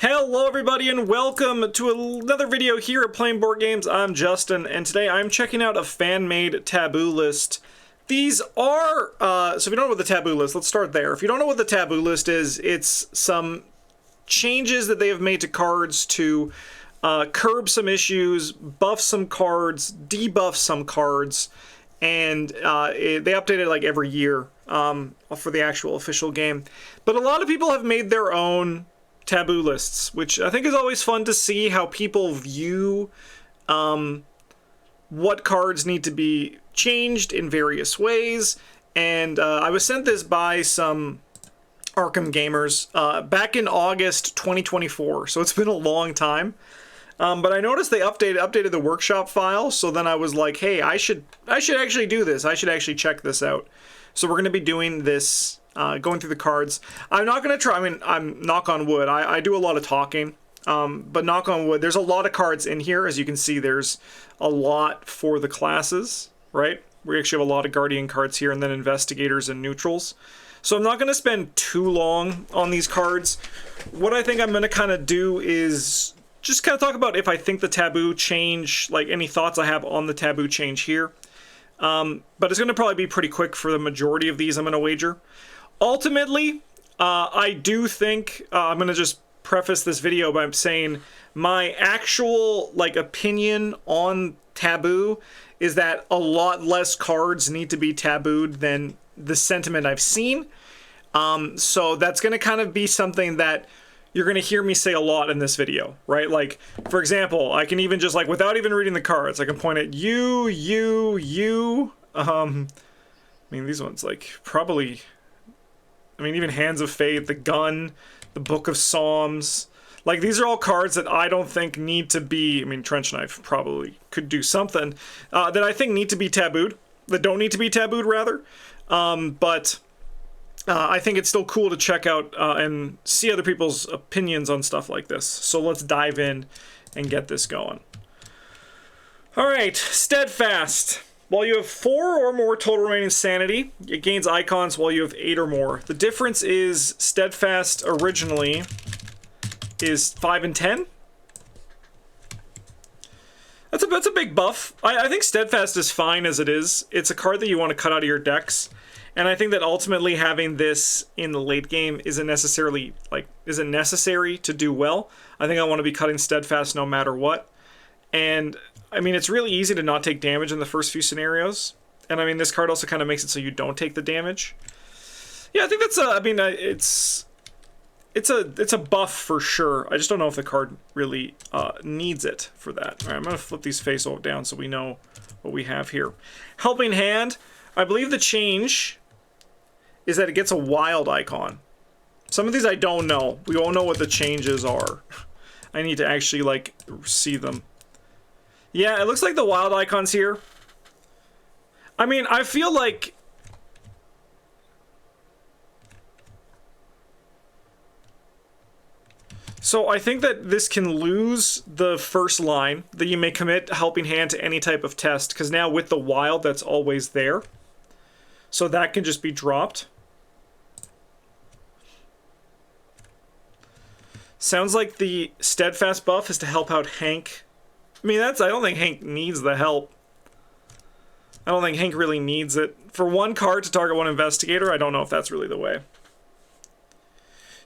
Hello everybody and welcome to another video here at Playing Board Games. I'm Justin and today I'm checking out a fan-made Taboo list. These are, so if you don't know what the Taboo list, let's start there. If you don't know what the Taboo list is, it's some changes that they have made to cards to curb some issues, buff some cards, debuff some cards, and they update it like every year for the actual official game. But a lot of people have made their own Taboo lists, which I think is always fun to see how people view what cards need to be changed in various ways. And I was sent this by some Arkham gamers back in August 2024, so it's been a long time. But I noticed they updated the workshop file, so then I was like, hey, I should actually do this. I should actually check this out. So we're going to be doing this, going through the cards. I'm not going to try, I mean, I'm knock on wood. I do a lot of talking, but knock on wood, there's a lot of cards in here. As you can see, there's a lot for the classes, right? We actually have a lot of Guardian cards here, and then Investigators and Neutrals. So I'm not going to spend too long on these cards. What I think I'm going to kind of do is just kind of talk about if I think the Taboo change, like any thoughts I have on the Taboo change here. But it's going to probably be pretty quick for the majority of these, I'm going to wager. Ultimately, I do think, I'm going to just preface this video by saying my actual opinion on Taboo is that a lot less cards need to be tabooed than the sentiment I've seen. So that's going to kind of be something that you're going to hear me say a lot in this video, right? Like, for example, I can even just, without even reading the cards, I can point at you. I mean, these ones, probably, I mean, even Hands of Fate, the Gun, the Book of Psalms. These are all cards that I don't think need to be, I mean, Trench Knife probably could do something, that I think need to be tabooed, that don't need to be tabooed, rather. But I think it's still cool to check out and see other people's opinions on stuff like this. So let's dive in and get this going. All right, Steadfast. While you have 4 or more total remaining sanity, it gains icons while you have 8 or more. The difference is Steadfast originally is 5 and 10. That's a big buff. I think Steadfast is fine as it is. It's a card that you want to cut out of your decks. And I think that ultimately having this in the late game isn't necessary to do well. I think I want to be cutting Steadfast no matter what. And I mean, it's really easy to not take damage in the first few scenarios. And I mean, this card also kind of makes it so you don't take the damage. Yeah, I think that's it's a buff for sure. I just don't know if the card really needs it for that. All right, I'm going to flip these face down so we know what we have here. Helping Hand. I believe the change is that it gets a wild icon. Some of these I don't know. We won't know what the changes are. I need to actually see them. Yeah, it looks like the wild icons here. I mean, I feel like so I think that this can lose the first line, that you may commit Helping Hand to any type of test, because now with the wild, that's always there. So that can just be dropped. Sounds like the Steadfast buff is to help out Hank. I mean, I don't think Hank needs the help. I don't think Hank really needs it. For one card to target one investigator, I don't know if that's really the way.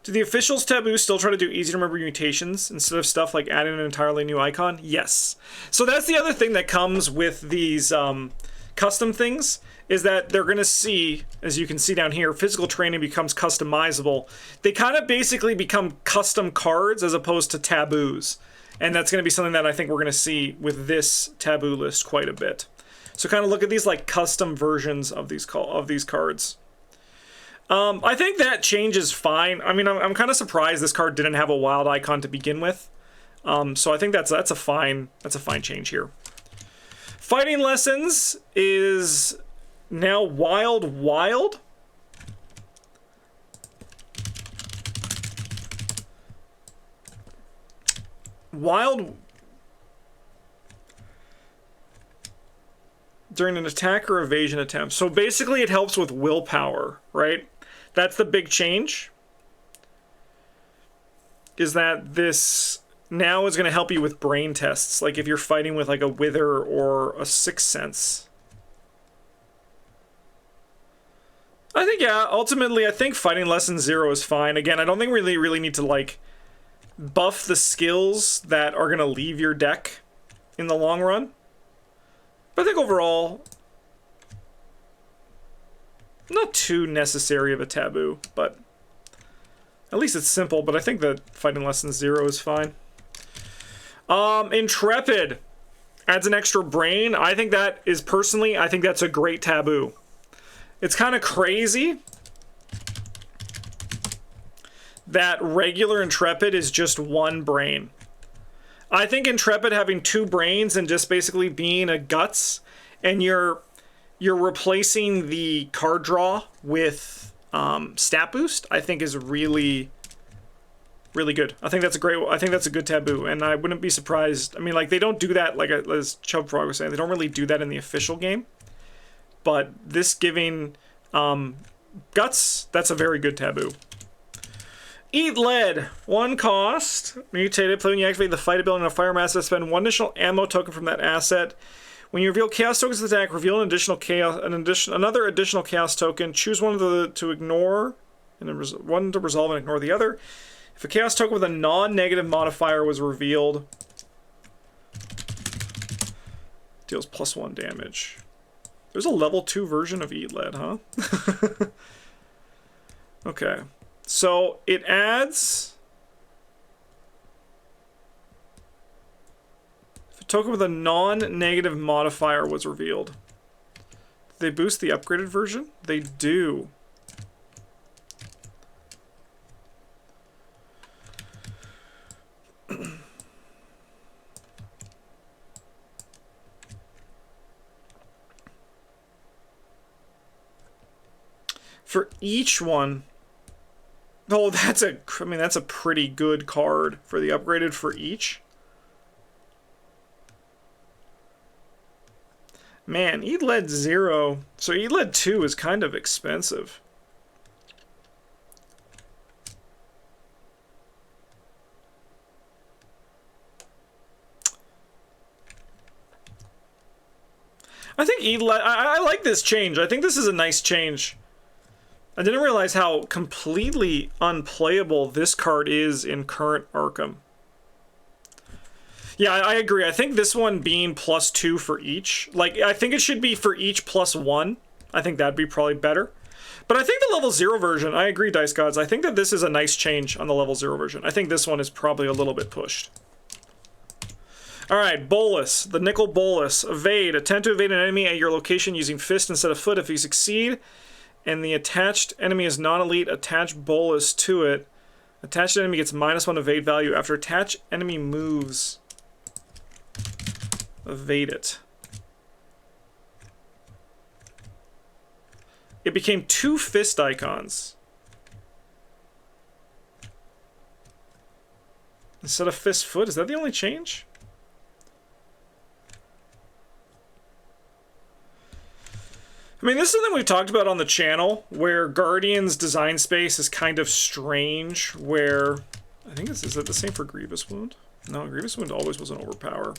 Do the officials Taboo still try to do easy to remember mutations instead of stuff like adding an entirely new icon? Yes. So that's the other thing that comes with these custom things, is that they're going to see, as you can see down here, physical training becomes customizable. They kind of basically become custom cards as opposed to taboos. And that's going to be something that I think we're going to see with this Taboo list quite a bit. So kind of look at these custom versions of these cards. I think that change is fine. I mean, I'm kind of surprised this card didn't have a wild icon to begin with. So I think that's a fine change here. Fighting Lessons is now Wild. Wild during an attack or evasion attempt. So basically it helps with willpower, right? That's the big change. is that this now is going to help you with brain tests, like if you're fighting with like a Wither or a Sixth Sense. I think, yeah, ultimately, I think fighting less than 0 is fine. Again, I don't think we really need to, like, buff the skills that are going to leave your deck in the long run. But I think overall, not too necessary of a taboo, but at least it's simple. But I think that fighting less than 0 is fine. Intrepid adds an extra brain. I think that is, personally, I think that's a great taboo. It's kind of crazy that regular Intrepid is just 1 brain. I think Intrepid having 2 brains and just basically being a guts, and you're replacing the card draw with stat boost, I think is really, really good. I think that's a good taboo, and I wouldn't be surprised. I mean, like, they don't do that, like as Chub Frog was saying, they don't really do that in the official game. But this giving guts, that's a very good taboo. Eat lead. 1 cost. Mutated. Play when you activate the fight ability on a firearm asset. Spend 1 additional ammo token from that asset. When you reveal chaos tokens to attack, reveal another additional chaos token. Choose one of the to ignore, and then one to resolve and ignore the other. If a chaos token with a non-negative modifier was revealed, deals +1 damage. There's a level 2 version of Eat Lead, huh? Okay. So it adds... If a token with a non-negative modifier was revealed. Do they boost the upgraded version? They do. For each one, oh, that's a pretty good card for the upgraded for each. Man, Eat Lead 0, so Eat Lead 2 is kind of expensive. I think Eat Lead, I like this change. I think this is a nice change. I didn't realize how completely unplayable this card is in current Arkham. Yeah, I agree. I think this one being +2 for each. Like, I think it should be for each +1. I think that'd be probably better. But I think the level 0 version, I agree, Dice Gods. I think that this is a nice change on the level 0 version. I think this one is probably a little bit pushed. Alright, Bolus. The Nickel Bolus. Evade. Attempt to evade an enemy at your location using fist instead of foot. If you succeed, and the attached enemy is non-elite, attach Bolus to it. Attached enemy gets -1 evade value. After attached enemy moves, evade it. It became 2 fist icons. Instead of fist foot, is that the only change? I mean, this is something we've talked about on the channel, where Guardian's design space is kind of strange, where... I think is that the same for Grievous Wound? No, Grievous Wound always was an overpower.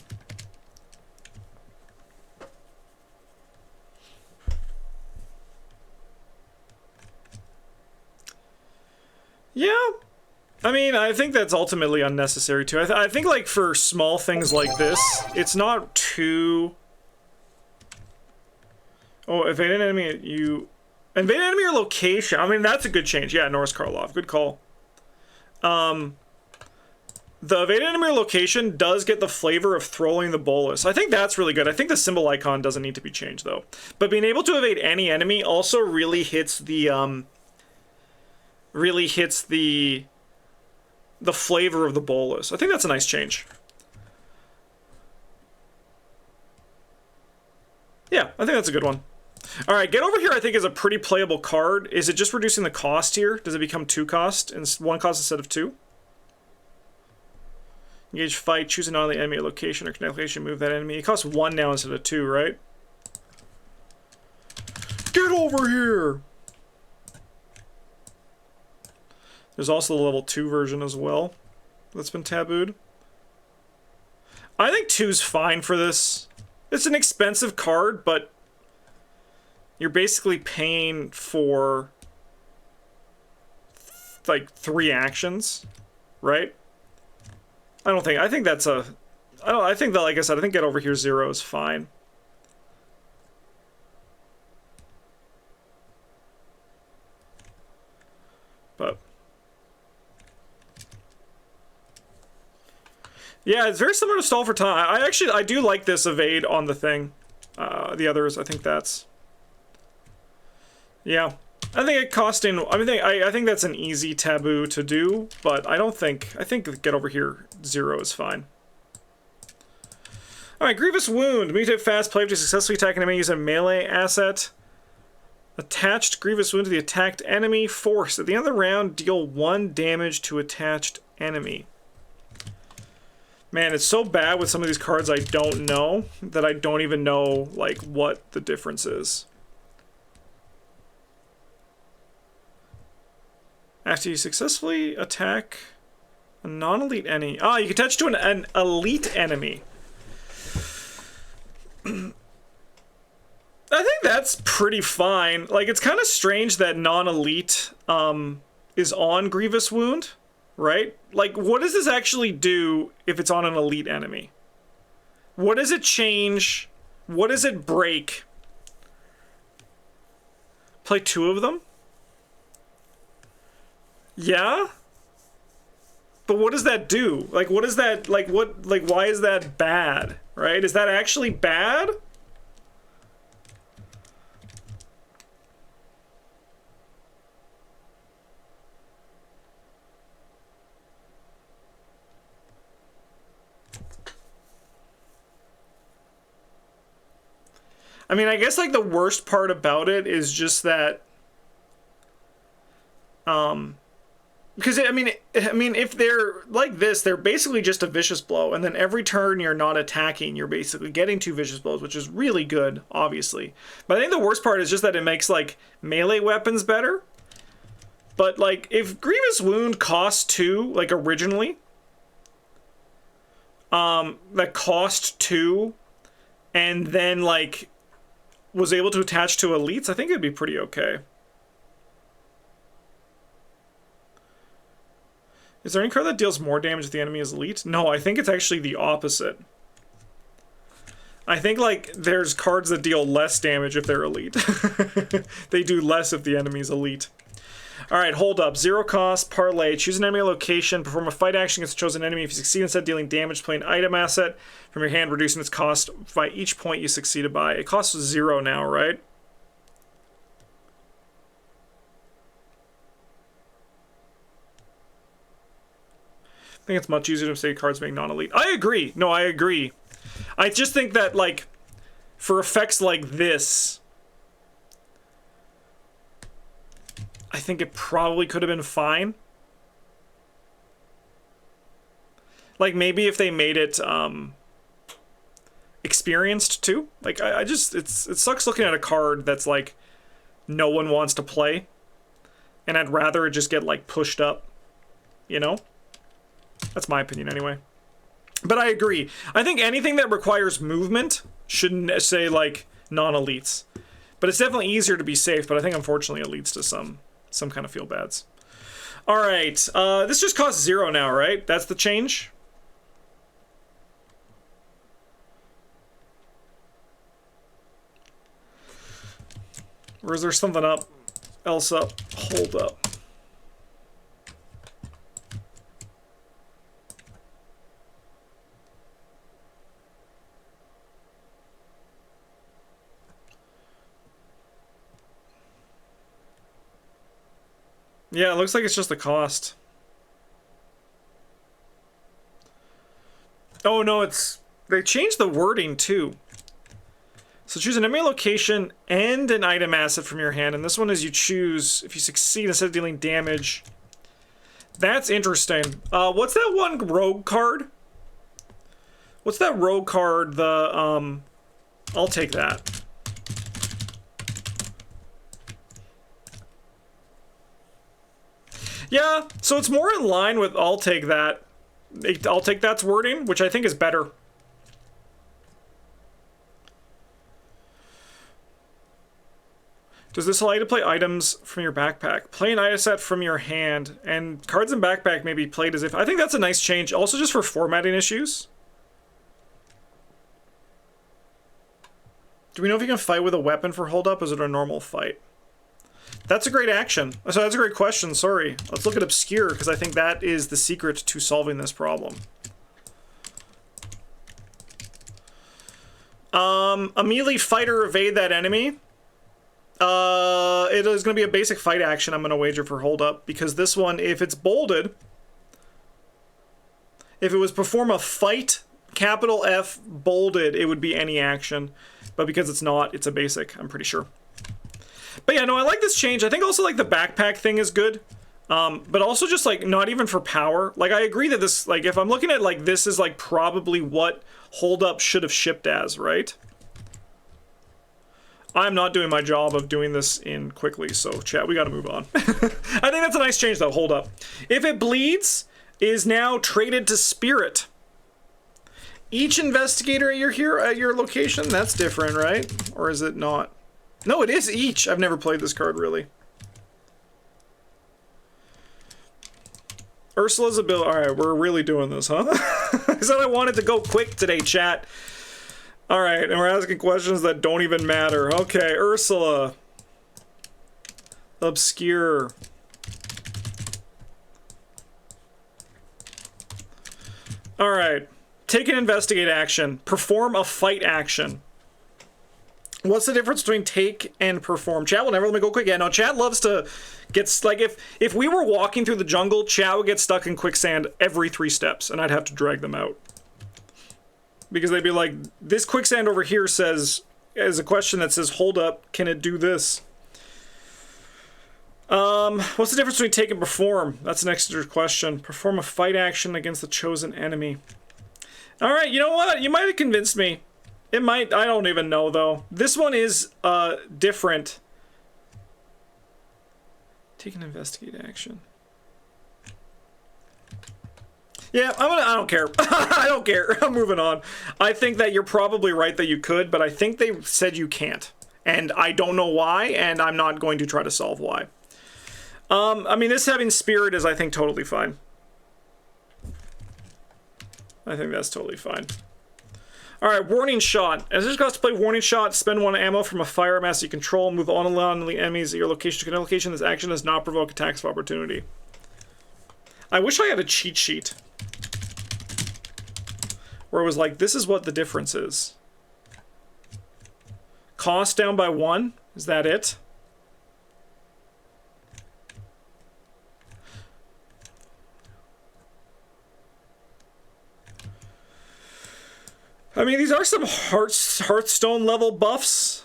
Yeah, I mean, I think that's ultimately unnecessary too. I think, like, for small things like this, it's not too... Oh, evade an enemy at you... Invade an enemy or location. I mean, that's a good change. Yeah, Norris Karloff. Good call. The evade enemy or location does get the flavor of throwing the bolus. I think that's really good. I think the symbol icon doesn't need to be changed, though. But being able to evade any enemy also really hits the, the flavor of the bolus. I think that's a nice change. Yeah, I think that's a good one. Alright, Get Over Here I think is a pretty playable card. Is it just reducing the cost here? Does it become 2 cost? And 1 cost instead of 2? Engage fight, choose an enemy or location or connect location, move that enemy. It costs 1 now instead of 2, right? Get over here! There's also the level 2 version as well. that's been tabooed. I think 2's fine for this. It's an expensive card, but you're basically paying for like 3 actions, right? I think that's a, I think that, like I said, I think get over here 0 is fine. But yeah, it's very similar to Stall for Time. I do like this evade on the thing. The others, I think that's, yeah. I think it costing, I think that's an easy taboo to do, but I think get over here 0 is fine. Alright, Grievous Wound. Mutate fast play to successfully attack an enemy using a melee asset. Attached Grievous Wound to the attacked enemy. Force. At the end of the round, deal 1 damage to attached enemy. Man, it's so bad with some of these cards I don't know that I don't even know, like, what the difference is. After you successfully attack a non-elite enemy. Ah, you can attach to an elite enemy. I think that's pretty fine. Like, it's kind of strange that non-elite is on Grievous Wound, right? Like, what does this actually do if it's on an elite enemy? What does it change? What does it break? Play 2 of them? Yeah? But what does that do? Like, what is that, like, what, like, why is that bad, right? Is that actually bad? I mean, I guess, like, the worst part about it is just that, because, I mean, if they're like this, they're basically just a vicious blow, and then every turn you're not attacking, you're basically getting 2 vicious blows, which is really good, obviously. But I think the worst part is just that it makes, like, melee weapons better. But, like, if Grievous Wound cost 2, like, originally, that cost 2, and then, like, was able to attach to elites, I think it'd be pretty okay. Is there any card that deals more damage if the enemy is elite? No, I think it's actually the opposite. I think, like, there's cards that deal less damage if they're elite. They do less if the enemy's elite. Alright, hold up. 0 cost, parlay. Choose an enemy location. Perform a fight action against a chosen enemy. If you succeed instead of dealing damage, play an item asset from your hand, reducing its cost by each point you succeeded by. It costs 0 now, right? I think it's much easier to say cards being non-elite. I agree. No, I agree. I just think that, like, for effects like this, I think it probably could have been fine. Like, maybe if they made it experienced too. Like, I just, it sucks looking at a card that's like no one wants to play, and I'd rather it just get, like, pushed up, you know? That's my opinion anyway. But I agree. I think anything that requires movement shouldn't say, like, non-elites. But it's definitely easier to be safe, but I think unfortunately it leads to some kind of feel-bads. Alright, this just costs 0 now, right? That's the change? Or is there something else up? Hold up. Yeah, it looks like it's just the cost. Oh no, they changed the wording too. So choose an enemy location and an item asset from your hand, and this one is you choose if you succeed instead of dealing damage. That's interesting. What's that one rogue card? What's that rogue card? The I'll take that. Yeah, so it's more in line with I'll take that. I'll take that's wording, which I think is better. Does this allow you to play items from your backpack? Play an item set from your hand, and cards in backpack may be played as if... I think that's a nice change, also just for formatting issues. Do we know if you can fight with a weapon for hold up, or is it a normal fight? That's a great action. So that's a great question, sorry. Let's look at obscure, because I think that is the secret to solving this problem. A melee fighter evade that enemy. It is going to be a basic fight action I'm going to wager for hold up, because this one, if it's bolded, if it was perform a fight, capital F, bolded, it would be any action. But because it's not, it's a basic, I'm pretty sure. But yeah, no, I like this change. I think also like the backpack thing is good. But also just like not even for power. Like I agree that this, like if I'm looking at like this is like probably what hold up should have shipped as, right? I'm not doing my job of doing this in quickly, so chat, we gotta move on. I think that's a nice change though, hold up. If it bleeds, is now traded to spirit. Each investigator at your location, that's different, right? Or is it not? No, it is each. I've never played this card really. Ursula's ability. Alright, we're really doing this, huh? I said I wanted to go quick today, chat. Alright, and we're asking questions that don't even matter. Okay, Ursula. Obscure. Alright. Take an investigate action. Perform a fight action. What's the difference between take and perform? Chat will never let me go quick. Yeah, no, chat loves to get... Like, if we were walking through the jungle, chat would get stuck in quicksand every 3 steps, and I'd have to drag them out. Because they'd be like, this quicksand over here says... is a question that says, hold up, can it do this? What's the difference between take and perform? That's an extra question. Perform a fight action against the chosen enemy. Alright, you know what? You might have convinced me. It might, I don't even know though. This one is different. Take an investigate action. Yeah, I don't care. I don't care. I'm moving on. I think that you're probably right that you could, but I think they said you can't. And I don't know why, and I'm not going to try to solve why. I mean, this having spirit is, I think, totally fine. I think that's totally fine. Alright, warning shot. As this costs to play warning shot, spend 1 ammo from a fire mass you control, move on and on the enemies at your location to a location. This action does not provoke attacks of opportunity. I wish I had a cheat sheet. Where it was like, this is what the difference is. Cost down by 1? Is that it? I mean, these are some Hearthstone level buffs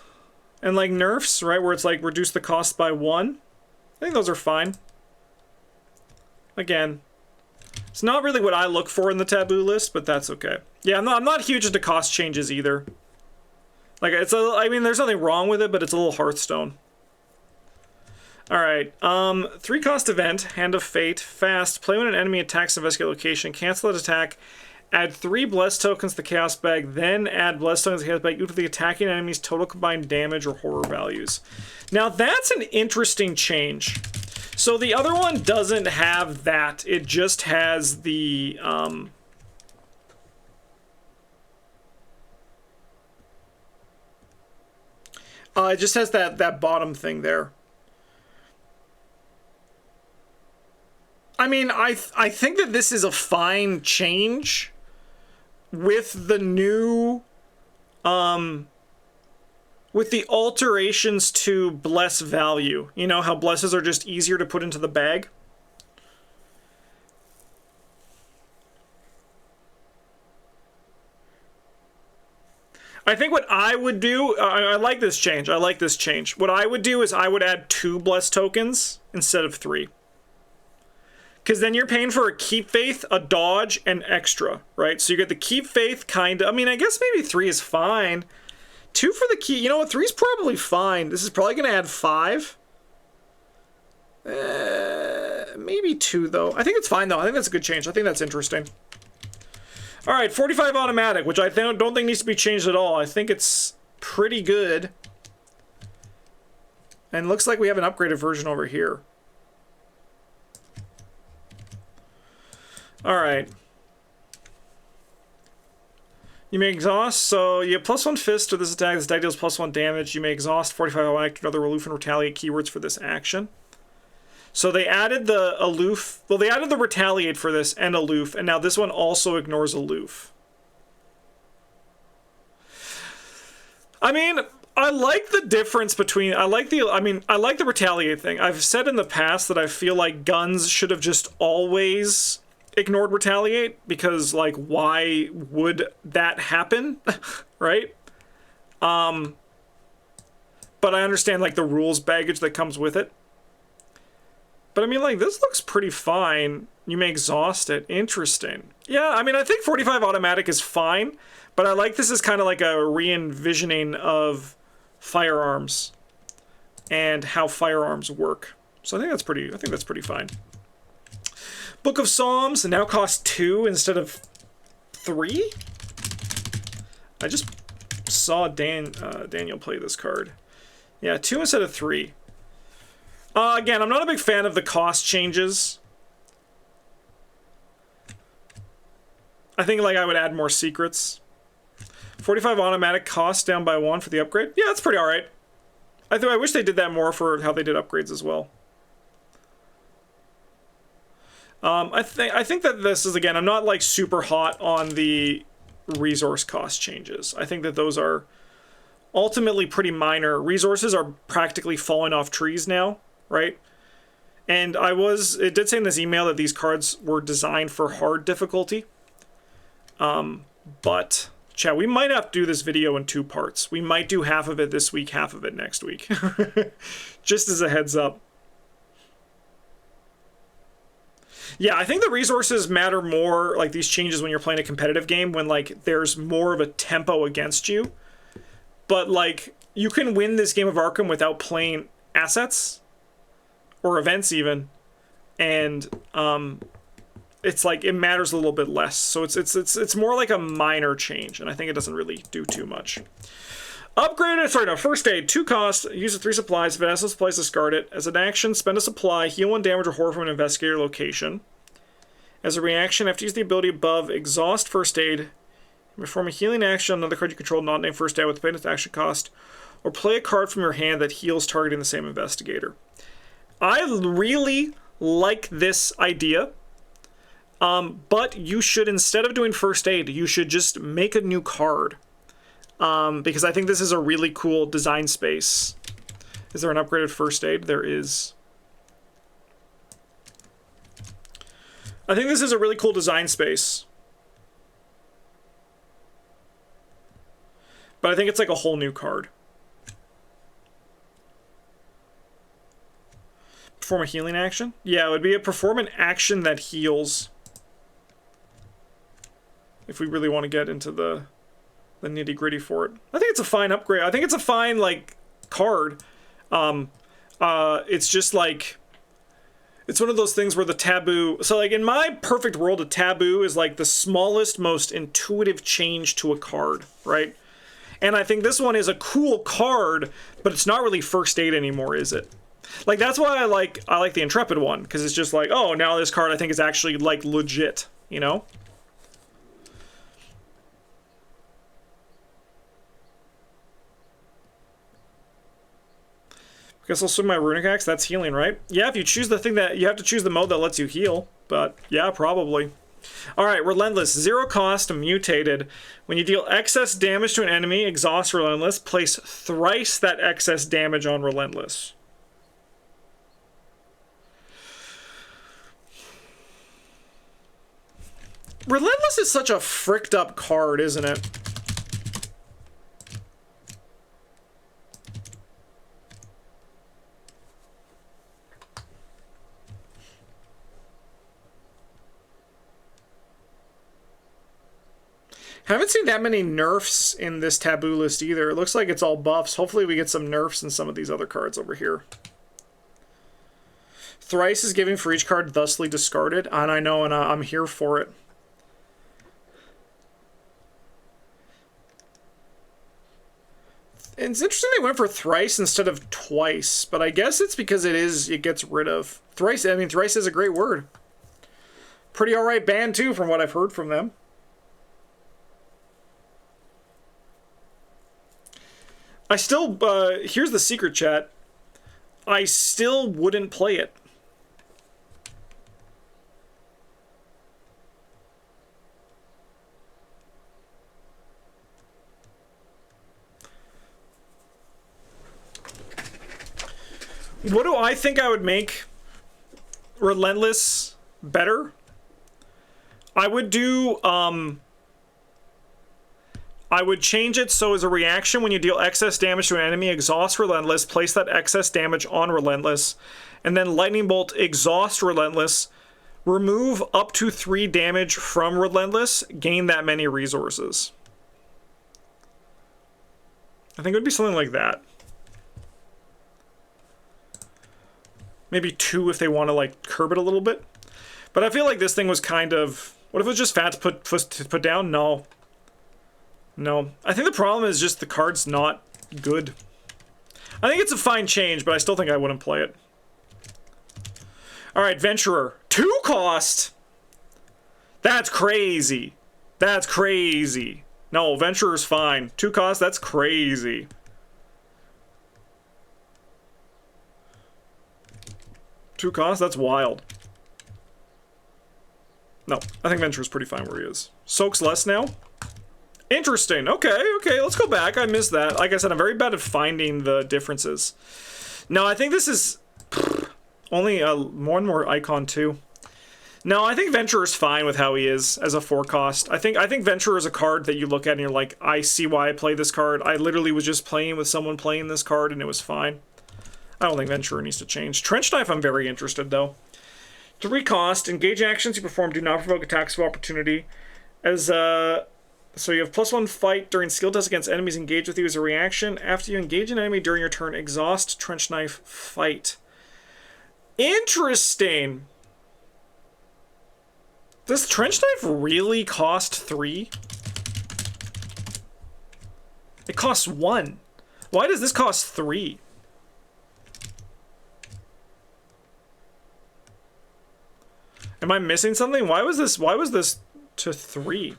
and like nerfs, right? Where it's like reduce the cost by 1. I think those are fine. Again, it's not really what I look for in the taboo list, but that's okay. Yeah, I'm not huge into cost changes either. Like it's I mean, there's nothing wrong with it, but it's a little Hearthstone. All right, 3 cost event, Hand of Fate, fast. Play when an enemy attacks investigate location. Cancel that attack. Add 3 blessed tokens to the chaos bag, then add blessed tokens to the chaos bag equal to the attacking enemy's total combined damage or horror values. Now that's an interesting change. So the other one doesn't have that. It just has the it just has that bottom thing there. I mean, I think that this is a fine change with the new, with the alterations to bless value. You know, how blesses are just easier to put into the bag. I think what I would do, I like this change. I like this change. What I would do is I would add 2 blessed tokens instead of 3. Because then you're paying for a keep faith, a dodge, and extra, right? So you get the keep faith, kind of. I mean, I guess maybe 3 is fine. 2 for the key. You know what? 3 is probably fine. This is probably going to add 5. Maybe 2, though. I think it's fine, though. I think that's a good change. I think that's interesting. All right, 45 automatic, which I don't think needs to be changed at all. I think it's pretty good. And looks like we have an upgraded version over here. All right. You may exhaust, so you have +1 fist to this attack. This attack deals +1 damage. You may exhaust 45 automatic to another aloof and retaliate keywords for this action. So they added the aloof, well, they added the retaliate for this and aloof, and now this one also ignores aloof. I mean, I like the difference between, I like the retaliate thing. I've said in the past that I feel like guns should have just always ignored retaliate, because like, why would that happen? Right? But I understand like the rules baggage that comes with it. But I mean, like, this looks pretty fine. You may exhaust it. Interesting. Yeah, I mean, I think 45 automatic is fine, but I like this as kind of like a re-envisioning of firearms and how firearms work. So I think that's pretty fine. Book of Psalms now costs 2 instead of 3. I just saw Daniel play this card. Yeah, 2 instead of 3. Again, I'm not a big fan of the cost changes. I think like I would add more secrets. 45 automatic cost down by 1 for the upgrade. Yeah, that's pretty alright. I wish they did that more for how they did upgrades as well. I think that this is, again, I'm not like super hot on the resource cost changes. I think that those are ultimately pretty minor. Resources are practically falling off trees now, right? And it did say in this email that these cards were designed for hard difficulty. But, chat, we might have to do this video in 2 parts. We might do half of it this week, half of it next week. Just as a heads up. Yeah, I think the resources matter more, like these changes when you're playing a competitive game, when like there's more of a tempo against you. But like, you can win this game of Arkham without playing assets or events even, and it's like it matters a little bit less. So it's more like a minor change, and I think it doesn't really do too much. Upgraded, sorry, no, first aid, 2 cost, use 3 supplies. If it has no supplies, discard it. As an action, spend a supply, heal 1 damage or horror from an investigator location. As a reaction, after use the ability above, exhaust first aid, perform a healing action on another card you control not named first aid with the paid action cost, or play a card from your hand that heals targeting the same investigator. I really like this idea, but you should, instead of doing first aid, you should just make a new card. Because I think this is a really cool design space. Is there an upgraded first aid? There is. I think this is a really cool design space. But I think it's like a whole new card. Perform a healing action? Yeah, it would be perform an action that heals. If we really want to get into the nitty-gritty for it. I think it's a fine upgrade. I think it's a fine, like, card. It's just, like, it's one of those things where the taboo... So, like, in my perfect world, a taboo is, like, the smallest, most intuitive change to a card, right? And I think this one is a cool card, but it's not really first aid anymore, is it? Like, that's why I like the Intrepid one, because it's just like, oh, now this card I think is actually, like, legit, you know? Guess I'll swing my Runic Axe. That's healing, right? Yeah, if you choose the thing that... You have to choose the mode that lets you heal. But, yeah, probably. Alright, Relentless. 0 cost, mutated. When you deal excess damage to an enemy, exhaust Relentless. Place thrice that excess damage on Relentless. Relentless is such a fricked up card, isn't it? Haven't seen that many nerfs in this taboo list either. It looks like it's all buffs. Hopefully we get some nerfs in some of these other cards over here. Thrice is giving for each card thusly discarded, and I know, and I'm here for it. It's interesting they went for thrice instead of twice, but I guess it's because it gets rid of. Thrice, I mean, thrice is a great word. Pretty alright band, too, from what I've heard from them. I still, here's the secret, chat. I still wouldn't play it. What do I think I would make Relentless better? I would do, I would change it so as a reaction when you deal excess damage to an enemy, exhaust Relentless, place that excess damage on Relentless, and then Lightning Bolt, exhaust Relentless, remove up to 3 damage from Relentless, gain that many resources. I think it would be something like that. Maybe 2 if they want to, like, curb it a little bit. But I feel like this thing was kind of... What if it was just fat to put down? No. No. I think the problem is just the card's not good. I think it's a fine change, but I still think I wouldn't play it. Alright, Venturer. 2 cost! That's crazy. That's crazy. No, Venturer's fine. 2 cost, that's crazy. Two cost? That's wild. No, I think Venturer's pretty fine where he is. Soaks less now? Interesting. Okay, okay, let's go back. I missed that. Like I said, I'm very bad at finding the differences. No, I think this is only more and more icon too. No, I think Venturer's fine with how he is as a 4 cost. I think Venturer is a card that you look at and you're like, I see why I play this card. I literally was just playing with someone playing this card and it was fine. I don't think Venturer needs to change. Trench Knife, I'm very interested, though. 3 cost. Engage actions you perform do not provoke attacks of opportunity. So you have +1 fight during skill tests against enemies engaged with you as a reaction. After you engage an enemy during your turn, exhaust Trench Knife fight. Interesting! Does Trench Knife really cost 3? It costs 1. Why does this cost 3? Am I missing something? Why was this to 3?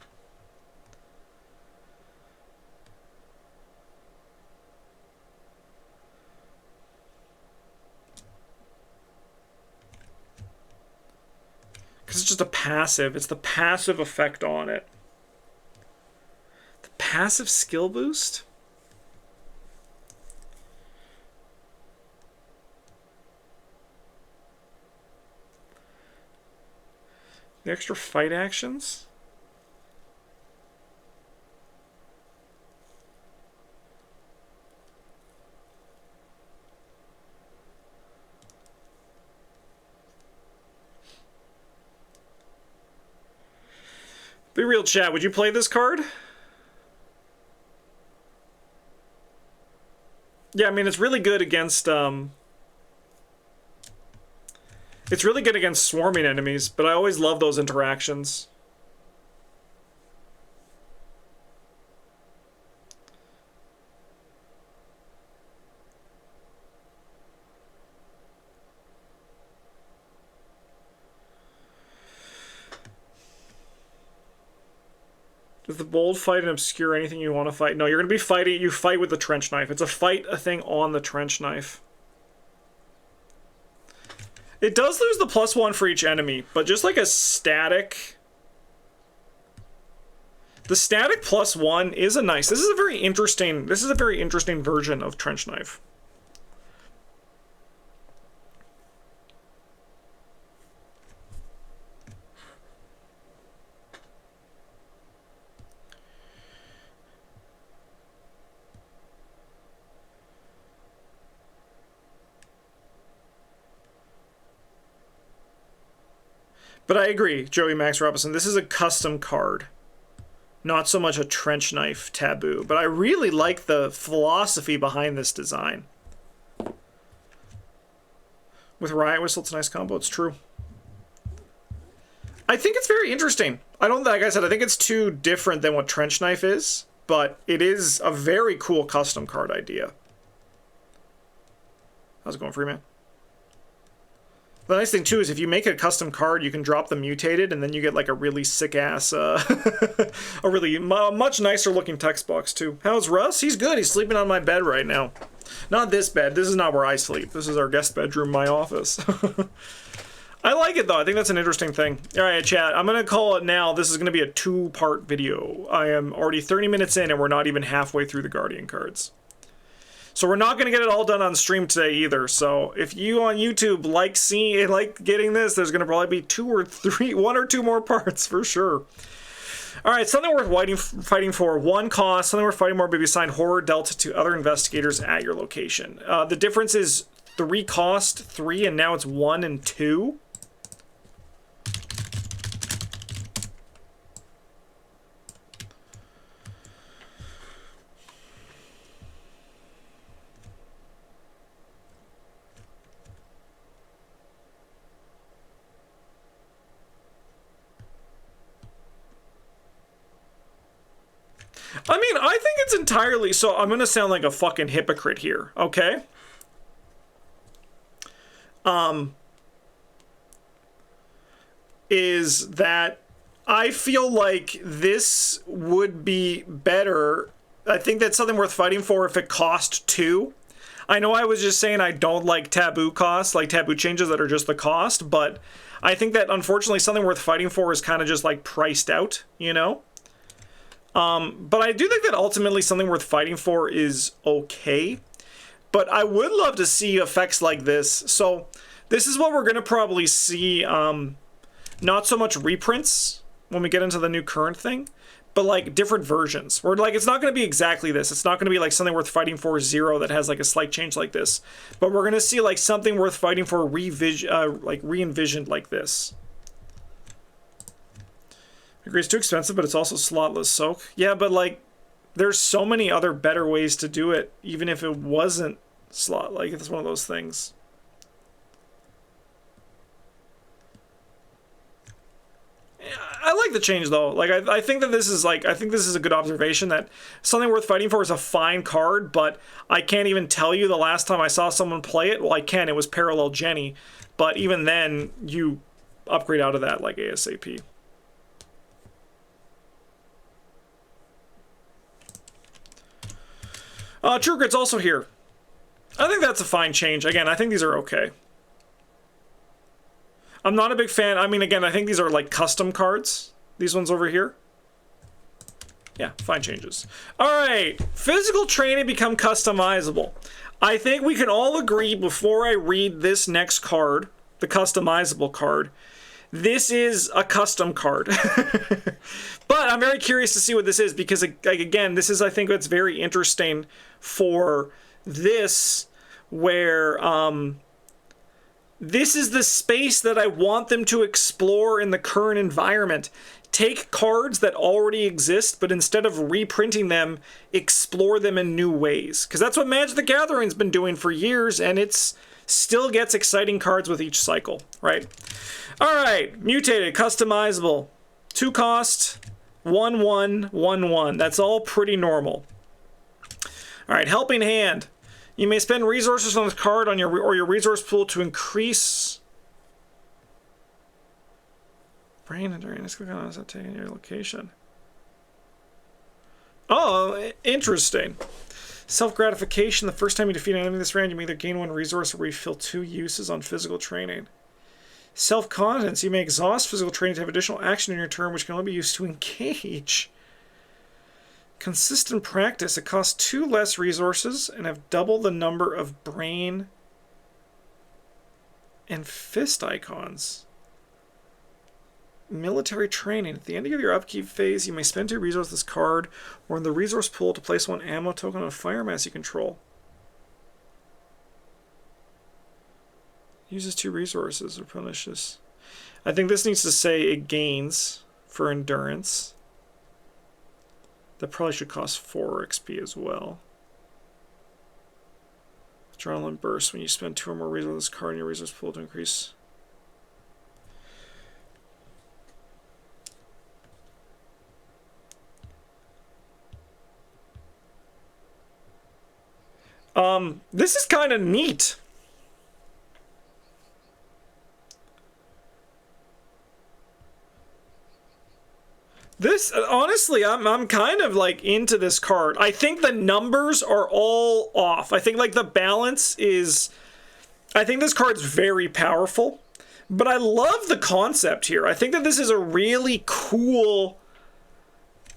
Because it's just a passive. It's the passive effect on it. The passive skill boost? The extra fight actions? Be real, chat. Would you play this card? Yeah, I mean, it's really good against, it's really good against swarming enemies, but I always love those interactions. Does the bold fight and obscure anything you want to fight? No, you're going to be fighting. You fight with the Trench Knife. It's a thing on the Trench Knife. It does lose the +1 for each enemy, but just like a static... The static +1 is a nice... This is a very interesting version of Trench Knife. But I agree, Joey Max Robinson, this is a custom card. Not so much a Trench Knife Taboo, but I really like the philosophy behind this design. With Riot Whistle, it's a nice combo. It's true. I think it's very interesting. I don't, like I said, I think it's too different than what Trench Knife is, but it is a very cool custom card idea. How's it going, Freeman? The nice thing, too, is if you make a custom card, you can drop the mutated, and then you get, like, a really sick-ass, a really much nicer-looking text box, too. How's Russ? He's good. He's sleeping on my bed right now. Not this bed. This is not where I sleep. This is our guest bedroom, my office. I like it, though. I think that's an interesting thing. All right, chat. I'm going to call it now. This is going to be a 2-part video. I am already 30 minutes in, and we're not even halfway through the Guardian cards. So we're not going to get it all done on stream today either. So if you on YouTube like getting this, there's going to probably be 1 or 2 more parts for sure. All right, something worth fighting for. 1 cost. Something worth fighting more may be assigned horror dealt to other investigators at your location. The difference is 3 cost, 3, and now it's 1 and 2. I mean, I think it's entirely... So I'm going to sound like a fucking hypocrite here, okay? Is that I feel like this would be better. I think that's something worth fighting for if it cost 2. I know I was just saying I don't like taboo costs, like taboo changes that are just the cost, but I think that unfortunately something worth fighting for is kind of just like priced out, you know? But I do think that ultimately something worth fighting for is okay. But I would love to see effects like this. So this is what we're going to probably see, not so much reprints when we get into the new current thing, but like different versions. Where like it's not going to be exactly this. It's not going to be like something worth fighting for 0 that has like a slight change like this. But we're going to see like something worth fighting for re-envisioned like this. I agree, it's too expensive, but it's also slotless soak. Yeah, but like, there's so many other better ways to do it, even if it wasn't slot. Like, it's one of those things. Yeah, I like the change though. Like, I think that this is like, I think this is a good observation that something worth fighting for is a fine card, but I can't even tell you the last time I saw someone play it. Well, I can. It was Parallel Jenny, but even then, you upgrade out of that like ASAP. True Grit's also here. I think that's a fine change. Again, I think these are okay. I'm not a big fan. I mean, again, I think these are like custom cards. These ones over here. Yeah, fine changes. All right, physical training become customizable. I think we can all agree before I read this next card, the customizable card, this is a custom card. But I'm very curious to see what this is because, like, again, this is, I think, what's very interesting for this, where this is the space that I want them to explore in the current environment. Take cards that already exist, but instead of reprinting them, explore them in new ways. Because that's what Magic the Gathering's been doing for years, and it's still gets exciting cards with each cycle, right? All right, mutated, customizable, 2 cost, 1/1, 1/1. That's all pretty normal. All right, helping hand. You may spend resources on this card on your resource pool to increase. Brain and during this click on is taking your location. Oh, interesting. Self-gratification. The first time you defeat an enemy this round, you may either gain 1 resource or refill 2 uses on physical training. Self-confidence. You may exhaust physical training to have additional action in your turn, which can only be used to engage. Consistent practice. It costs 2 less resources and have double the number of brain and fist icons. Military training. At the end of your upkeep phase, you may spend 2 resources this card or in the resource pool to place 1 ammo token on a fire mass you control. Uses 2 resources or punishes. I think this needs to say it gains for endurance. That probably should cost 4 XP as well. Adrenaline burst when you spend 2 or more resources on this card in your resource pool to increase. This is kind of neat. This, honestly, I'm kind of like into this card. I think the numbers are all off. I think like the balance is, I think this card's very powerful, but I love the concept here. I think that this is a really cool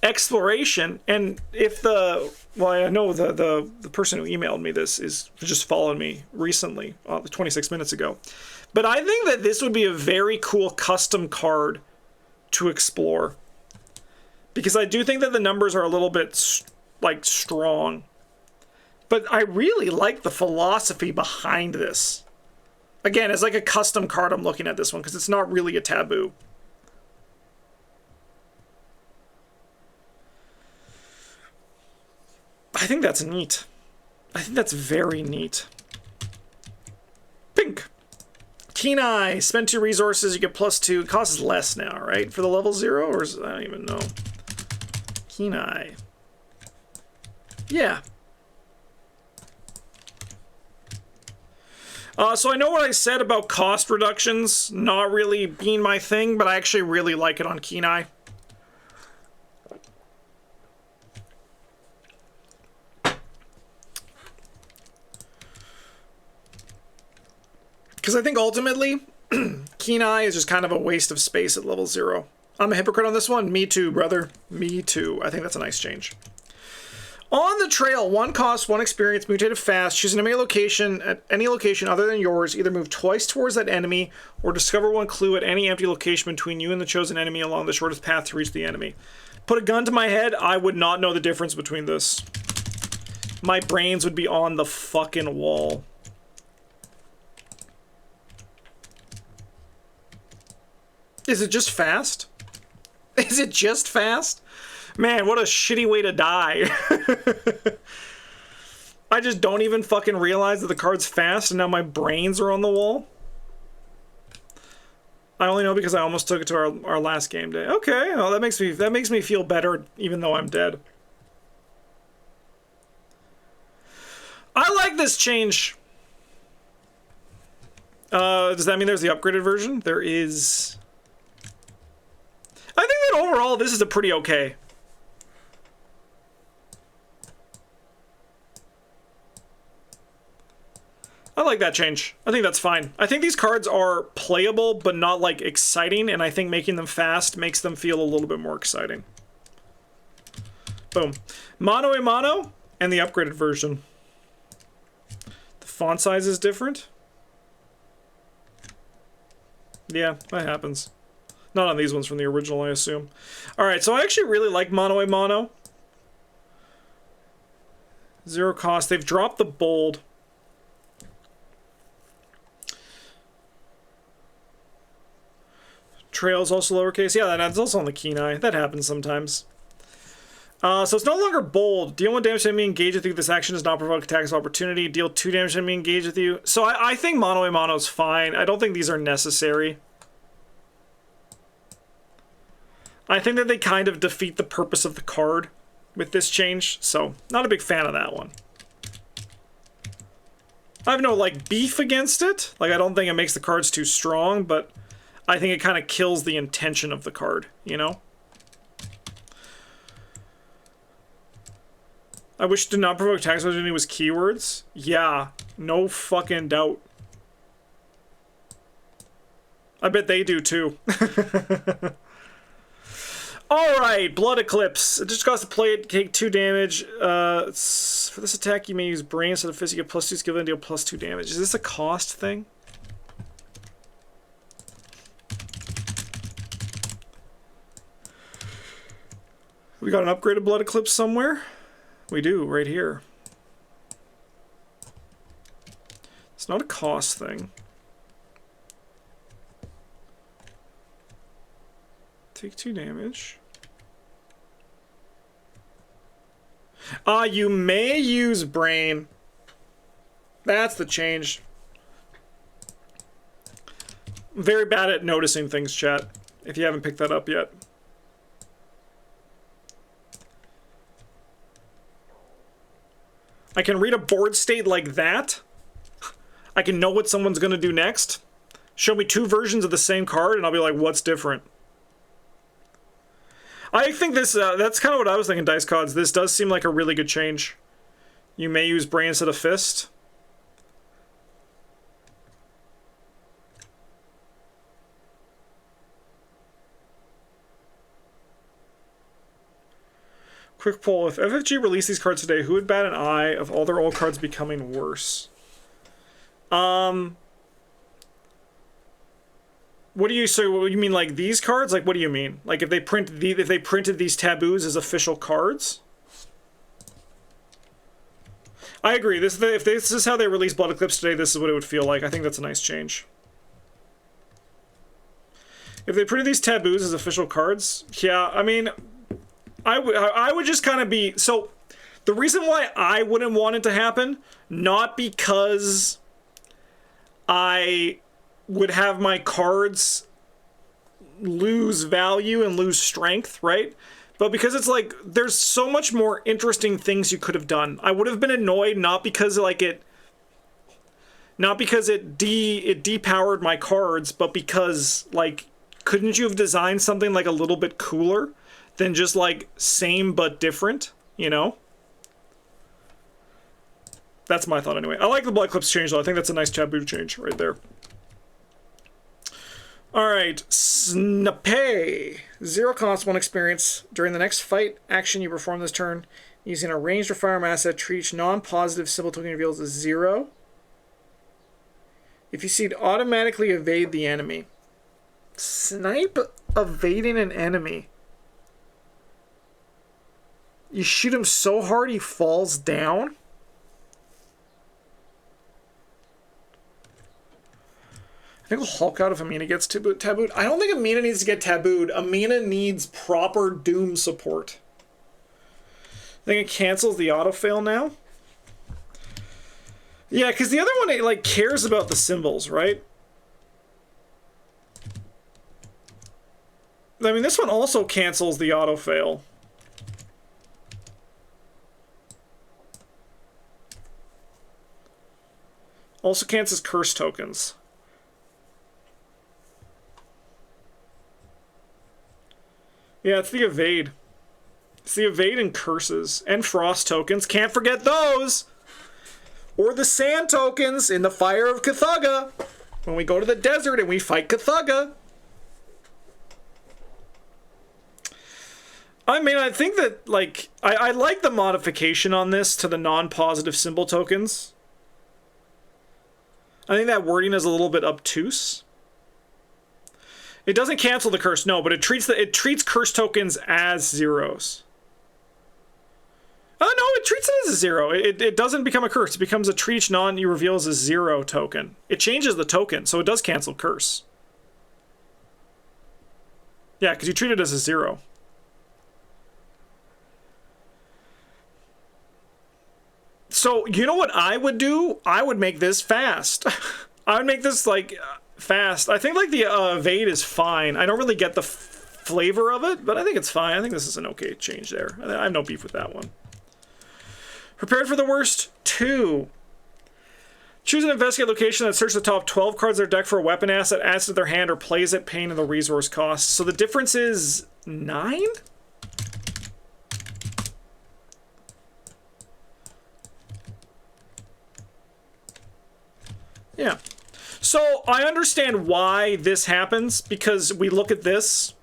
exploration. And if the, well, I know the person who emailed me this is just followed me recently, 26 minutes ago. But I think that this would be a very cool custom card to explore. Because I do think that the numbers are a little bit, like, strong. But I really like the philosophy behind this. Again, it's like a custom card I'm looking at this one, because it's not really a taboo. I think that's neat. I think that's very neat. Pink. Keen Eye. Spend 2 resources, you get +2. It costs less now, right? For the level 0? Or is, I don't even know. Keen Eye. Yeah. So I know what I said about cost reductions not really being my thing, but I actually really like it on Keen Eye. Because I think ultimately, Keen Eye is just kind of a waste of space at level 0. I'm a hypocrite on this one. Me too, brother. Me too. I think that's a nice change. On the trail, 1 cost, 1 experience, mutative fast. Choose an enemy location at any location other than yours. Either move twice towards that enemy or discover 1 clue at any empty location between you and the chosen enemy along the shortest path to reach the enemy. Put a gun to my head, I would not know the difference between this. My brains would be on the fucking wall. Is it just fast? Is it just fast? Man, what a shitty way to die. I just don't even fucking realize that the card's fast and now my brains are on the wall. I only know because I almost took it to our last game day. Okay, well that makes me feel better even though I'm dead. I like this change. Does that mean there's the upgraded version? There is. I think that overall this is a pretty okay. I like that change. I think that's fine. I think these cards are playable, but not like exciting, and I think making them fast makes them feel a little bit more exciting. Boom. Mono a mono and the upgraded version. The font size is different. Yeah, that happens. Not on these ones from the original, I assume. Alright, so I actually really like mono a mono. 0 cost. They've dropped the bold. Trail's also lowercase. Yeah, that's also on the Keen Eye. That happens sometimes. So it's no longer bold. Deal 1 damage to enemy engaged with you. This action does not provoke attacks of opportunity. Deal 2 damage to enemy engaged with you. So I think mono a mono is fine. I don't think these are necessary. I think that they kind of defeat the purpose of the card with this change, so not a big fan of that one. I have no, like, beef against it. Like, I don't think it makes the cards too strong, but I think it kind of kills the intention of the card, you know? I wish did not provoke attacks when it was keywords. Yeah, no fucking doubt. I bet they do, too. Alright, Blood Eclipse. It just costs to play it, take 2 damage. For this attack, you may use Brain instead of Fist. You get +2 skill and deal +2 damage. Is this a cost thing? We got an upgraded Blood Eclipse somewhere? We do, right here. It's not a cost thing. Take 2 damage. You may use Brain. That's the change. Very bad at noticing things, chat, if you haven't picked that up yet. I can read a board state like that. I can know what someone's going to do next. Show me two versions of the same card, and I'll be like, what's different? I think this, that's kind of what I was thinking, Dice Cods. This does seem like a really good change. You may use brain instead of fist. Quick poll. If FFG released these cards today, who would bat an eye of all their old cards becoming worse? What do you say? What you mean, like these cards? Like, what do you mean? Like if they printed these taboos as official cards? I agree. If this is how they release Blood Eclipse today, this is what it would feel like. I think that's a nice change. If they printed these taboos as official cards, yeah, I mean, I would just kind of be... So, the reason why I wouldn't want it to happen, not because I would have my cards lose value and lose strength, right? But because it's like, there's so much more interesting things you could have done. I would have been annoyed, not because like it depowered my cards, but because like, couldn't you have designed something like a little bit cooler than just like same but different, you know? That's my thought anyway. I like the Blood Eclipse change though. I think that's a nice taboo change right there. Alright, Snape. 0 cost, 1 experience. During the next fight action you perform this turn, using a ranged or firearm asset, treat each non-positive symbol token reveals as 0. If you see it, automatically evade the enemy. Snipe evading an enemy. You shoot him so hard he falls down? I think we'll Hulk out if Amina gets tabooed. I don't think Amina needs to get tabooed. Amina needs proper Doom support. I think it cancels the autofail now. Yeah, because the other one, it like cares about the symbols, right? I mean, this one also cancels the autofail. Also cancels curse tokens. Yeah, it's the evade. It's the evade and curses. And frost tokens. Can't forget those! Or the sand tokens in the Fire of Cthugha. When we go to the desert and we fight Cthugha. I mean, I think that, like... I like the modification on this to the non-positive symbol tokens. I think that wording is a little bit obtuse. It doesn't cancel the curse, no, but it treats curse tokens as zeros. Oh no, it treats it as a 0. It doesn't become a curse. It becomes a treat each non you reveal as a 0 token. It changes the token, so it does cancel curse. Yeah, because you treat it as a 0. So, you know what I would do? I would make this fast. I would make this, like... fast. I think like the evade is fine. I don't really get the flavor of it, but I think it's fine. I think this is an okay change there. I have no beef with that one. Prepared for the worst, 2. Choose an investigate location that searches the top 12 cards of their deck for a weapon asset, adds to their hand, or plays it, paying the resource cost. So the difference is 9? Yeah. So, I understand why this happens, because we look at this.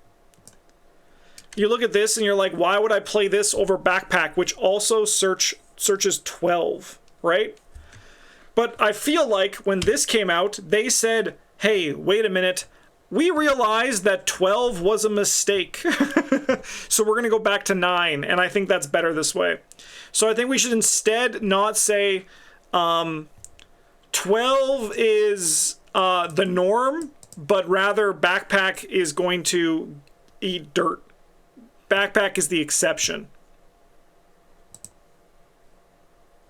You look at this and you're like, why would I play this over Backpack, which also searches 12, right? But I feel like when this came out, they said, hey, wait a minute. We realized that 12 was a mistake. So we're going to go back to 9, and I think that's better this way. So I think we should instead not say... 12 is the norm, but rather Backpack is going to eat dirt. Backpack is the exception.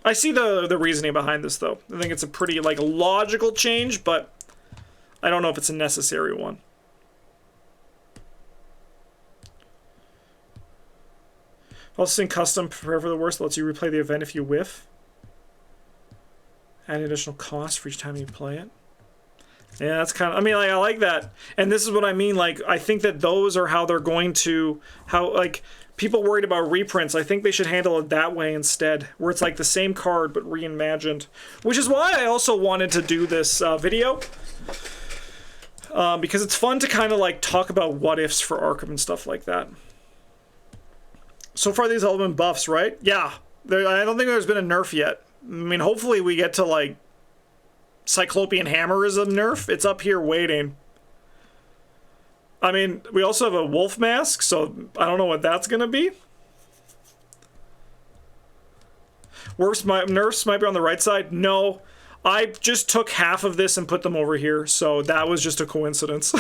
I see the reasoning behind this, though. I think it's a pretty, like, logical change, but I don't know if it's a necessary one. Also in custom, prepare for the worst, lets you replay the event if you whiff. Add additional cost for each time you play it. Yeah, that's kind of, I mean, like, I like that. And this is what I mean, like, I think that those are how they're going to, how, like, people worried about reprints, I think they should handle it that way instead, where it's like the same card but reimagined. Which is why I also wanted to do this video. Because it's fun to kind of, like, talk about what-ifs for Arkham and stuff like that. So far, these have all been buffs, right? Yeah. I don't think there's been a nerf yet. I mean, hopefully we get to, like, Cyclopean Hammer is a nerf. It's up here waiting. I mean, we also have a wolf mask, so I don't know what that's going to be. Nerfs might be on the right side. No. I just took half of this and put them over here, so that was just a coincidence.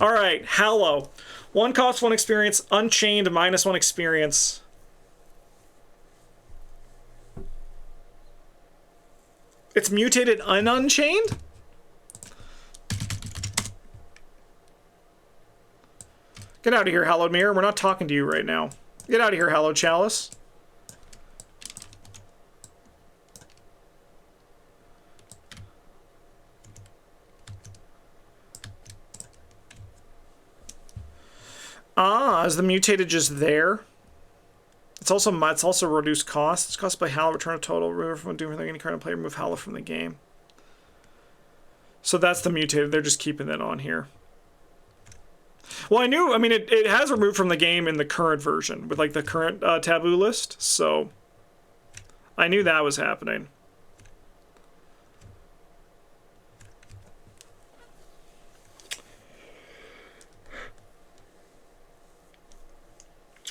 Alright, Hallow. 1 cost, 1 experience. Unchained, -1 experience. It's mutated and unchained? Get out of here, Hallowed Mirror. We're not talking to you right now. Get out of here, Hallowed Chalice. Ah, is the mutated just there? It's also reduced cost. It's cost by Hallow, return a total, remove from doing any current player, remove Hallow from the game. So that's the mutated. They're just keeping that on here. Well, I mean, it has removed from the game in the current version, with, like, the current Taboo list, so I knew that was happening.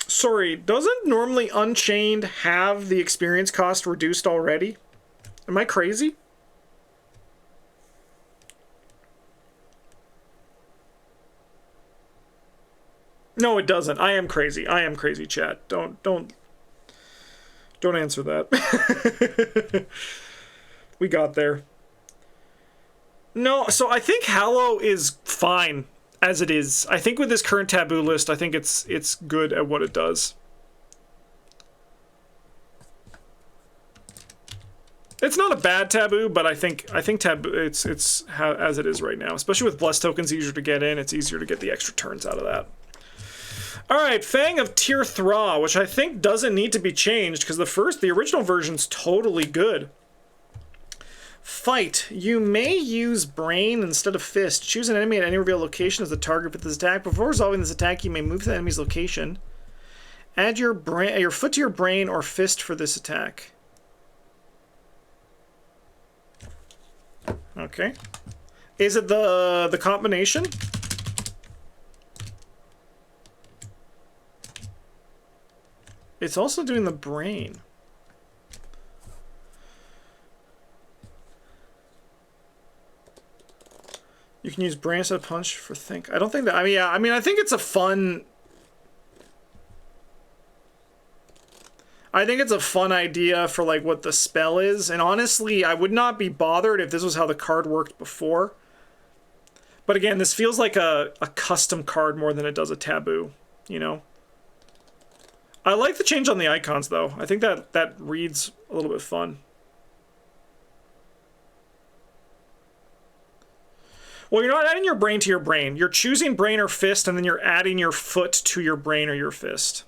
Sorry, doesn't normally Unchained have the experience cost reduced already? Am I crazy? No, it doesn't. I am crazy. I am crazy, chat. Don't answer that. We got there. No, so I think Hallow is fine as it is. I think with this current Taboo list, I think it's good at what it does. It's not a bad Taboo, but I think Taboo it's how, as it is right now. Especially with Blessed tokens easier to get in, it's easier to get the extra turns out of that. Alright, Fang of Tyr Thra, which I think doesn't need to be changed, because the original version's totally good. Fight. You may use Brain instead of Fist. Choose an enemy at any revealed location as the target for this attack. Before resolving this attack, you may move to the enemy's location. Add your foot to your Brain or Fist for this attack. Okay. Is it the combination? It's also doing the Brain. You can use Brain instead of Punch for Think. I don't think that... I mean, yeah, I mean, I think it's a fun... I think it's a fun idea for, like, what the spell is. And honestly, I would not be bothered if this was how the card worked before. But again, this feels like a custom card more than it does a Taboo, you know? I like the change on the icons, though. I think that reads a little bit fun. Well, you're not adding your Brain to your Brain. You're choosing Brain or Fist, and then you're adding your foot to your Brain or your Fist.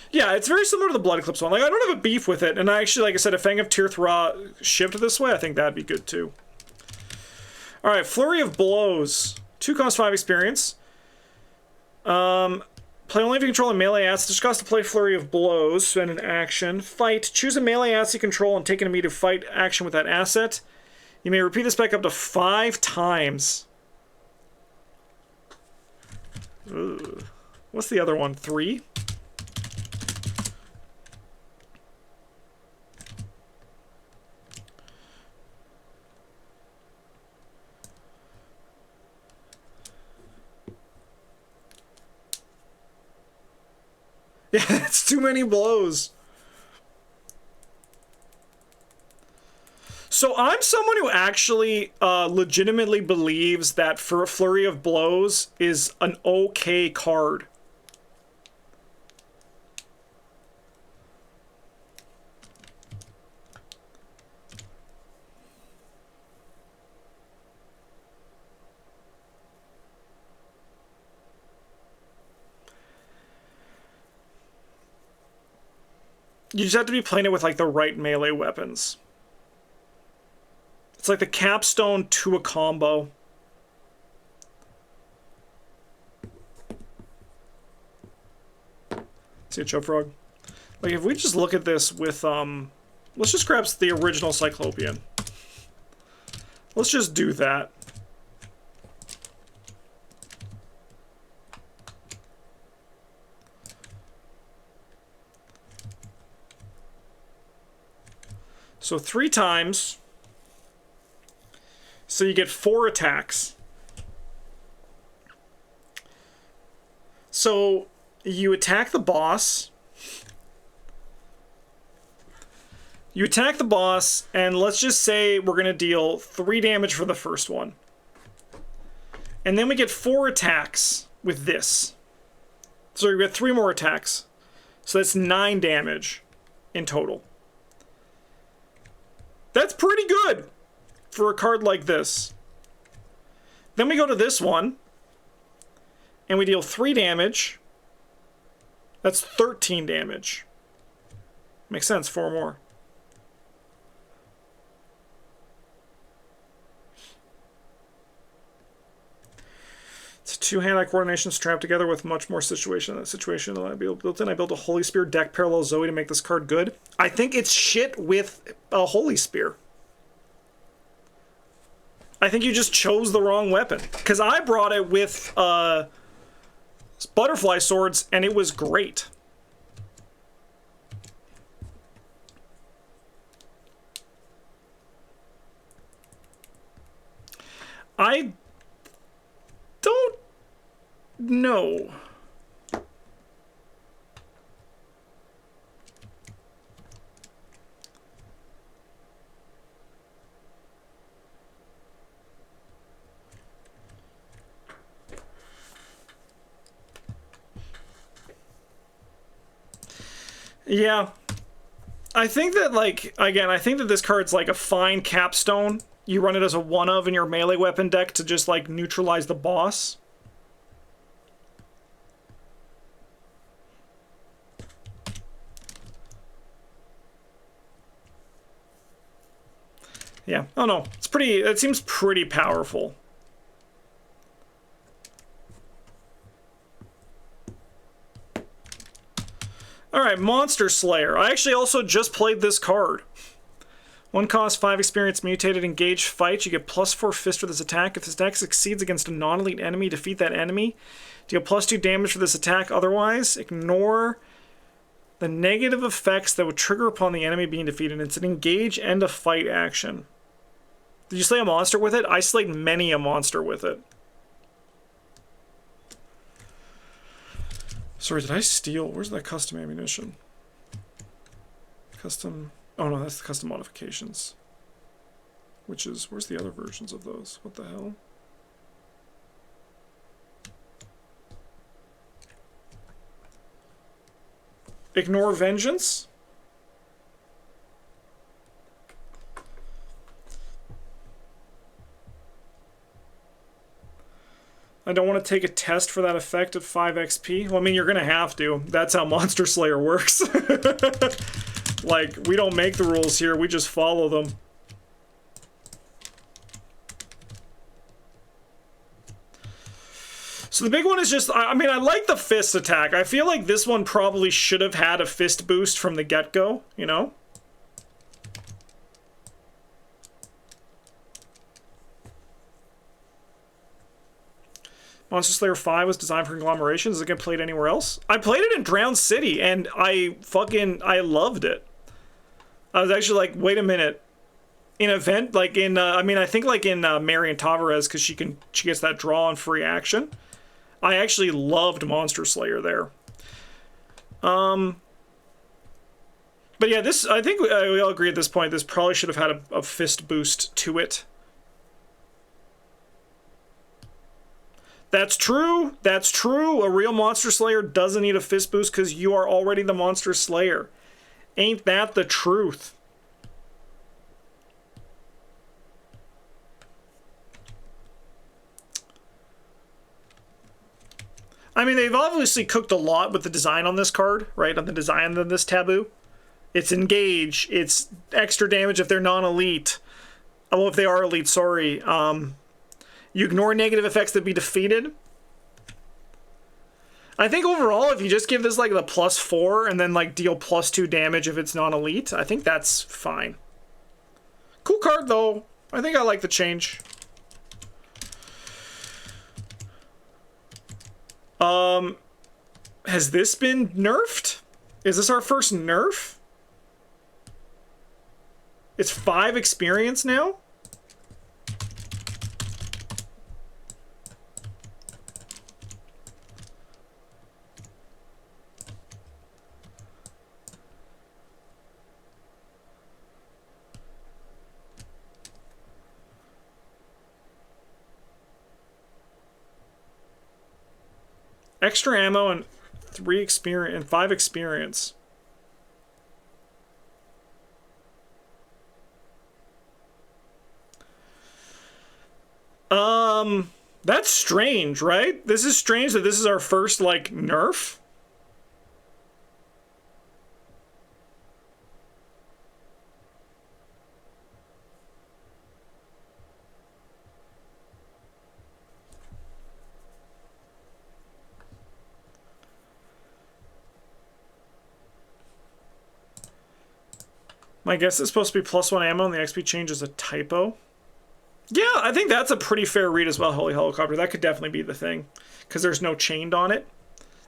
Yeah, it's very similar to the Blood Eclipse one. Like, I don't have a beef with it, and I actually, like I said, if Fang of Tyr Thra shipped this way, I think that'd be good, too. Alright, Flurry of Blows. 2 cost 5 experience. Play only if you control a melee ass. Just cost to play Flurry of Blows, spend an action. Fight. Choose a melee ass you control and take an immediate fight action with that asset. You may repeat this spec up to 5 times. Ugh. What's the other one? 3? Yeah, it's too many blows. So I'm someone who actually legitimately believes that for a Flurry of Blows is an okay card. You just have to be playing it with like the right melee weapons. It's like the capstone to a combo. See a choke frog? Like if we just look at this with let's just grab the original Cyclopean. Let's just do that. So 3 times. So you get 4 attacks. So you attack the boss. You attack the boss, and let's just say we're going to deal 3 damage for the first one. And then we get 4 attacks with this. So we get 3 more attacks. So that's 9 damage in total. That's pretty good for a card like this. Then we go to this one, and we deal 3 damage. That's 13 damage. Makes sense, 4 more. It's a 2-hand-eye coordination strapped together with much more situation. That situation that I built in. I built a Holy Spear deck parallel Zoe to make this card good. I think it's shit with a Holy Spear. I think you just chose the wrong weapon. Because I brought it with butterfly swords, and it was great. I don't know. Yeah. I think that, like, again, I think that this card's like a fine capstone. You run it as a one-of in your melee weapon deck to just, like, neutralize the boss. Yeah. Oh, no. It's pretty... It seems pretty powerful. Alright, Monster Slayer. I actually also just played this card. 1 cost, 5 experience, mutated, engage, fight. You get +4 fist for this attack. If this attack succeeds against a non-elite enemy, defeat that enemy. Deal +2 damage for this attack. Otherwise, ignore the negative effects that would trigger upon the enemy being defeated. It's an engage and a fight action. Did you slay a monster with it? I slayed many a monster with it. Sorry, did I steal? Where's that custom ammunition? Custom... Oh no, that's the custom modifications. Which is... Where's the other versions of those? What the hell? Ignore Vengeance? I don't want to take a test for that effect at 5 XP. Well, I mean, you're going to have to. That's how Monster Slayer works. Like, we don't make the rules here, we just follow them. So the big one is just, I mean, I like the fist attack. I feel like this one probably should have had a fist boost from the get-go, you know? Monster Slayer 5 was designed for conglomerations. Is it going to play it anywhere else? I played it in Drowned City, and I loved it. I was actually like, wait a minute. In event, like in, I mean, I think like in Marion Tavares, because she gets that draw on free action. I actually loved Monster Slayer there. But yeah, this, I think we all agree at this point, this probably should have had a fist boost to it. That's true. That's true. A real Monster Slayer doesn't need a fist boost because you are already the Monster Slayer. Ain't that the truth? I mean, they've obviously cooked a lot with the design on this card, right? On the design of this Taboo. It's engage. It's extra damage if they're non-elite. Oh, if they are elite, sorry. You ignore negative effects that be defeated. I think overall, if you just give this like the +4 and then like deal +2 damage if it's non-elite, I think that's fine. Cool card though. I think I like the change. Has this been nerfed? Is this our first nerf? It's 5 experience now? Extra ammo and 3 experience and 5 experience. That's strange, right? This is strange that this is our first like nerf. My guess is supposed to be +1 ammo and the XP change is a typo. Yeah, I think that's a pretty fair read as well, Holy Helicopter. That could definitely be the thing. Because there's no chained on it.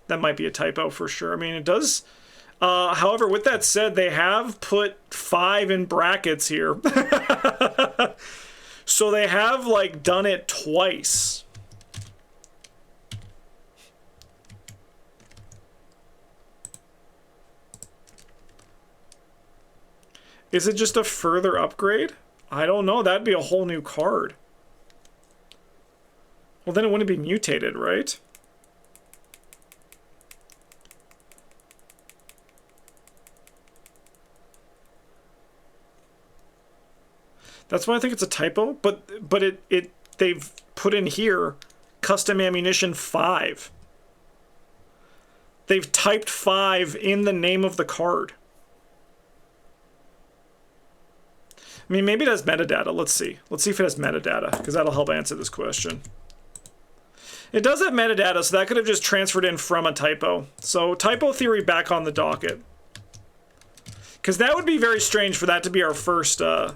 That might be a typo for sure. I mean, it does... however, with that said, they have put 5 in brackets here. So they have, like, done it twice. Is it just a further upgrade? I don't know. That'd be a whole new card. Well, then it wouldn't be mutated, right? That's why I think it's a typo. But they've put in here custom ammunition 5. They've typed 5 in the name of the card. I mean, maybe it has metadata. Let's see. Let's see if it has metadata, because that'll help answer this question. It does have metadata, so that could have just transferred in from a typo. So, typo theory back on the docket. Because that would be very strange for that to be our first nerf.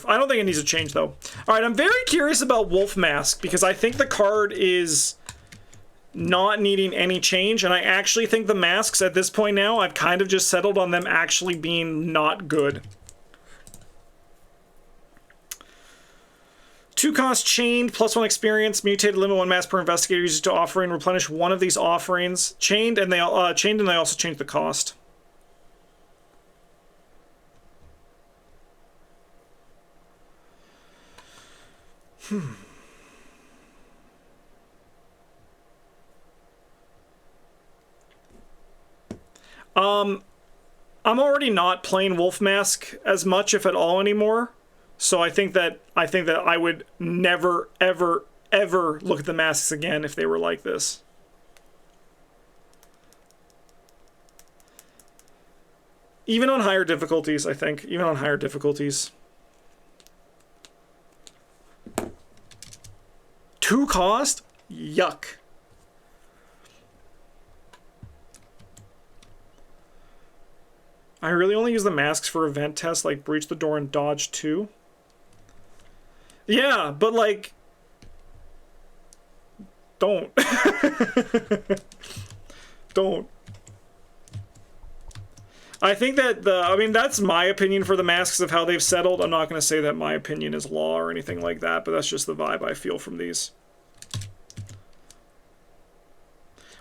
I don't think it needs to change, though. Alright, I'm very curious about Wolf Mask, because I think the card is not needing any change, and I actually think the masks at this point now, I've kind of just settled on them actually being not good. 2 cost chained, +1 experience, mutated, limit 1 mask per investigator uses to offering, replenish one of these offerings. Chained, and they also change the cost. I'm already not playing Wolf Mask as much, if at all, anymore. So I think that I would never, ever, ever look at the masks again if they were like this. Even on higher difficulties, I think. Even on higher difficulties. 2 cost? Yuck. I really only use the masks for event tests like Breach the Door and Dodge 2. Yeah, but like... Don't. Don't. I think that I mean, that's my opinion for the masks of how they've settled. I'm not going to say that my opinion is law or anything like that, but that's just the vibe I feel from these.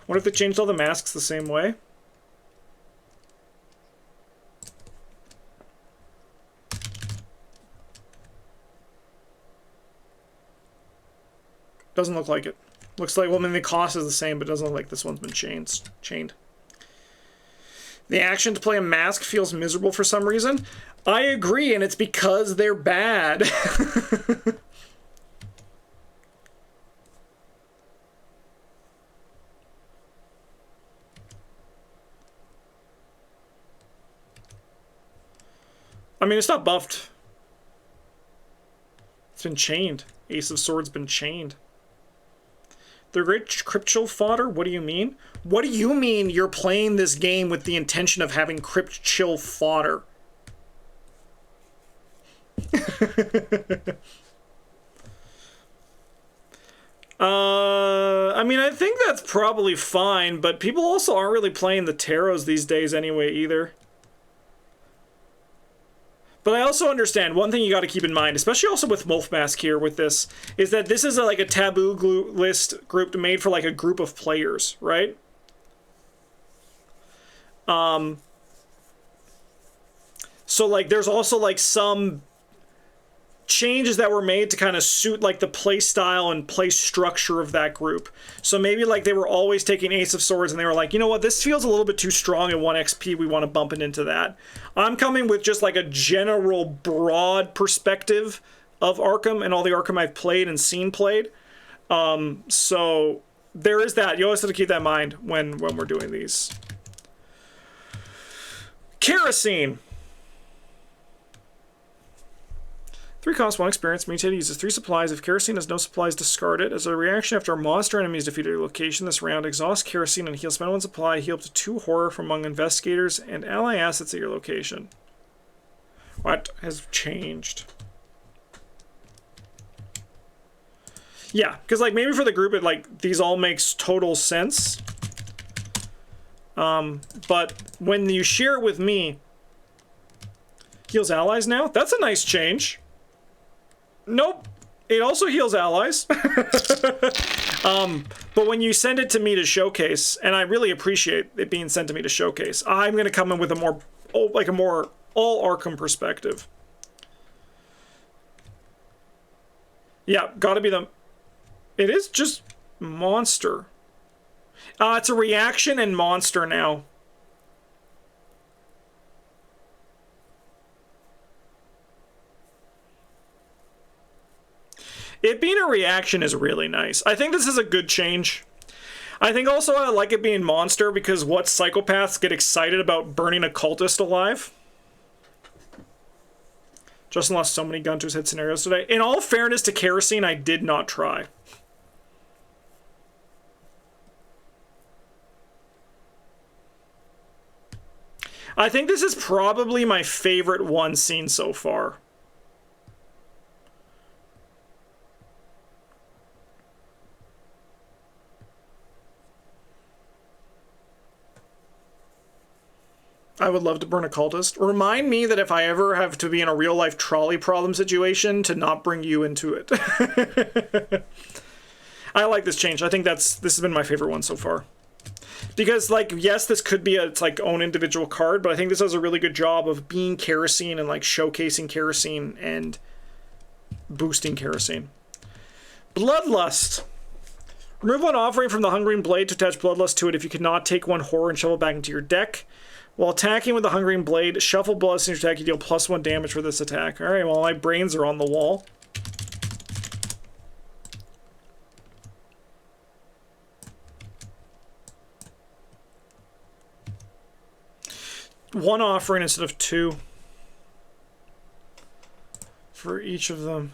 What if they changed all the masks the same way? Doesn't look like it. Looks like, well, I mean, the cost is the same, but it doesn't look like this one's been chained. The action to play a mask feels miserable for some reason. I agree, and it's because they're bad. I mean, it's not buffed. It's been chained. Ace of Swords been chained. The great Crypt Chill fodder? What do you mean? What do you mean you're playing this game with the intention of having Crypt Chill fodder? I mean, I think that's probably fine, but people also aren't really playing the tarots these days anyway either. But I also understand, one thing you got to keep in mind, especially also with Wolfmask here with this, is that this is like a taboo list group made for like a group of players, right? So like there's also like some changes that were made to kind of suit like the play style and play structure of that group. So maybe like they were always taking Ace of Swords and they were like, you know what, this feels a little bit too strong at 1 XP, we want to bump it into that. I'm coming with just like a general broad perspective of Arkham and all the Arkham I've played and seen played. So there is that. You always have to keep that in mind when we're doing these. Kerosene. 3 cost, 1 experience. Mutated uses 3 supplies. If kerosene has no supplies, discard it. As a reaction after a monster enemy is defeated at your location this round, exhaust kerosene and heal. Spend 1 supply. Heal up to 2 horror from among investigators and ally assets at your location. What has changed? Yeah, because like maybe for the group, it like these all makes total sense. But when you share it with me, heals allies now. That's a nice change. Nope. It also heals allies. But when you send it to me to showcase, and I really appreciate it being sent to me to showcase, I'm going to come in with a more all Arkham perspective. Yeah, gotta be the... It is just monster. It's a reaction and monster now. It being a reaction is really nice. I think this is a good change. I think also I like it being monster because what psychopaths get excited about burning a cultist alive? Justin lost so many gun to his head scenarios today. In all fairness to kerosene, I did not try. I think this is probably my favorite one seen so far. I would love to burn a cultist. Remind me that if I ever have to be in a real-life trolley problem situation, to not bring you into it. I like this change. I think this has been my favorite one so far. Because, like, yes, this could be its like own individual card, but I think this does a really good job of being kerosene and like showcasing kerosene and boosting kerosene. Bloodlust. Remove 1 offering from the Hungering Blade to attach Bloodlust to it if you cannot take 1 horror and shuffle back into your deck. While attacking with the Hungering Blade, shuffle Bloodlust into your attack, you deal +1 damage for this attack. Alright, well, my brains are on the wall. One offering instead of 2 for each of them.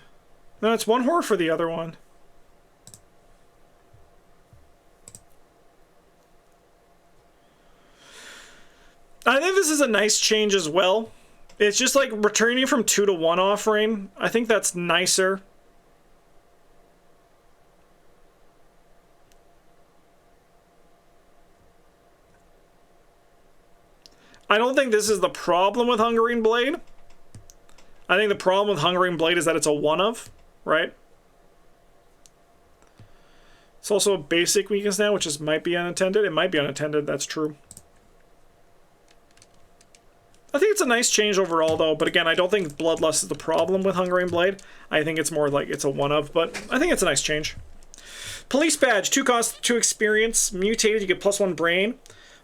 No, it's 1 horror for the other one. I think this is a nice change as well. It's just like returning from 2 to 1 offering. I think that's nicer. I don't think this is the problem with Hungering Blade. I think the problem with Hungering Blade is that it's a one-of, right? So It's also a basic weakness now, which might be unattended. It might be unattended, that's true. I think it's a nice change overall, though. But again, I don't think Bloodlust is the problem with Hungarian Blade. I think it's more like it's a one-of, but I think it's a nice change. Police Badge, 2 cost, 2 experience. Mutated, you get +1 brain.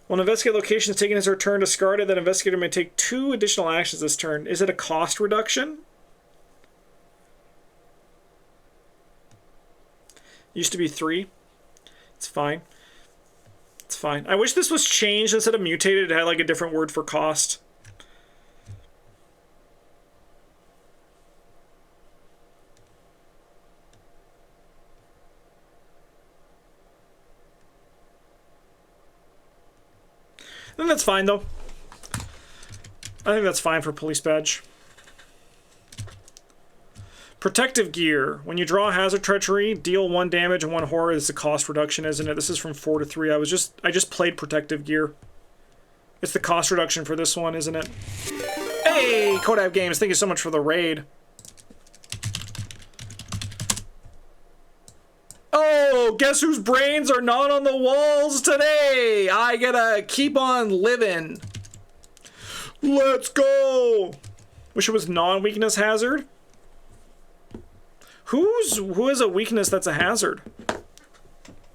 When an investigative location is taken as her turn, discarded, that investigator may take 2 additional actions this turn. Is it a cost reduction? Used to be 3. It's fine. It's fine. I wish this was changed instead of mutated. It had like a different word for cost. I think that's fine, though. I think that's fine for Police Badge. Protective Gear. When you draw Hazard Treachery, deal 1 damage and 1 horror. This is a cost reduction, isn't it? This is from 4 to 3. I just played Protective Gear. It's the cost reduction for this one, isn't it? Hey, Kodak Games, thank you so much for the raid. Oh, guess whose brains are not on the walls today? I gotta keep on living. Let's go. Wish it was non-weakness hazard. Who has a weakness that's a hazard?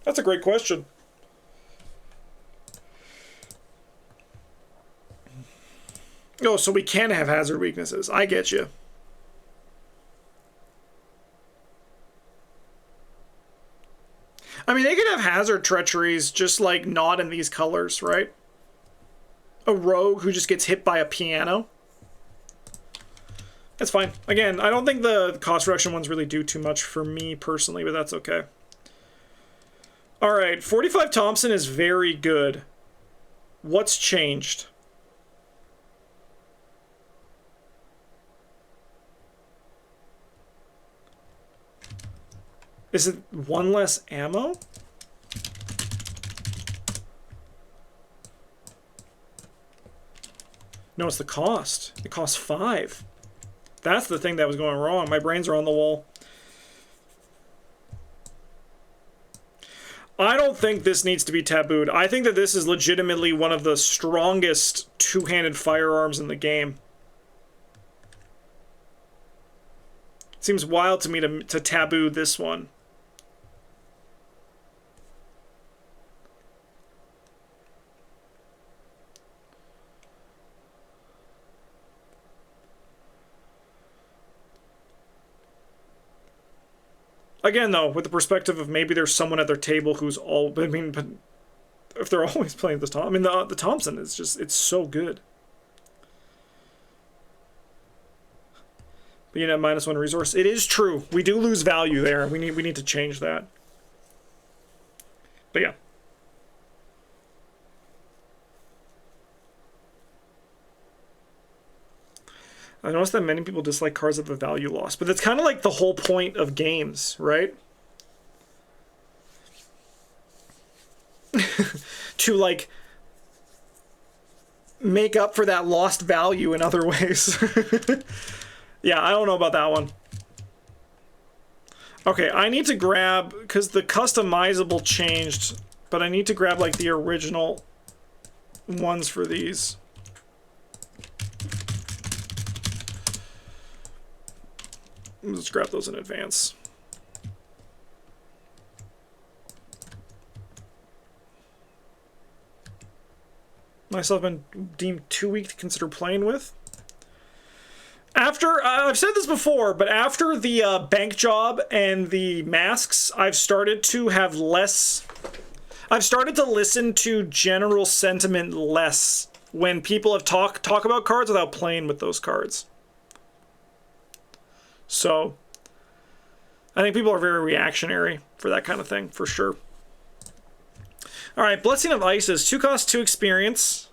That's a great question. Oh, so we can have hazard weaknesses. I get you. I mean, they could have hazard treacheries just like not in these colors, right? A rogue who just gets hit by a piano. That's fine. Again, I don't think the cost reduction ones really do too much for me personally, but that's okay. All right, 45 Thompson is very good. What's changed? Is it 1 less ammo? No, it's the cost. It costs 5. That's the thing that was going wrong. My brains are on the wall. I don't think this needs to be tabooed. I think that this is legitimately one of the strongest two-handed firearms in the game. It seems wild to me to taboo this one. Again, though, with the perspective of maybe there's someone at their table who's all... I mean, but if they're always playing this Thompson... I mean, the Thompson is just... It's so good. But you know, -1 resource. It is true. We do lose value there. We need to change that. But yeah. I noticed that many people dislike cards that have a value loss, but that's kind of like the whole point of games, right? To, like, make up for that lost value in other ways. Yeah, I don't know about that one. Okay, I need to grab, because the customizable changed, but I need to grab, like, the original ones for these. Let's grab those in advance. Myself been deemed too weak to consider playing with. After, I've said this before, but after the bank job and the masks, I've started to have less... I've started to listen to general sentiment less when people have talk about cards without playing with those cards. So, I think people are very reactionary for that kind of thing, for sure. Alright, Blessing of Isis. 2 cost, 2 experience.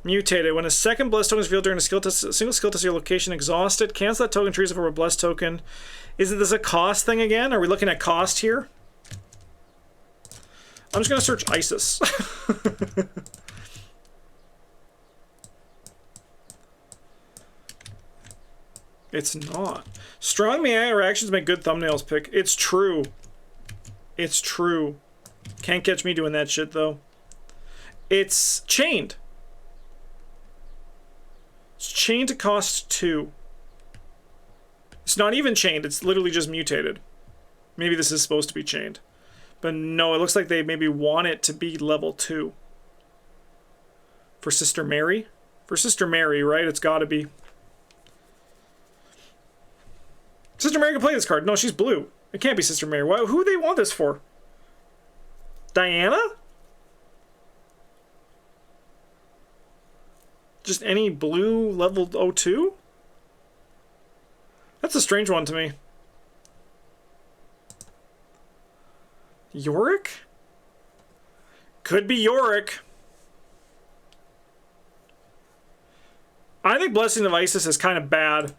Mutated. When a second blessed token is revealed during a skill test, a single skill test, your location exhausted. Cancel that token, trees over a blessed token. Is this a cost thing again? Are we looking at cost here? I'm just going to search Isis. It's not. Strong melee reactions make good thumbnails pick. It's true. It's true. Can't catch me doing that shit, though. It's chained. It's chained to cost 2. It's not even chained. It's literally just mutated. Maybe this is supposed to be chained. But no, it looks like they maybe want it to be level 2. For Sister Mary? For Sister Mary, right? It's gotta be. Sister Mary can play this card. No, she's blue. It can't be Sister Mary. Who do they want this for? Diana? Just any blue level 02? That's a strange one to me. Yorick? Could be Yorick. I think Blessing of Isis is kind of bad.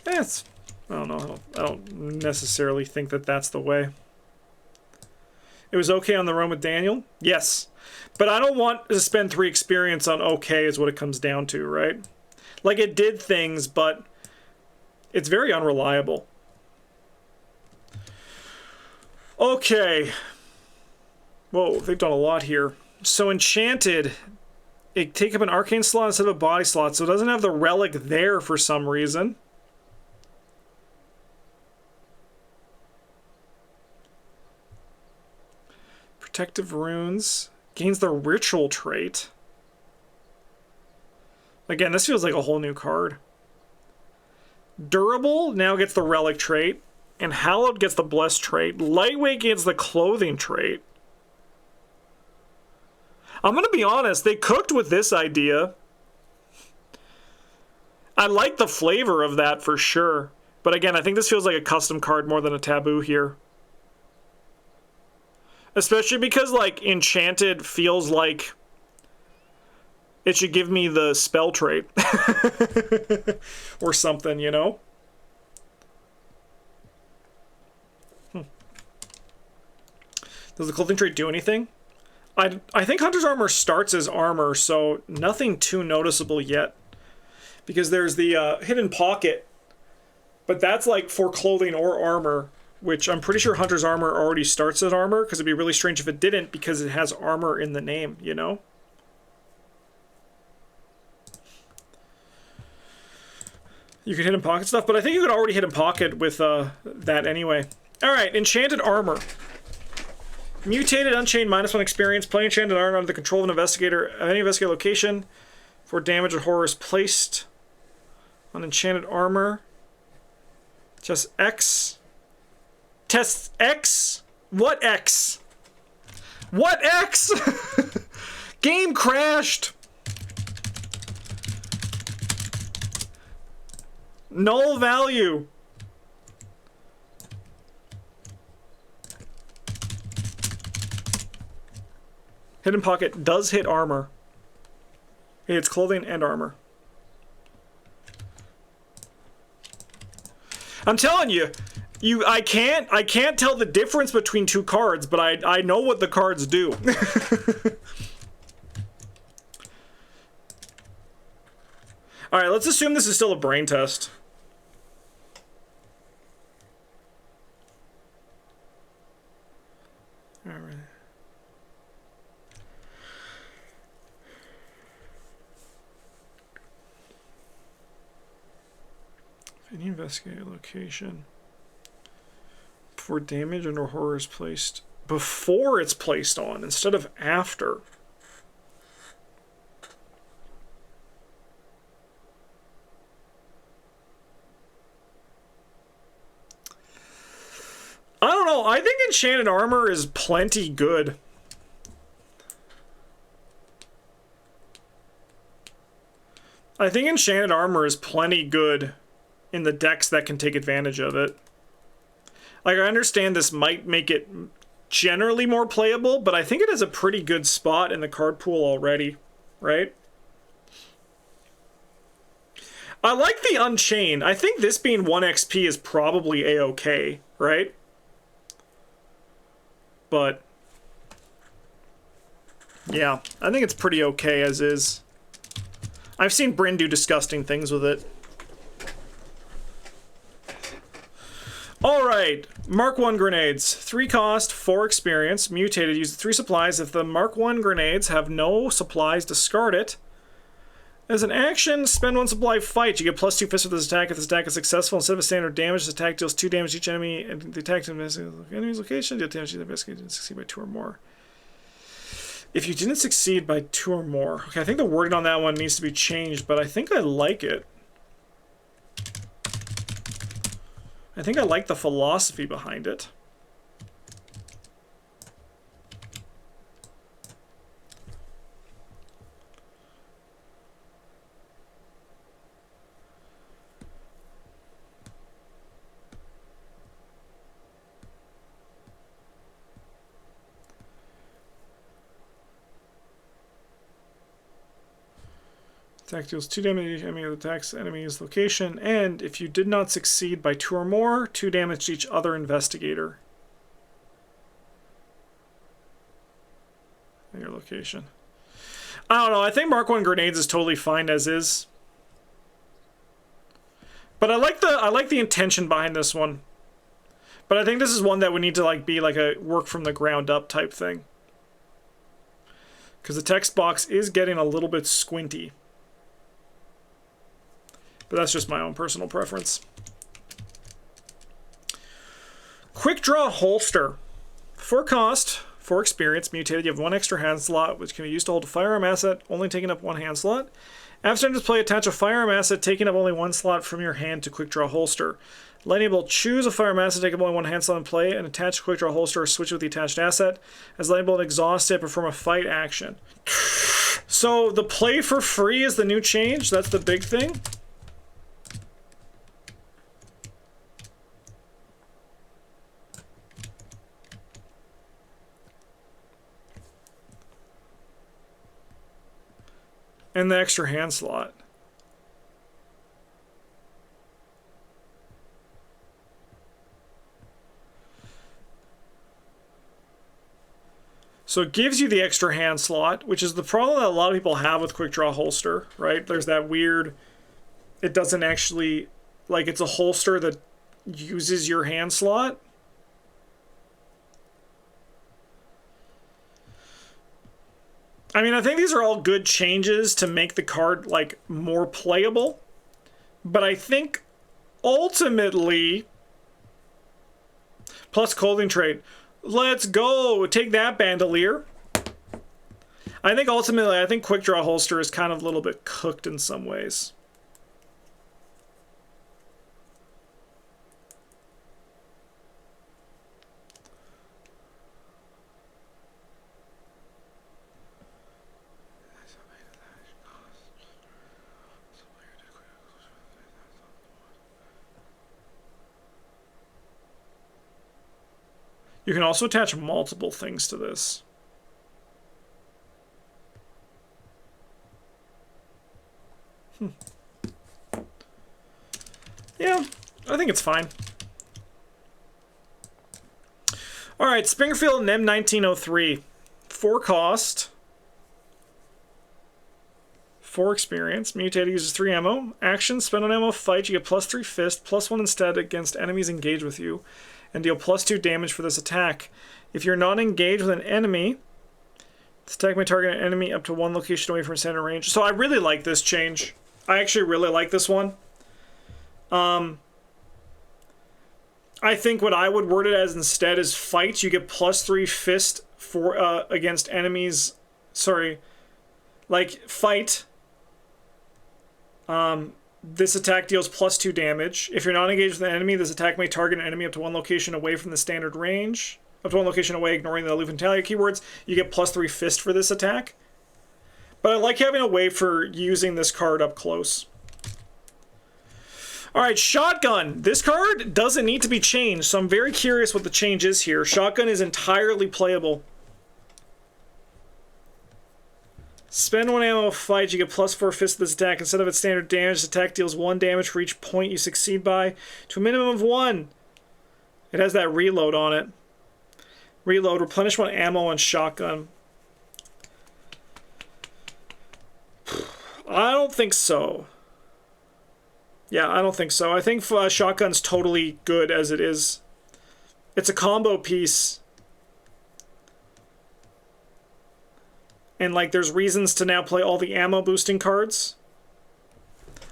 It's, I don't know. I don't necessarily think that that's the way. It was okay on the run with Daniel? Yes. But I don't want to spend 3 experience on okay is what it comes down to, right? Like, it did things, but it's very unreliable. Okay. Whoa, they've done a lot here. So Enchanted, it take up an arcane slot instead of a body slot, so it doesn't have the relic there for some reason. Protective runes. Gains the ritual trait. Again, this feels like a whole new card. Durable now gets the relic trait. And Hallowed gets the blessed trait. Lightweight gets the clothing trait. I'm gonna be honest, they cooked with this idea. I like the flavor of that for sure. But again, I think this feels like a custom card more than a taboo here. Especially because, like, Enchanted feels like it should give me the spell trait. Or something, you know? Does the clothing trait do anything? I think Hunter's Armor starts as armor, so nothing too noticeable yet. Because there's the hidden pocket, but that's like for clothing or armor, which I'm pretty sure Hunter's Armor already starts as armor, because it'd be really strange if it didn't, because it has armor in the name, you know? You could hidden pocket stuff, but I think you could already hidden pocket with that anyway. Alright, Enchanted Armor. Mutated, Unchained, -1 experience. Play Enchanted Armor under the control of an investigator at any investigator location for damage or horror is placed on Enchanted Armor. Just X. Test X? What X? What X? Game crashed. Null value. Hidden Pocket does hit armor. It hits clothing and armor. I'm telling you, I can't tell the difference between 2 cards, but I know what the cards do. All right, let's assume this is still a brain test. All right. Any investigated location for damage and or horror is placed before it's placed on instead of after. I don't know. I think Enchanted Armor is plenty good. I think Enchanted Armor is plenty good in the decks that can take advantage of it. Like, I understand this might make it generally more playable, but I think it has a pretty good spot in the card pool already, right? I like the Unchained. I think this being 1 XP is probably a-okay, right? But yeah, I think it's pretty okay as is. I've seen Bryn do disgusting things with it. Alright, Mark 1 grenades. 3 cost, 4 experience, mutated, use 3 supplies. If the Mark 1 grenades have no supplies, discard it. As an action, spend 1 supply, fight. You get plus 2 fists with this attack. If this attack is successful, instead of a standard damage, this attack deals 2 damage to each enemy, and the attack to enemy's location, deal damage to the investigator didn't succeed by 2 or more. If you didn't succeed by 2 or more. Okay, I think the wording on that one needs to be changed, but I think I like it. I think I like the philosophy behind it. Attack deals 2 damage to enemy that attacks enemy's location, and if you did not succeed by 2 or more, 2 damage to each other investigator. At your location. I don't know, I think Mark 1 grenades is totally fine as is. But I like the intention behind this one. But I think this is one that would need to like be like a work from the ground up type thing. Because the text box is getting a little bit squinty. But that's just my own personal preference. Quick Draw Holster. 4 cost, 4 experience, mutated. You have 1 extra hand slot, which can be used to hold a firearm asset, only taking up 1 hand slot. After display, attach a firearm asset, taking up only 1 slot from your hand to Quick Draw Holster. Lightning Bolt, choose a firearm asset, take up only 1 hand slot in play, and attach a Quick Draw Holster or switch with the attached asset. As Lightning Bolt exhausted, perform a fight action. So the play for free is the new change. That's the big thing. And the extra hand slot. So it gives you the extra hand slot, which is the problem that a lot of people have with Quick Draw Holster, right? There's that weird, it doesn't actually, like it's a holster that uses your hand slot. I mean, I think these are all good changes to make the card, like, more playable. But I think, ultimately... Plus clothing trade. Let's go! Take that, Bandolier. I think, ultimately, I think Quick Draw Holster is kind of a little bit cooked in some ways. You can also attach multiple things to this. Yeah, I think it's fine. Alright, Springfield NEM 1903. 4 cost. 4 experience. Mutated uses 3 ammo. Action, spend on ammo, fight. You get plus 3 fist, plus 1 instead against enemies engaged with you. And deal plus 2 damage for this attack. If you're not engaged with an enemy, this attack may target an enemy up to 1 location away from standard range. So I really like this change. I actually really like this one. I think what I would word it as instead is fight. You get plus 3 fist for against enemies. Sorry, like fight. This attack deals plus 2 damage. If you're not engaged with an enemy, this attack may target an enemy up to 1 location away from the standard range. Up to 1 location away, ignoring the aloof and tally keywords. You get plus 3 fist for this attack. But I like having a way for using this card up close. Alright, Shotgun. This card doesn't need to be changed, so I'm very curious what the change is here. Shotgun is entirely playable. Spend 1 ammo, fight, you get plus 4 fists to this attack. Instead of its standard damage, this attack deals 1 damage for each point you succeed by, to a minimum of 1. It has that reload on it. Reload, replenish 1 ammo on Shotgun. I don't think so. Yeah, I don't think so. I think shotgun's totally good as it is. It's a combo piece. And, like, there's reasons to now play all the ammo boosting cards.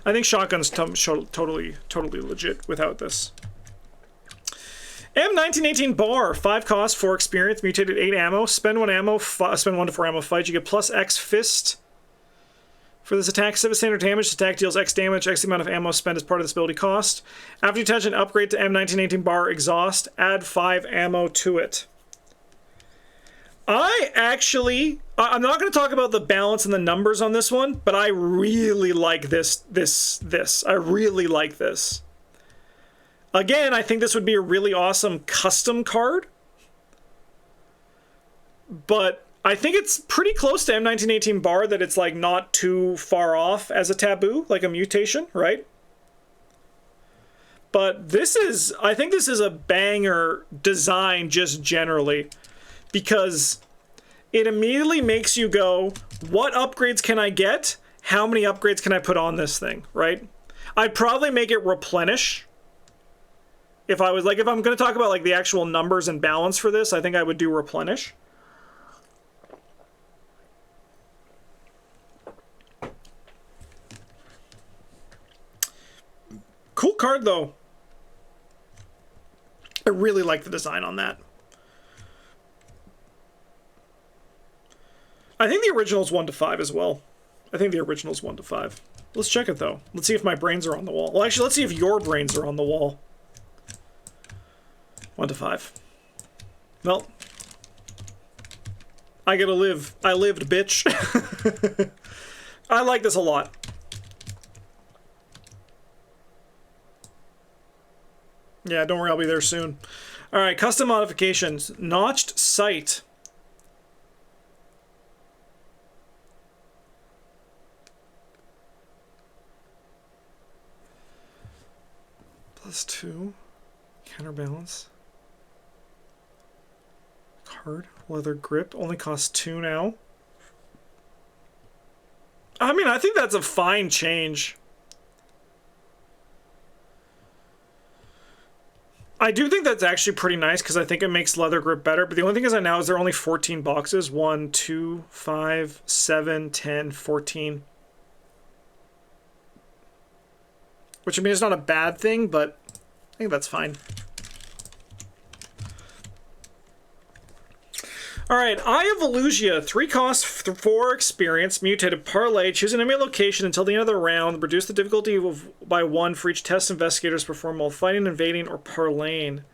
I think shotgun's totally legit without this. M1918 bar, 5 cost, 4 experience, mutated 8 ammo. Spend 1 ammo, spend 1 to 4 ammo fight. You get plus X fist. For this attack, 7 standard damage. This attack deals X damage, X the amount of ammo spent as part of this ability cost. After you attach an upgrade to M1918 bar exhaust, add 5 ammo to it. I'm not going to talk about the balance and the numbers on this one, but I really like this. I really like this. Again, I think this would be a really awesome custom card. But I think it's pretty close to M1918 bar, that it's like not too far off as a taboo, like a mutation, right? But I think this is a banger design just generally, because it immediately makes you go, what upgrades can I get? How many upgrades can I put on this thing, right? I'd probably make it replenish. If I'm going to talk about like the actual numbers and balance for this, I think I would do replenish. Cool card though. I really like the design on that. I think the original's 1 to 5 as well. I think the original's 1 to 5. Let's check it though. Let's see if my brains are on the wall. Well, actually, let's see if your brains are on the wall. 1 to 5. Well, I gotta live. I lived, bitch. I like this a lot. Yeah, don't worry, I'll be there soon. Alright, custom modifications. Notched sight. +2. Counterbalance. Card. Leather grip. Only costs 2 now. I mean, I think that's a fine change. I do think that's actually pretty nice, because I think it makes leather grip better. But the only thing is that now is there are only 14 boxes. 1, 2, 5, 7, 10, 14. Which, I mean, is not a bad thing, but I think that's fine. Alright, Eye of Elusia, 3 cost, 4 experience, mutated parlay, choose an enemy location until the end of the round, reduce the difficulty by 1 for each test investigators perform while fighting, invading, or parlaying.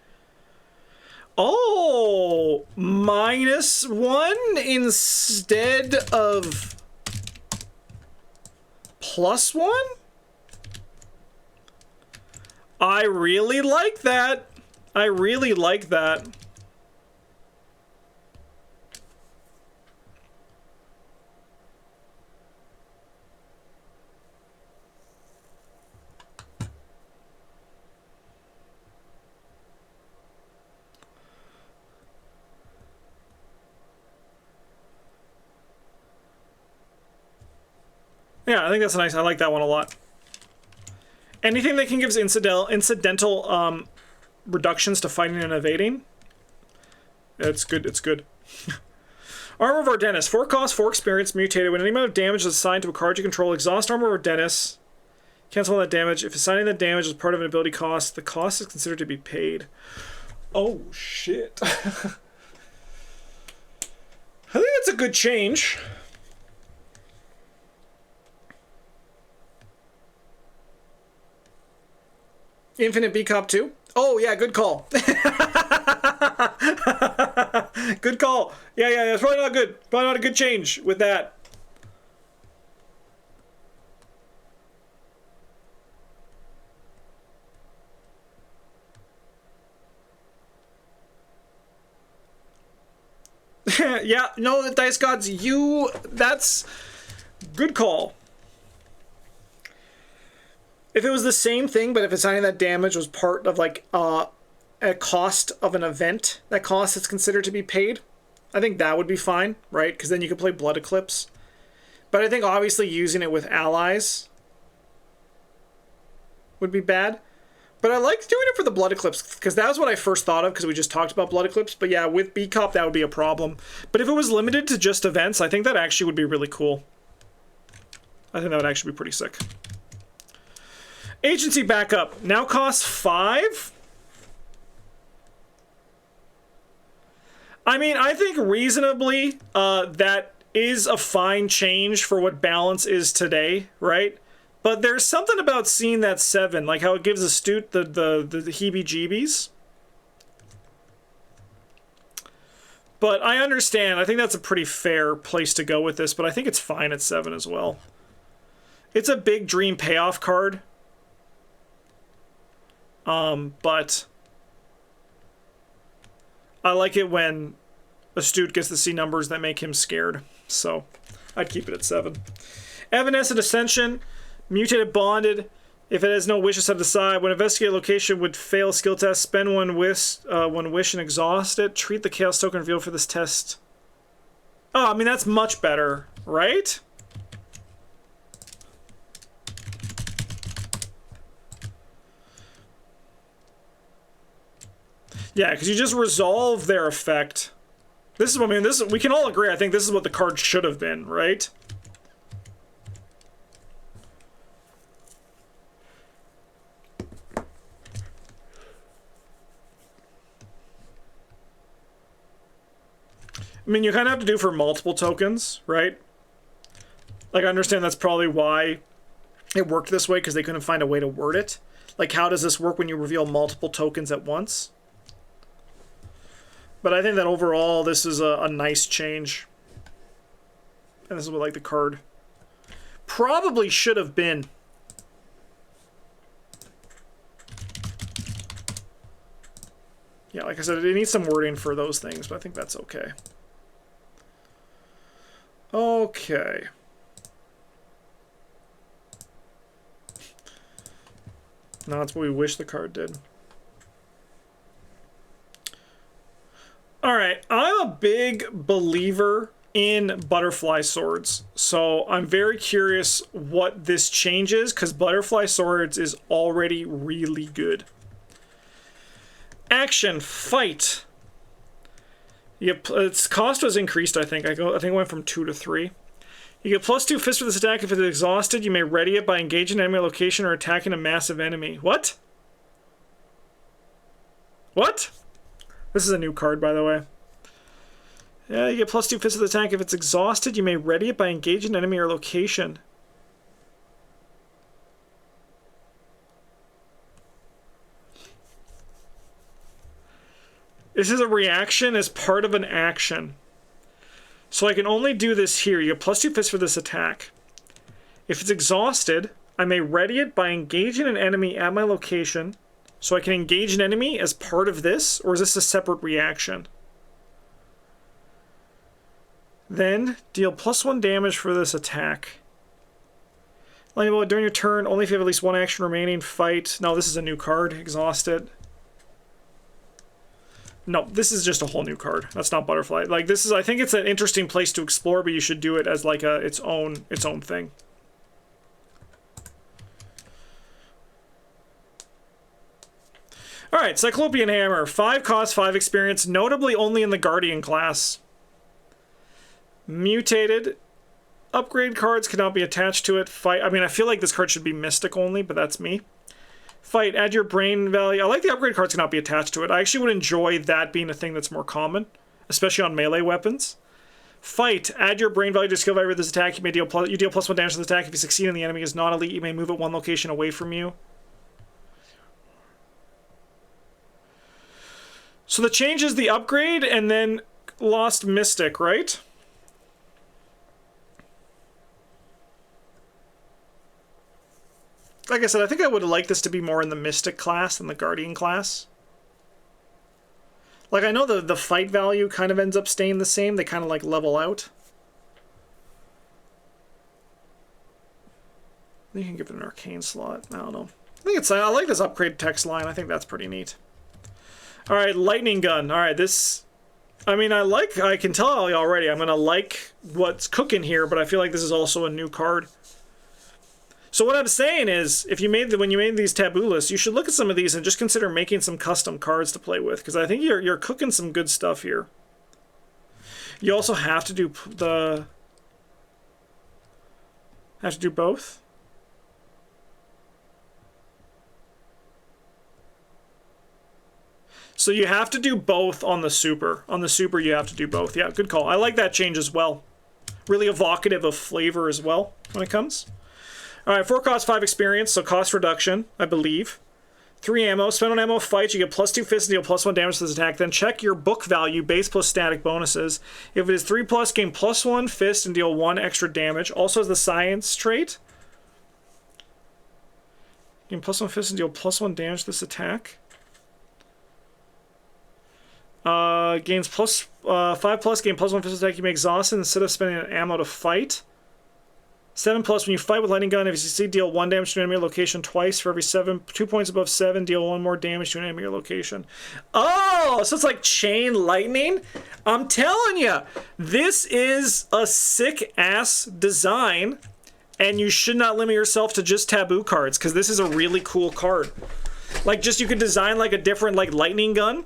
Oh, -1 instead of +1? I really like that. I really like that. Yeah, I think that's nice. I like that one a lot. Anything that can give incidental reductions to fighting and evading, it's good. It's good. Armor of Ardennis, 4 cost, 4 experience, mutated. When any amount of damage is assigned to a card you control, exhaust Armor of Ardennis. Cancel all that damage. If assigning the damage as part of an ability cost, the cost is considered to be paid. Oh, shit. I think that's a good change. Infinite B-Cop 2? Oh, yeah, good call. Good call. Yeah, that's probably not good. Probably not a good change with that. Yeah, no, Dice Gods, that's good call. If it was the same thing, but if assigning that damage was part of, like, a cost of an event, that cost is considered to be paid, I think that would be fine, right? Because then you could play Blood Eclipse. But I think obviously using it with allies would be bad. But I like doing it for the Blood Eclipse, because that was what I first thought of, because we just talked about Blood Eclipse. But yeah, with B-Cop, that would be a problem. But if it was limited to just events, I think that actually would be really cool. I think that would actually be pretty sick. Agency backup now costs 5? I mean, I think reasonably that is a fine change for what balance is today, right? But there's something about seeing that 7, like how it gives Astute the heebie-jeebies. But I understand. I think that's a pretty fair place to go with this, but I think it's fine at 7 as well. It's a big dream payoff card. But I like it when Astute gets to see numbers that make him scared. So I'd keep it at 7. Evanescent Ascension. Mutated Bonded. If it has no wishes set aside, when investigate location would fail skill test, spend one wish and exhaust it. Treat the chaos token revealed for this test. Oh, I mean that's much better, right? Yeah, because you just resolve their effect. This is, I mean, we can all agree. I think this is what the card should have been, right? I mean, you kind of have to do for multiple tokens, right? Like, I understand that's probably why it worked this way, because they couldn't find a way to word it. Like, how does this work when you reveal multiple tokens at once? But I think that overall, this is a nice change. And this is what, like, the card probably should have been. Yeah, like I said, it needs some wording for those things, but I think that's okay. Okay. No, that's what we wish the card did. Alright, I'm a big believer in butterfly swords. So I'm very curious what this changes, because butterfly swords is already really good. Action, fight. Yep, its cost was increased, I think. I think it went from 2 to 3. You get +2 fists for this attack. If it is exhausted, you may ready it by engaging an enemy location or attacking a massive enemy. What? What? This is a new card, by the way. Yeah, you get +2 fists for the attack. If it's exhausted, you may ready it by engaging an enemy or location. This is a reaction as part of an action. So I can only do this here. You get +2 fists for this attack. If it's exhausted, I may ready it by engaging an enemy at my location. So I can engage an enemy as part of this, or is this a separate reaction? Then, deal +1 damage for this attack. During your turn, only if you have at least one action remaining, fight. No, this is a new card. Exhaust it. No, this is just a whole new card. That's not butterfly. Like, this is, I think it's an interesting place to explore, but you should do it as like its own thing. Alright, Cyclopean Hammer. 5 cost, 5 experience, notably only in the Guardian class. Mutated. Upgrade cards cannot be attached to it. Fight. I mean, I feel like this card should be Mystic only, but that's me. Fight, add your brain value. I like the upgrade cards cannot be attached to it. I actually would enjoy that being a thing that's more common, especially on melee weapons. Fight, add your brain value to skill value with this attack. You deal +1 damage to the attack. If you succeed and the enemy is not elite, you may move it 1 location away from you. So the change is the upgrade and then lost Mystic, right? Like I said, I think I would have liked this to be more in the Mystic class than the Guardian class. Like, I know the fight value kind of ends up staying the same. They kind of, like, level out. You can give it an arcane slot. I don't know. I like this upgrade text line. I think that's pretty neat. Alright, Lightning Gun. Alright, this I mean, I can tell you already, I'm gonna like what's cooking here, but I feel like this is also a new card. So what I'm saying is, if you when you made these taboo lists, you should look at some of these and just consider making some custom cards to play with, because I think you're cooking some good stuff here. You also have to do both. So you have to do both on the super. On the super, you have to do both. Yeah, good call. I like that change as well. Really evocative of flavor as well when it comes. All right, 4 cost, 5 experience, so cost reduction, I believe. 3 ammo. Spend on ammo fights, you get +2 fists and deal +1 damage to this attack. Then check your book value, base plus static bonuses. If it is 3+, gain +1 fist and deal 1 extra damage. Also has the science trait. Gain +1 fist and deal +1 damage to this attack. Gains +5+, gain +1 fist attack. You may exhaust it instead of spending an ammo to fight. 7+, when you fight with lightning gun, if you succeed, deal 1 damage to an enemy location twice. For every 2 points above 7, deal 1 more damage to an enemy location. Oh, so it's like chain lightning? I'm telling you, this is a sick-ass design, and you should not limit yourself to just taboo cards, because this is a really cool card. Like, just you could design like a different like lightning gun,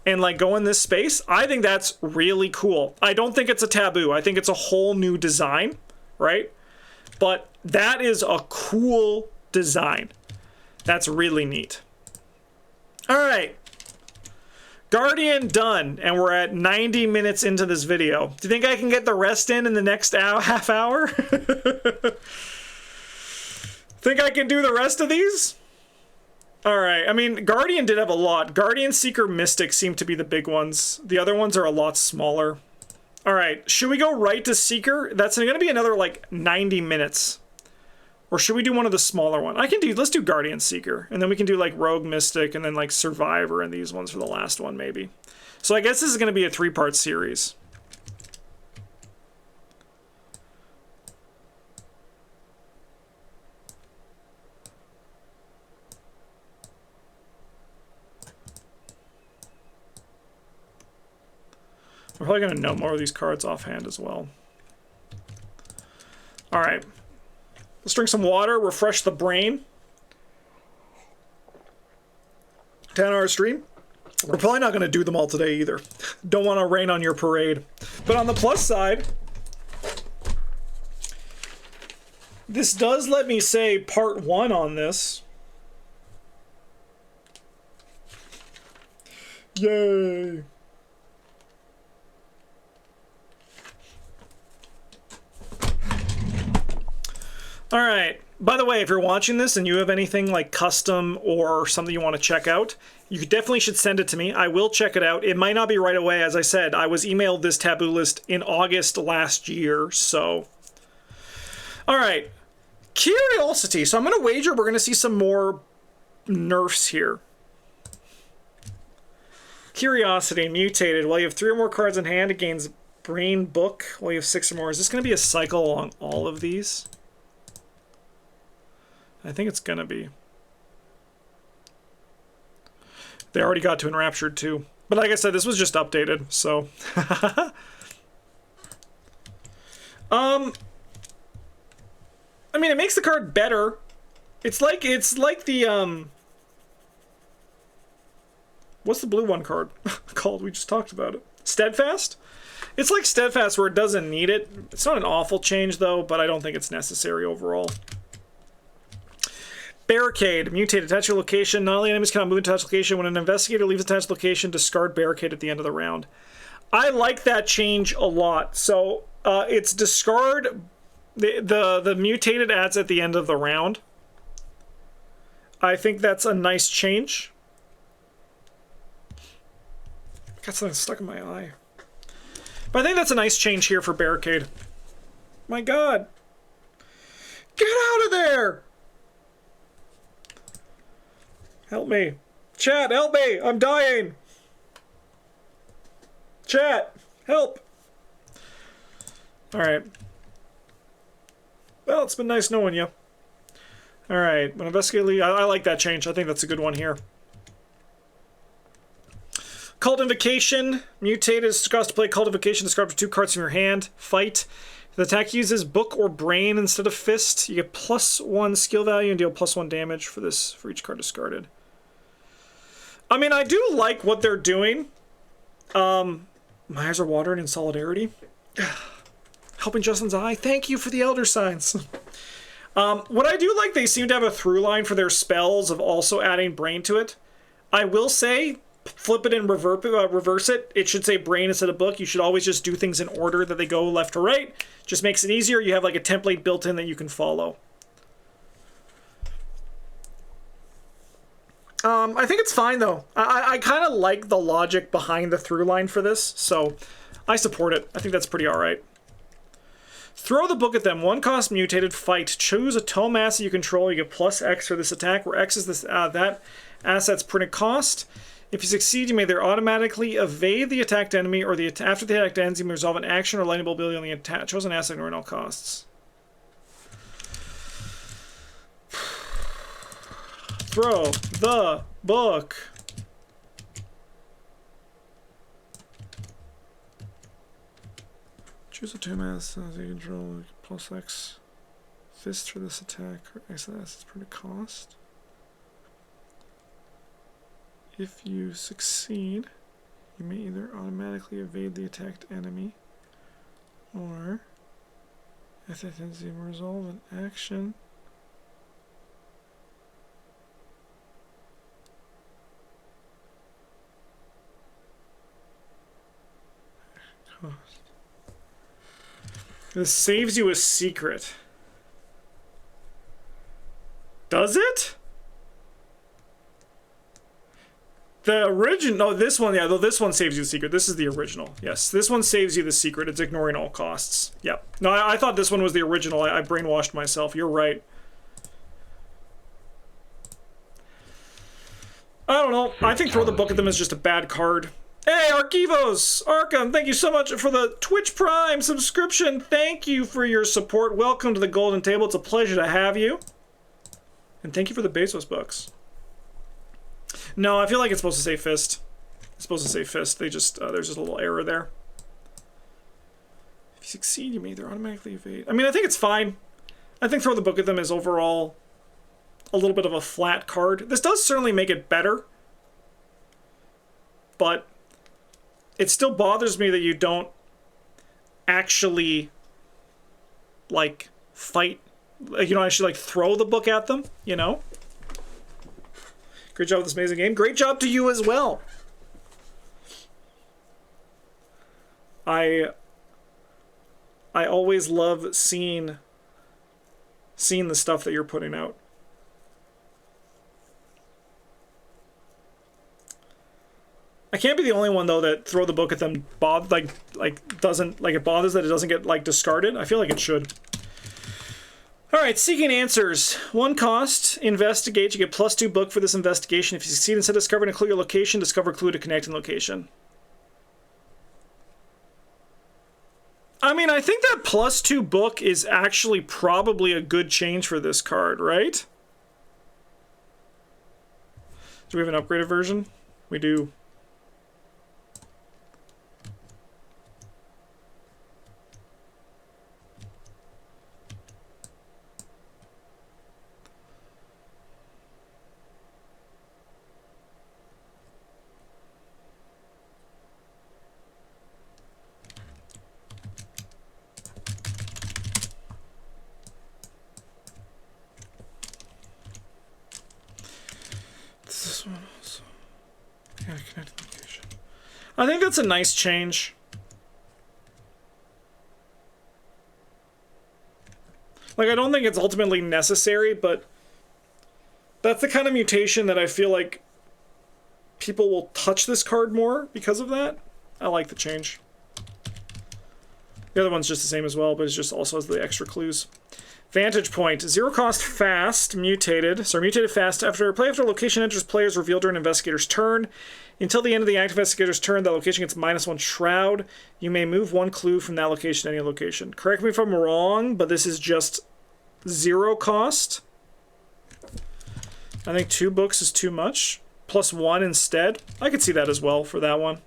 and like go in this space. I think that's really cool. I don't think it's a taboo. I think it's a whole new design, right? But that is a cool design. That's really neat. All right. Guardian done, and we're at 90 minutes into this video. Do you think I can get the rest in the next half hour? Think I can do the rest of these? All right. I mean, Guardian did have a lot. Guardian, Seeker, Mystic seem to be the big ones. The other ones are a lot smaller. All right, should we go right to Seeker? That's going to be another like 90 minutes. Or should we do one of the smaller ones? Let's do Guardian Seeker. And then we can do like Rogue Mystic and then like Survivor and these ones for the last one maybe. So I guess this is going to be a 3-part series. We're probably going to know more of these cards offhand as well. All right. Let's drink some water, refresh the brain. 10-hour stream. We're probably not going to do them all today either. Don't want to rain on your parade. But on the plus side, this does let me say part 1 on this. Yay! All right. By the way, if you're watching this and you have anything like custom or something you want to check out, you definitely should send it to me. I will check it out. It might not be right away. As I said, I was emailed this taboo list in August last year, so. All right. Curiosity. So I'm going to wager we're going to see some more nerfs here. Curiosity, mutated. While you have 3 or more cards in hand, it gains Brain Book. While you have 6 or more. Is this going to be a cycle along all of these? I think it's gonna be. They already got to Enraptured too. But like I said, this was just updated, so. I mean, it makes the card better. It's like the, what's the blue one card called? We just talked about it. Steadfast? It's like Steadfast where it doesn't need it. It's not an awful change though, but I don't think it's necessary overall. Barricade, mutate, attach your location. Not only enemies cannot move into attached location. When an investigator leaves attached location, discard barricade at the end of the round. I like that change a lot. So it's discard. The mutated adds at the end of the round. I think that's a nice change. Got something stuck in my eye. But I think that's a nice change here for barricade. My God. Get out of there! Help me. Chat, help me! I'm dying! Chat, help! Alright. Well, it's been nice knowing you. Alright, when investigating, I like that change. I think that's a good one here. Cult Invocation, mutated, cost to play Cult Invocation, discard up to 2 cards from your hand. Fight. The attack uses book or brain instead of fist. You get +1 skill value and deal +1 damage for each card discarded. I mean, I do like what they're doing. My eyes are watering in solidarity. Helping Justin's eye. Thank you for the elder signs. What I do like, they seem to have a through line for their spells of also adding brain to it. I will say, flip it and reverse it. It should say brain instead of book. You should always just do things in order that they go left to right. Just makes it easier. You have like a template built in that you can follow. I think it's fine though. I kind of like the logic behind the through line for this, so I support it. I think that's pretty alright. Throw the book at them. 1 cost mutated. Fight. Choose a tome asset you control. You get +X for this attack, where X is this that asset's printed cost. If you succeed, you may either automatically evade the attacked enemy, or after the attack ends, you may resolve an action or lightning bolt ability on the chosen asset ignoring all costs. Throw the book. Choose a 2-mass as you control +X fist for this attack, or X assets printed cost. If you succeed, you may either automatically evade the attacked enemy, or if that ends, you resolve an action. Cost. This saves you a secret. Does it? The original, no, this one, yeah, though this one saves you the secret. This is the original. Yes, this one saves you the secret. It's ignoring all costs. Yep. No, I thought this one was the original. I brainwashed myself. You're right. I don't know. I think throw the book at them is just a bad card. Hey, Archivos! Arkham, thank you so much for the Twitch Prime subscription. Thank you for your support. Welcome to the Golden Table. It's a pleasure to have you. And thank you for the Bezos bucks. No, I feel like it's supposed to say fist. It's supposed to say fist. They just, there's just a little error there. If you succeed, you may either automatically evade. I mean, I think it's fine. I think throw the book at them is overall a little bit of a flat card. This does certainly make it better. But it still bothers me that you don't actually, like, fight. You don't actually, like, throw the book at them, you know? Great job with this amazing game. Great job to you as well. I always love seeing the stuff that you're putting out. I can't be the only one though that throw the book at them it bothers that it doesn't get like discarded. I feel like it should. All right, seeking answers. 1 cost, investigate. You get +2 book for this investigation. If you succeed instead of discovering a clue your location, discover a clue to connecting location. I mean, I think that +2 book is actually probably a good change for this card, right? Do we have an upgraded version? We do. This one also. Yeah, connected location. I think that's a nice change. Like, I don't think it's ultimately necessary, but that's the kind of mutation that I feel like people will touch this card more because of that. I like the change. The other one's just the same as well, but it just also has the extra clues. Vantage point. 0 cost fast, mutated. Sorry, mutated fast. After a location enters players revealed during investigator's turn. Until the end of the active investigator's turn, that location gets -1 shroud. You may move 1 clue from that location to any location. Correct me if I'm wrong, but this is just 0 cost. I think 2 books is too much. +1 instead. I could see that as well for that one.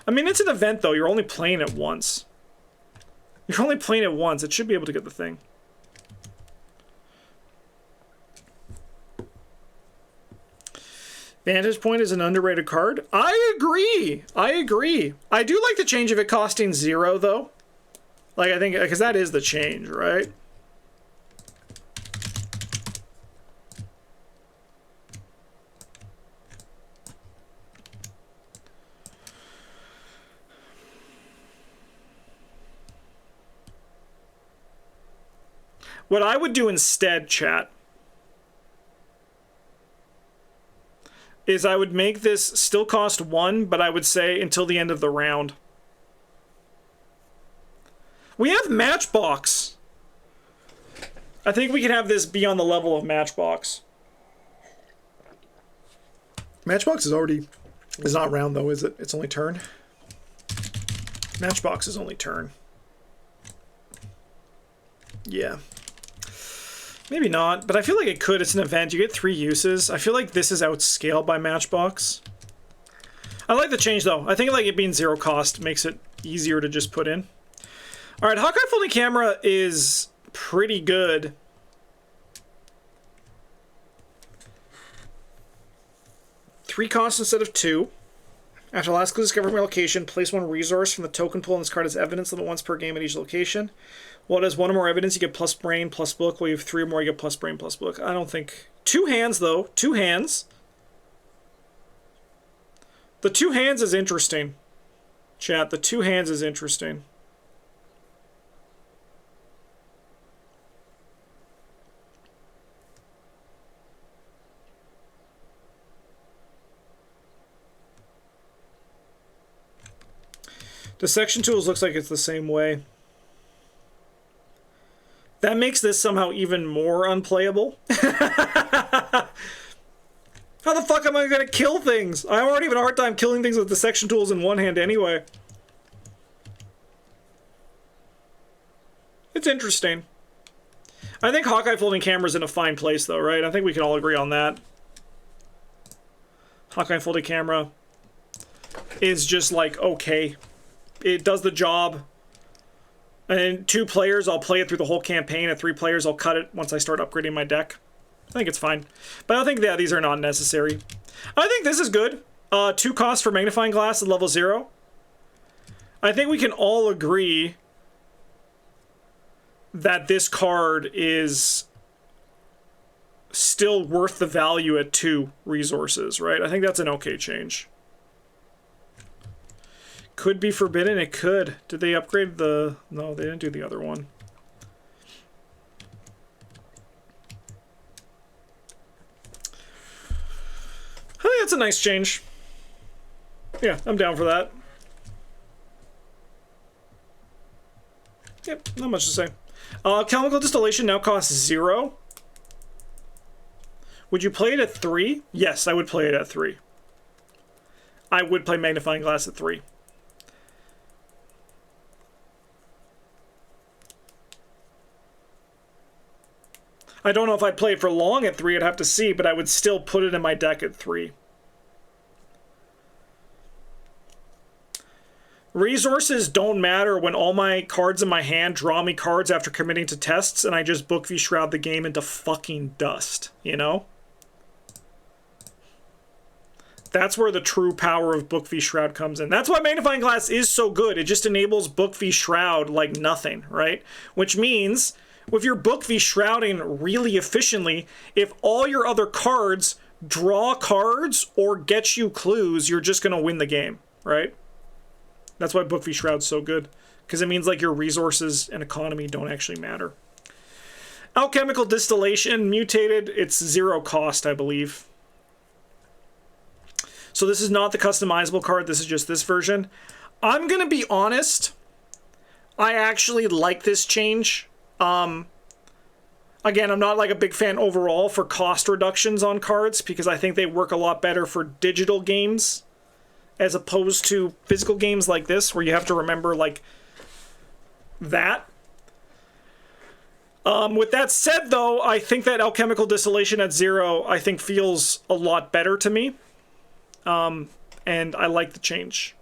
I mean, it's an event, though. You're only playing it once. You're only playing it once. It should be able to get the thing. Vantage Point is an underrated card. I agree. I agree. I do like the change of it costing 0, though. Like, I think, because that is the change, right? What I would do instead, chat, is I would make this still cost 1, but I would say until the end of the round. We have Matchbox. I think we can have this be on the level of Matchbox. Matchbox is already... It's not round, though, is it? It's only turn. Matchbox is only turn. Yeah. Maybe not, but I feel like it could. It's an event. You get 3 uses. I feel like this is outscaled by Matchbox. I like the change, though. I think like it being 0 cost makes it easier to just put in. All right, Hawkeye folding camera is pretty good. Three costs instead of 2. After last clue discovered my location, place 1 resource from the token pool in this card as evidence, limit once per game at each location. Well, it has 1 or more evidence, you get plus brain, plus book. Well, you have 3 or more, you get plus brain, plus book. I don't think... 2 hands, though. 2 hands. The 2 hands is interesting. Chat, the 2 hands is interesting. Dissection tools looks like it's the same way. That makes this somehow even more unplayable. How the fuck am I gonna kill things? I already have a hard time killing things with dissection tools in one hand anyway. It's interesting. I think Hawkeye folding camera's in a fine place though, right? I think we can all agree on that. Hawkeye folding camera is just like okay. It does the job. And 2 players, I'll play it through the whole campaign. At 3 players, I'll cut it once I start upgrading my deck. I think it's fine. But I think, yeah, these are not necessary. I think this is good. 2 costs for magnifying glass at level 0. I think we can all agree that this card is still worth the value at 2 resources, right? I think that's an okay change. Could be forbidden, it could. Did they upgrade the... No, they didn't do the other one. I think that's a nice change. Yeah, I'm down for that. Yep, not much to say. Chemical distillation now costs 0. Would you play it at 3? Yes, I would play it at 3. I would play magnifying glass at 3. I don't know if I'd play it for long at 3, I'd have to see, but I would still put it in my deck at 3. Resources don't matter when all my cards in my hand draw me cards after committing to tests, and I just book v shroud the game into fucking dust, you know? That's where the true power of book v shroud comes in. That's why magnifying glass is so good. It just enables book v shroud like nothing, right? Which means... if you're book v shrouding really efficiently, if all your other cards draw cards or get you clues, you're just going to win the game, right? That's why book v shroud's so good, because it means like your resources and economy don't actually matter. Alchemical distillation, mutated, it's 0 cost, I believe. So this is not the customizable card, this is just this version. I'm going to be honest, I actually like this change. Again, I'm not like a big fan overall for cost reductions on cards because I think they work a lot better for digital games as opposed to physical games like this where you have to remember like that. With that said, though, I think that alchemical distillation at 0, I think feels a lot better to me. And I like the change.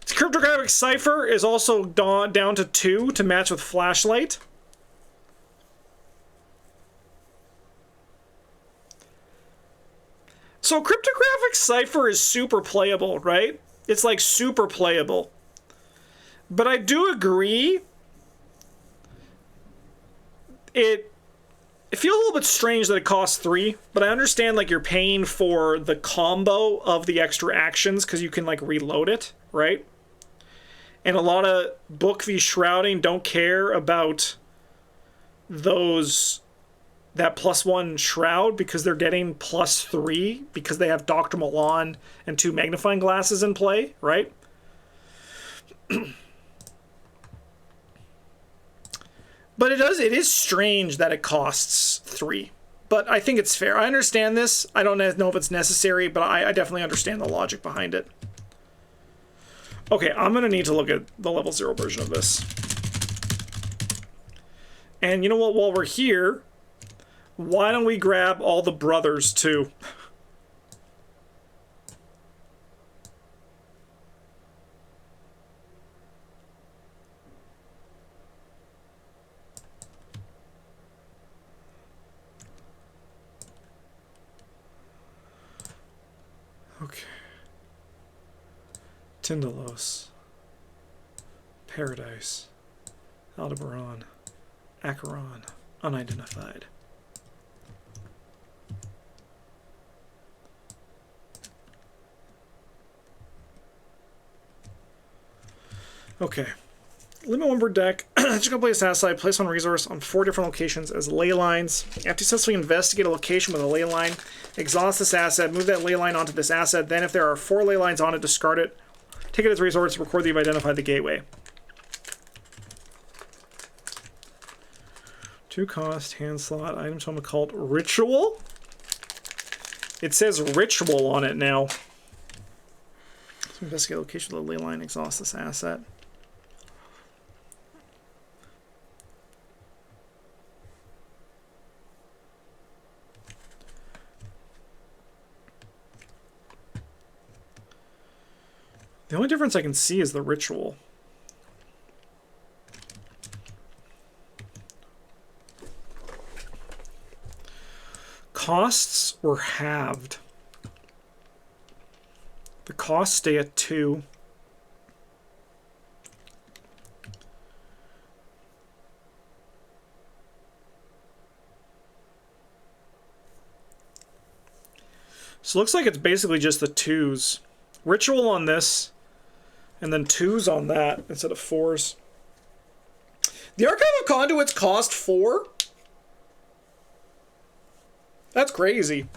Cryptographic cipher is also down to 2 to match with flashlight. So cryptographic cipher is super playable, right? It's like super playable. But I do agree it feels a little bit strange that it costs 3, but I understand like you're paying for the combo of the extra actions because you can like reload it, right? And a lot of Book v Shrouding don't care about that +1 shroud because they're getting +3 because they have Dr. Milan and 2 magnifying glasses in play, right? But it is strange that it costs 3. But I think it's fair. I understand this. I don't know if it's necessary, but I definitely understand the logic behind it. Okay, I'm going to need to look at the level 0 version of this. And you know what? While we're here, why don't we grab all the brothers too? Okay. Tindalos. Paradise. Aldebaran. Acheron. Unidentified. Okay. Limit 1 per deck. Just gonna play a stat side, place one resource on 4 different locations as ley lines. You have to successfully investigate a location with a ley line. Exhaust this asset, move that ley line onto this asset, then if there are 4 ley lines on it, discard it. Take it as a resource, record that you've identified the gateway. 2 cost, hand slot, item tome occult, ritual? It says ritual on it now. So investigate a location with a ley line, exhaust this asset. The only difference I can see is the ritual. Costs were halved. The costs stay at 2. So it looks like it's basically just the 2s. Ritual on this. And then 2s on that instead of 4s. The Archive of Conduits cost 4? That's crazy.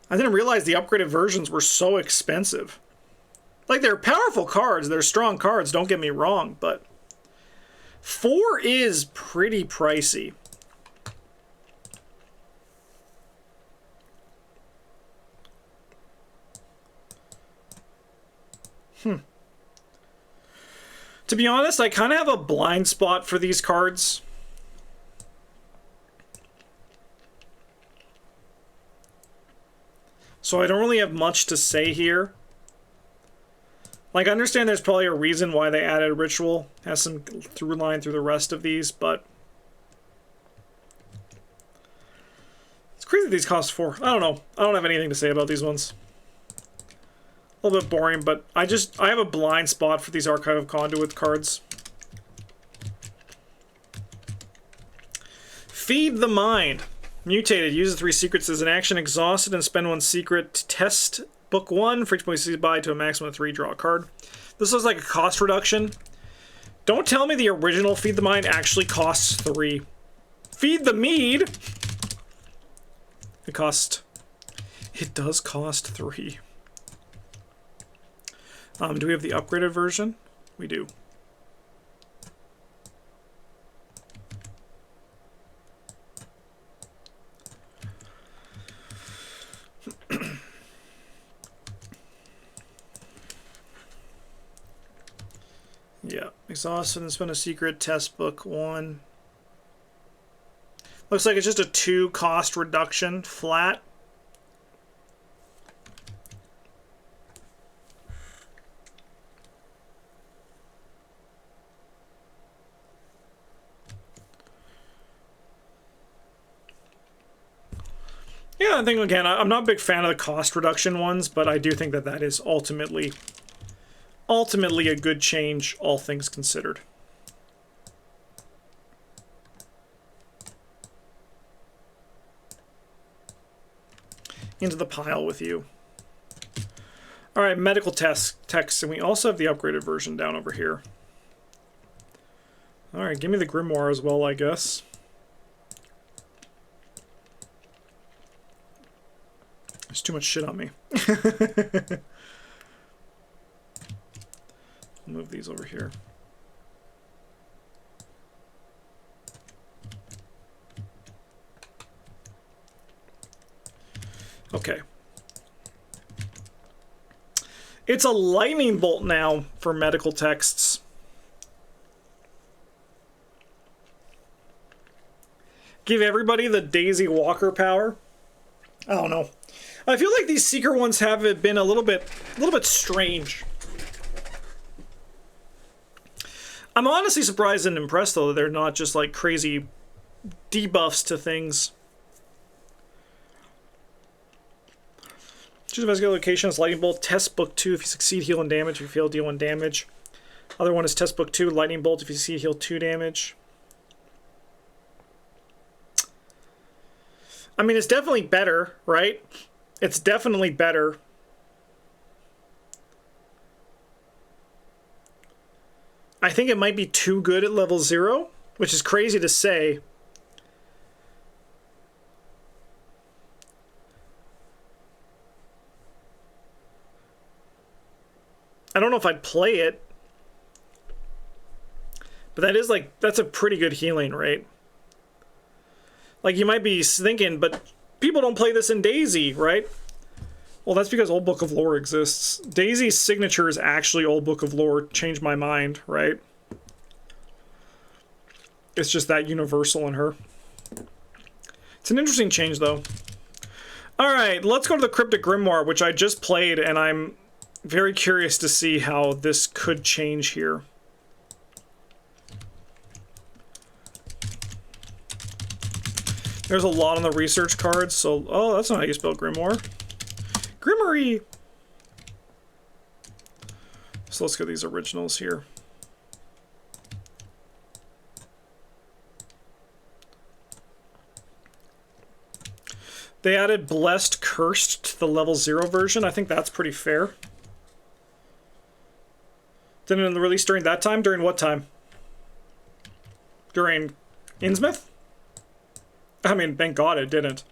I didn't realize the upgraded versions were so expensive. Like, they're powerful cards, they're strong cards, don't get me wrong, but 4 is pretty pricey. To be honest, I kind of have a blind spot for these cards. So I don't really have much to say here. Like, I understand there's probably a reason why they added Ritual. Has some through line through the rest of these, but it's crazy these cost 4. I don't know. I don't have anything to say about these ones. A little bit boring, but I have a blind spot for these Archive of Conduit cards. Feed the Mind. Mutated. Uses 3 secrets as an action. Exhausted and spend 1 secret to test book 1. For each point you buy to a maximum of 3, draw a card. This looks like a cost reduction. Don't tell me the original Feed the Mind actually costs 3. Feed the Mead! It does cost 3. Do we have the upgraded version? We do. Yeah, Exhausted and spend a secret. Test book 1. Looks like it's just a 2 cost reduction flat. Yeah, I think, again, I'm not a big fan of the cost reduction ones, but I do think that that is ultimately a good change, all things considered. Into the pile with you. All right, medical text, and we also have the upgraded version down over here. All right, give me the grimoire as well, I guess. There's too much shit on me. Move these over here. Okay. It's a lightning bolt now for medical texts. Give everybody the Daisy Walker power. I don't know. I feel like these secret ones have been a little bit strange. I'm honestly surprised and impressed, though, that they're not just like crazy debuffs to things. Choose investigative location as lightning bolt. Test book 2 if you succeed, heal 1 damage. If you fail, deal 1 damage. Other one is test book 2, lightning bolt. If you succeed, heal 2 damage. I mean, it's definitely better, right? It's definitely better. I think it might be too good at level 0, which is crazy to say. I don't know if I'd play it. But that is like, that's a pretty good healing, right? Like, you might be thinking, but people don't play this in Daisy, right? Well, that's because Old Book of Lore exists. Daisy's signature is actually Old Book of Lore. Changed my mind, right? It's just that universal in her. It's an interesting change, though. All right, let's go to the Cryptic Grimoire, which I just played, and I'm very curious to see how this could change here. There's a lot on the research cards, so... Oh, that's not how you spell Grimoire. Grimoire! So let's get these originals here. They added Blessed Cursed to the level 0 version. I think that's pretty fair. Didn't it release during that time? During what time? During Innsmouth? I mean, thank God it didn't.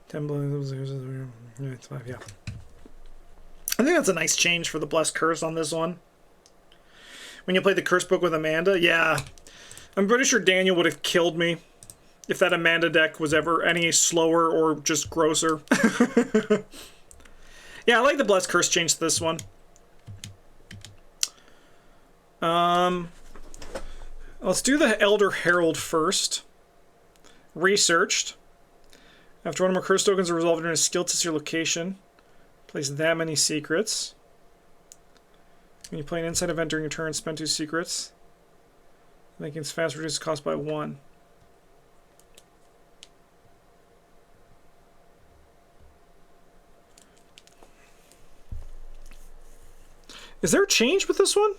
It's 5, yeah. I think that's a nice change for the Blessed Curse on this one. When you play the Curse book with Amanda, yeah. I'm pretty sure Daniel would have killed me if that Amanda deck was ever any slower or just grosser. Yeah, I like the Blessed Curse change to this one. Let's do the Elder Herald first. Researched. After one of my curse tokens are resolved during a skill test your location, place that many secrets. When you play an inside event during your turn, spend 2 secrets. Making its fast reduces cost by 1. Is there a change with this one?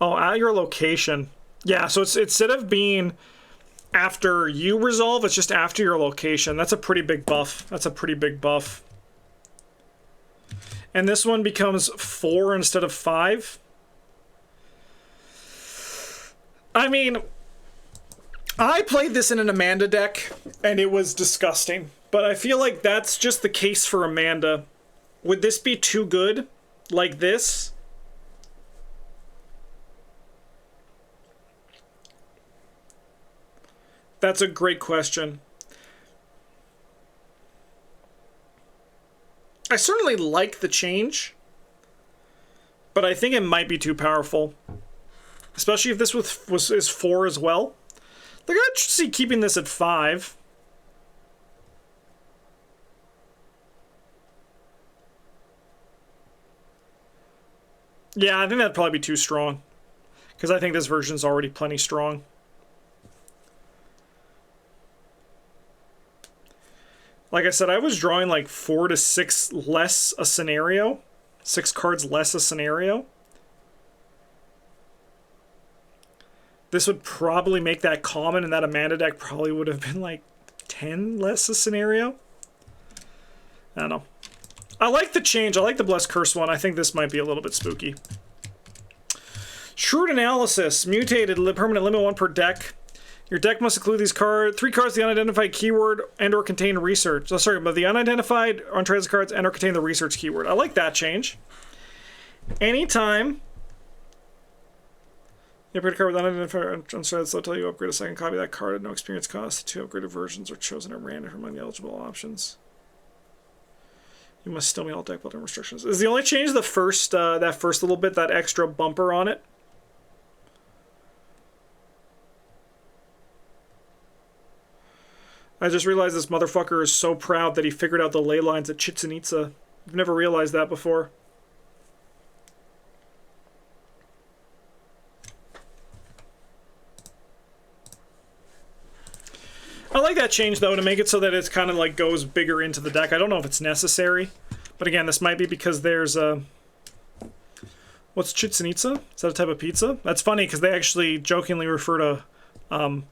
Oh, at your location. Yeah, so it's instead of being after you resolve, it's just after your location. That's a pretty big buff. That's a pretty big buff. And this one becomes 4 instead of 5. I mean, I played this in an Amanda deck, and it was disgusting. But I feel like that's just the case for Amanda. Would this be too good? Like this? That's a great question. I certainly like the change, but I think it might be too powerful. Especially if this is 4 as well. Like, I'd see keeping this at 5. Yeah, I think that'd probably be too strong. Because I think this version's already plenty strong. Like I said, I was drawing like 4 to 6 less a scenario. 6 cards less a scenario. This would probably make that common, and that Amanda deck probably would have been like 10 less a scenario. I don't know. I like the change. I like the Blessed Curse one. I think this might be a little bit spooky. Shrewd Analysis. Mutated. Permanent limit 1 per deck. Your deck must include these cards, 3 cards, the unidentified keyword, and/or contain research. Oh, sorry, but the unidentified, untranslated cards, and/or contain the research keyword. I like that change. Anytime you upgrade a card with unidentified, untranslated, so tell you upgrade a second copy of that card at no experience cost. 2 upgraded versions are chosen at random from among the eligible options. You must still meet all deck building restrictions. Is the only change the first, that first little bit, that extra bumper on it? I just realized this motherfucker is so proud that he figured out the ley lines at Chichen Itza. I've never realized that before. I like that change, though, to make it so that it's kind of like goes bigger into the deck. I don't know if it's necessary, but again, this might be because there's a... What's Chichen Itza? Is that a type of pizza? That's funny, because they actually jokingly refer to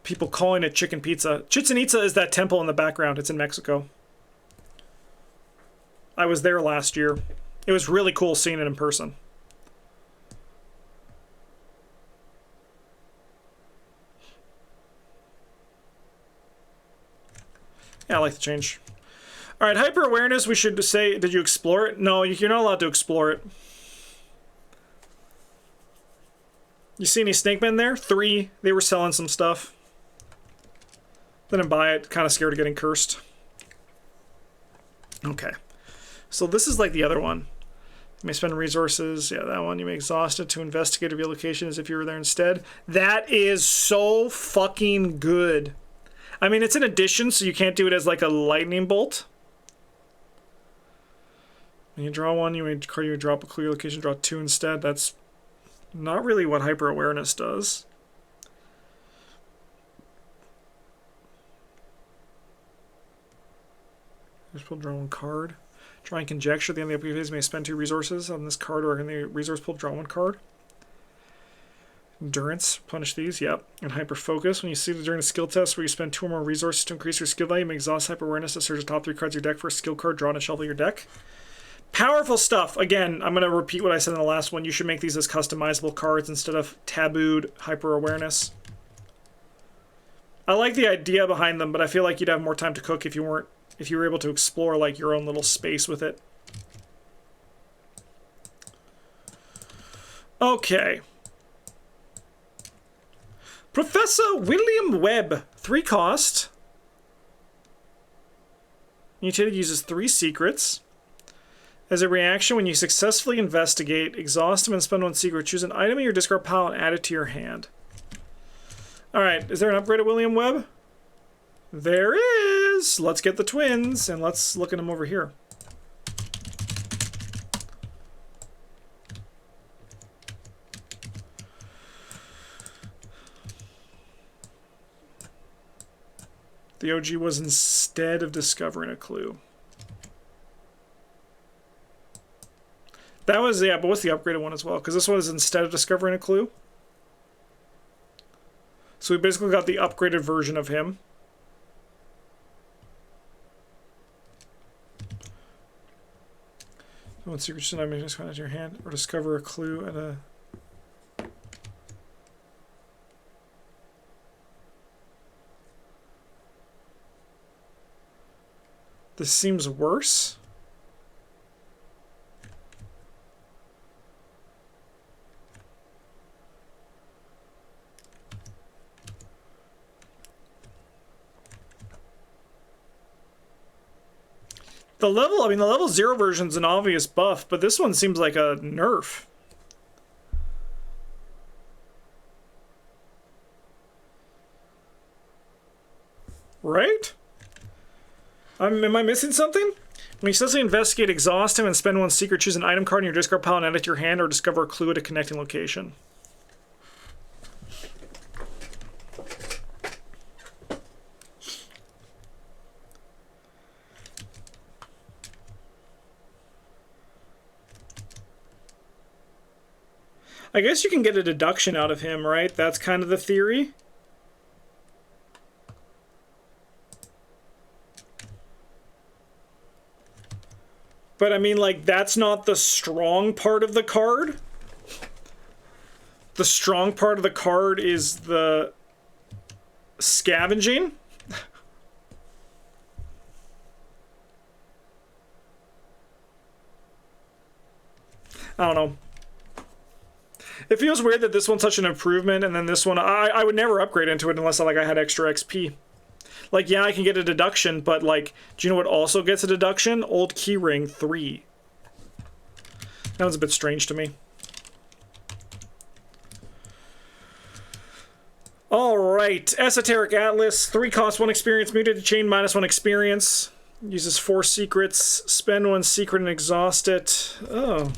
people calling it chicken pizza. Chichen Itza is that temple in the background. It's in Mexico. I was there last year. It was really cool seeing it in person. Yeah, I like the change. All right, hyper awareness. We should say, did you explore it? No, you're not allowed to explore it. You see any snake men there? 3. They were selling some stuff. Didn't buy it. Kind of scared of getting cursed. Okay. So this is like the other one. You may spend resources. Yeah, that one. You may exhaust it to investigate or reveal location as if you were there instead. That is so fucking good. I mean, it's an addition, so you can't do it as like a lightning bolt. When you draw one, you may drop a clear location, draw 2 instead. That's not really what hyper awareness does. Just pull, draw 1 card. Try and conjecture. At the end of the phase, may spend 2 resources on this card, or in the resource pool, draw 1 card. Endurance, punish these, yep. And hyper focus. When you see that during a skill test where you spend 2 or more resources to increase your skill value, you may exhaust hyper awareness to search the top 3 cards of your deck for a skill card drawn and shuffle your deck. Powerful stuff. Again, I'm going to repeat what I said in the last one. You should make these as customizable cards instead of tabooed hyper awareness. I like the idea behind them, but I feel like you'd have more time to cook if you were able to explore like your own little space with it. Okay. Professor William Webb, 3 cost. Mutated uses 3 secrets. As a reaction, when you successfully investigate, exhaust them and spend 1 secret, choose an item in your discard pile and add it to your hand. Alright, is there an upgrade at William Webb? There is! Let's get the twins, and let's look at them over here. The OG was instead of discovering a clue. That was, yeah, but what's the upgraded one as well? Because this one is instead of discovering a clue. So we basically got the upgraded version of him. One secret should not just find out your hand, or discover a clue at a... This seems worse. The level, I mean, the level 0 version's an obvious buff, but this one seems like a nerf. Right? Am I missing something? When you successfully investigate, exhaust him, and spend one secret, choose an item card in your discard pile and add it to your hand, or discover a clue at a connecting location. I guess you can get a deduction out of him, right? That's kind of the theory. But I mean, like, that's not the strong part of the card. The strong part of the card is the scavenging. I don't know. It feels weird that this one's such an improvement, and then this one, I would never upgrade into it unless I had extra XP. Like, yeah, I can get a deduction, but, like, do you know what also gets a deduction? Old Keyring 3. That was a bit strange to me. Alright, Esoteric Atlas, 3 cost, 1 experience, mutated chain, -1 experience. Uses 4 secrets, spend 1 secret and exhaust it. Oh.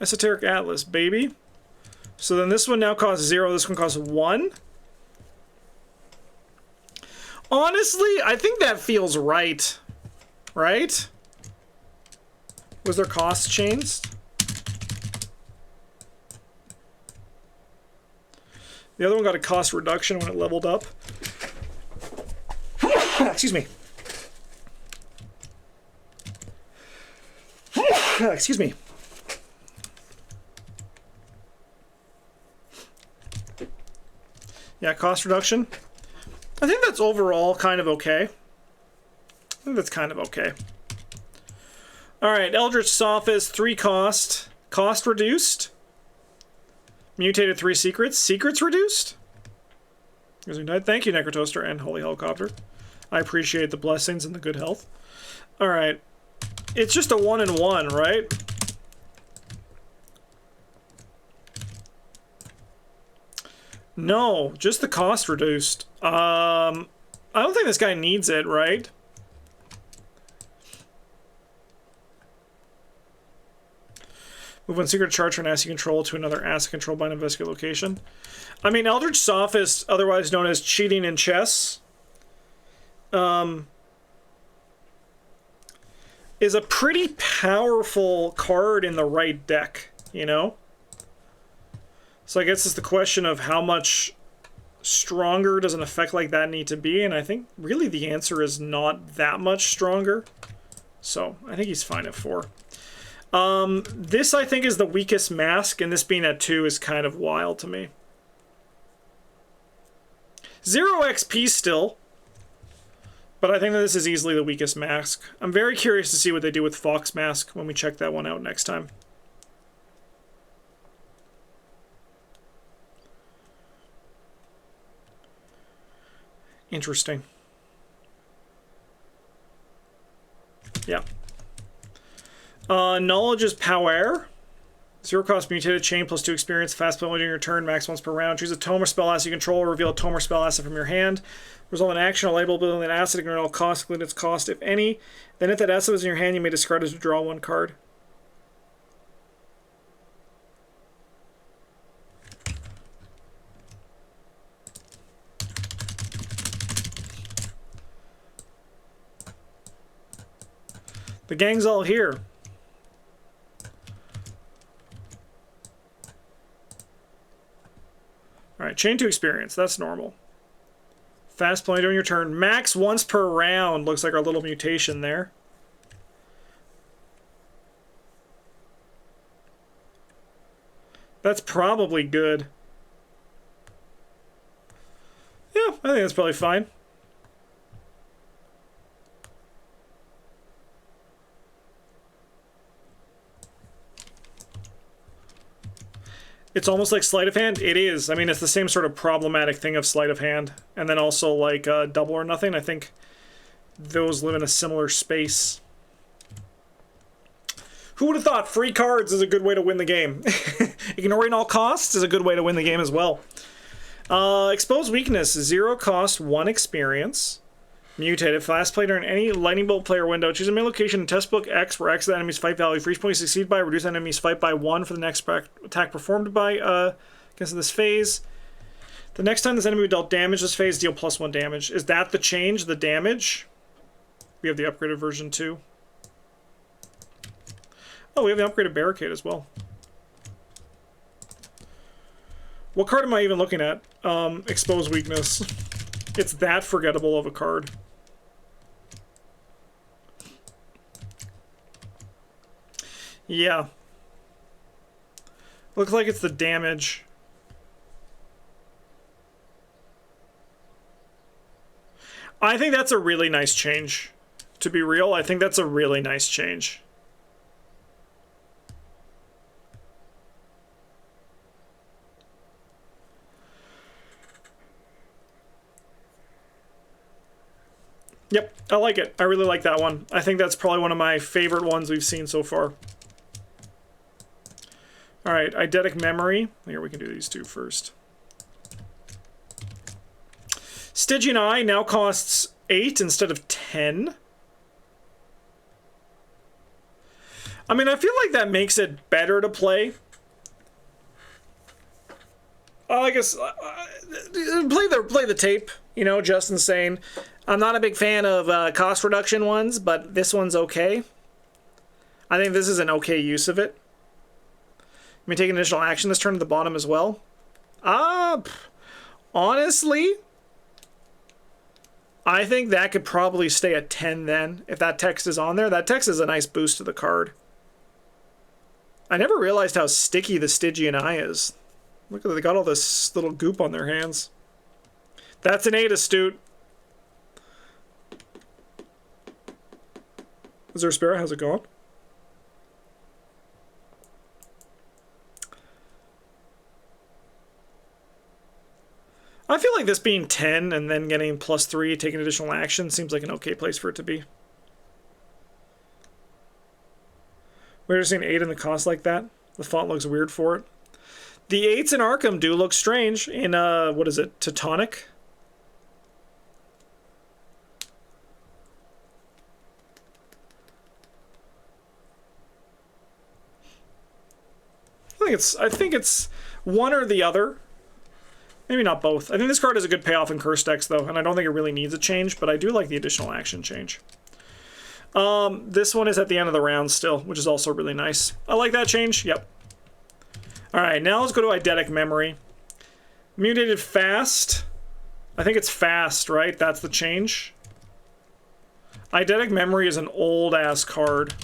Esoteric Atlas, baby. So then this one now costs 0, this one costs 1. Honestly, I think that feels right. Right? Was their cost changed? The other one got a cost reduction when it leveled up. Excuse me. Excuse me. Yeah, cost reduction. I think that's overall kind of okay. I think that's kind of okay. Alright, Eldritch Sophist, 3 cost. Cost reduced. Mutated 3 secrets. Secrets reduced? Thank you, Necrotoaster and Holy Helicopter. I appreciate the blessings and the good health. Alright. It's just a 1 and 1, right? No, just the cost reduced. I don't think this guy needs it, right? Move one secret charge from an asset control to another asset controlled by an investigative location. I mean, Eldritch Sophist, otherwise known as cheating in chess, is a pretty powerful card in the right deck, you know? So I guess it's the question of how much stronger does an effect like that need to be, and I think really the answer is not that much stronger. So I think he's fine at 4. This I think is the weakest mask, and this being at 2 is kind of wild to me. 0 XP still, but I think that this is easily the weakest mask. I'm very curious to see what they do with Fox Mask when we check that one out next time. Interesting. Yeah. Knowledge is power. 0 cost mutated chain plus 2 experience. Fast penalty on your turn, max once per round. Choose a tome or spell asset you control, or reveal a tome or spell asset from your hand. Resolve an action or label ability an asset, ignore all costs, including its cost, if any. Then if that asset was in your hand, you may discard it to draw 1 card. The gang's all here. Alright, chain 2 experience. That's normal. Fast play during your turn. Max once per round. Looks like our little mutation there. That's probably good. Yeah, I think that's probably fine. It's almost like sleight of hand. It is. I mean, it's the same sort of problematic thing of sleight of hand. And then also like double or nothing. I think those live in a similar space. Who would have thought free cards is a good way to win the game? Ignoring all costs is a good way to win the game as well. Exposed weakness, 0 cost, 1 experience. Mutated, fast play during any lightning bolt player window. Choose a main location in test book X where X is the enemy's fight value. For each point you succeed by, reduce the enemy's fight by 1 for the next attack performed by against this phase. The next time this enemy dealt damage this phase, deal +1 damage. Is that the change, the damage? We have the upgraded version too. Oh, we have the upgraded barricade as well. What card am I even looking at? Exposed weakness. It's that forgettable of a card. Yeah. Looks like it's the damage. I think that's a really nice change. To be real, I think that's a really nice change. Yep, I like it. I really like that one. I think that's probably one of my favorite ones we've seen so far. All right, eidetic memory. Here, we can do these two first. Stygian Eye now costs 8 instead of 10. I mean, I feel like that makes it better to play. I guess play the tape, you know, just insane. I'm not a big fan of cost reduction ones, but this one's okay. I think this is an okay use of it. Let me take an additional action this turn at the bottom as well. Honestly, I think that could probably stay at 10 then, if that text is on there. That text is a nice boost to the card. I never realized how sticky the Stygian Eye is. Look at, they got all this little goop on their hands. That's an 8, Astute. Is there a spare? How's it going? I feel like this being 10 and then getting +3, taking additional action, seems like an okay place for it to be. We're just seeing 8 in the cost like that. The font looks weird for it. The 8s in Arkham do look strange in, what is it, Teutonic? I think it's one or the other. Maybe not both. I think this card is a good payoff in curse decks, though, and I don't think it really needs a change, but I do like the additional action change. This one is at the end of the round still, which is also really nice. I like that change. Yep. All right, now let's go to eidetic memory. Mutated fast. I think it's fast, right? That's the change. Eidetic memory is an old-ass card.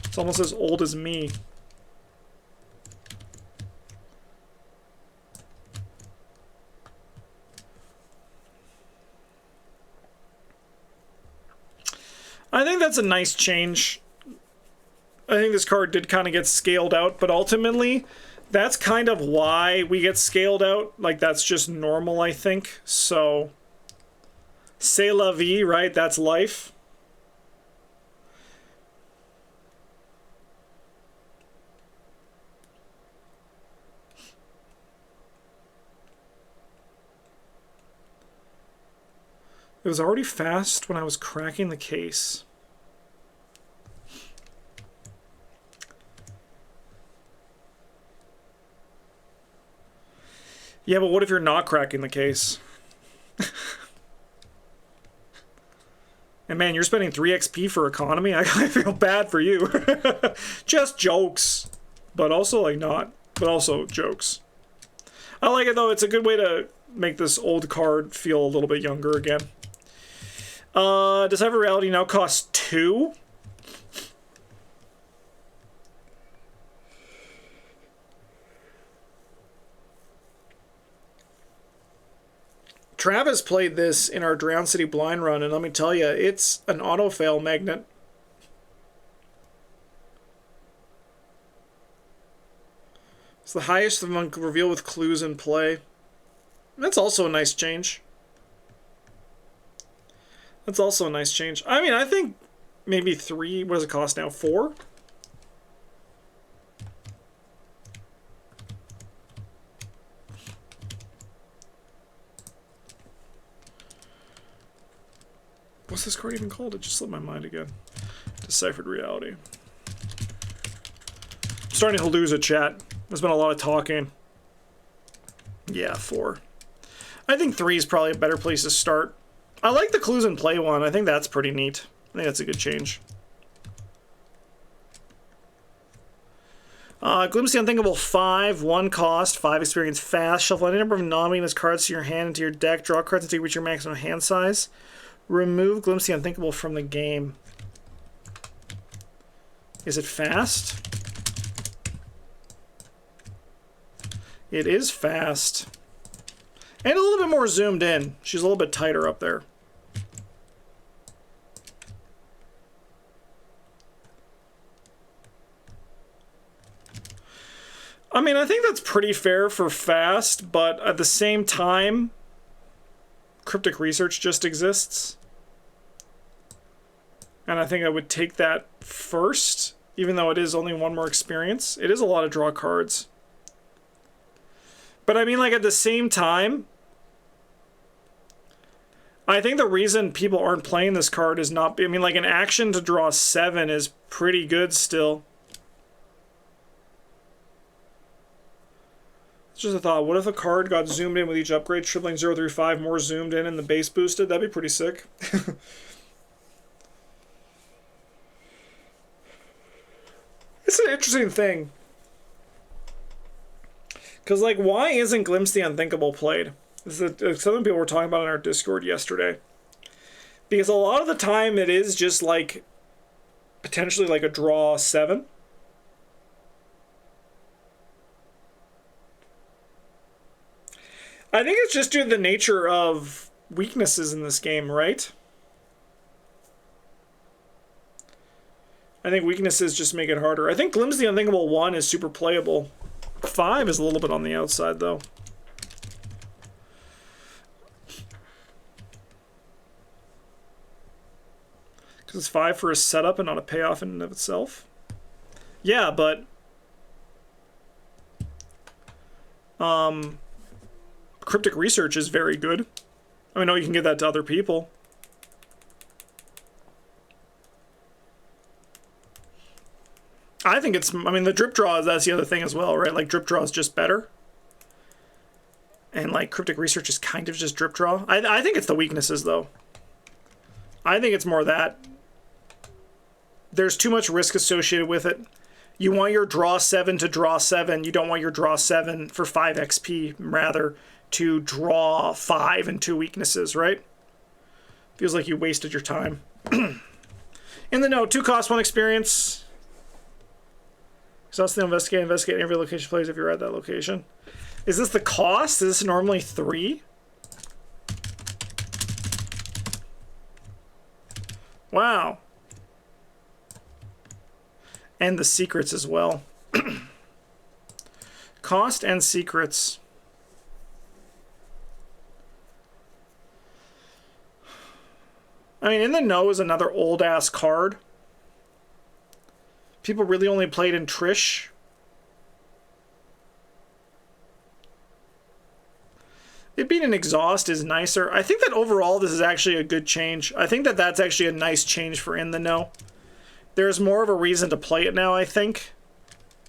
It's almost as old as me. I think that's a nice change. I think this card did kind of get scaled out, but ultimately, that's kind of why we get scaled out. Like, that's just normal, I think. So, c'est la vie, right? That's life. It was already fast when I was cracking the case. Yeah, but what if you're not cracking the case? And man, you're spending 3 XP for economy? I feel bad for you. Just jokes. But also, like, not. But also, jokes. I like it, though. It's a good way to make this old card feel a little bit younger again. Decipher Reality now costs 2. Travis played this in our Drowned City blind run, and let me tell you, it's an auto-fail magnet. It's the highest among reveal with clues in play. That's also a nice change. That's also a nice change. I mean, I think maybe 3. What does it cost now? 4? What's this card even called? It just slipped my mind again. Deciphered Reality. I'm starting to lose a chat. There's been a lot of talking. Yeah, 4. I think 3 is probably a better place to start. I like the clues in play one. I think that's pretty neat. I think that's a good change. Glimpse the Unthinkable 5, 1 cost, 5 experience, fast. Shuffle any number of non-weakness cards to your hand into your deck. Draw cards until you reach your maximum hand size. Remove Glimpse the Unthinkable from the game. Is it fast? It is fast. And a little bit more zoomed in. She's a little bit tighter up there. I mean, I think that's pretty fair for fast, but at the same time, Cryptic Research just exists. And I think I would take that first, even though it is only 1 more experience. It is a lot of draw cards. But I mean, like, at the same time, I think the reason people aren't playing this card is not... I mean, like, an action to draw 7 is pretty good still. It's just a thought. What if a card got zoomed in with each upgrade, tripling 0 through 5, more zoomed in and the base boosted? That'd be pretty sick. It's an interesting thing. Because, like, why isn't Glimpse the Unthinkable played? This is something people were talking about in our Discord yesterday. Because a lot of the time it is just, like, potentially like a draw 7. I think it's just due to the nature of weaknesses in this game, right? I think weaknesses just make it harder. I think Glimpse the Unthinkable 1 is super playable. 5 is a little bit on the outside, though. Because it's 5 for a setup and not a payoff in and of itself. Yeah, but... Cryptic Research is very good. I know you can give that to other people. I think it's... I mean, the drip draw, that's the other thing as well, right? Like, drip draw is just better. And, like, Cryptic Research is kind of just drip draw. I think it's the weaknesses, though. I think it's more that. There's too much risk associated with it. You want your draw 7 to draw 7. You don't want your draw 7 for 5 XP, rather, to draw 5 and 2 weaknesses, right? Feels like you wasted your time. In the note, 2 cost, 1 experience. Exhaust the investigate every location plays if you're at that location. Is this the cost? Is this normally 3? Wow. And the secrets as well. Cost and secrets. I mean, In the Know is another old-ass card. People really only played in Trish. It being an exhaust is nicer. I think that overall this is actually a good change. I think that that's actually a nice change for In the Know. There's more of a reason to play it now, I think.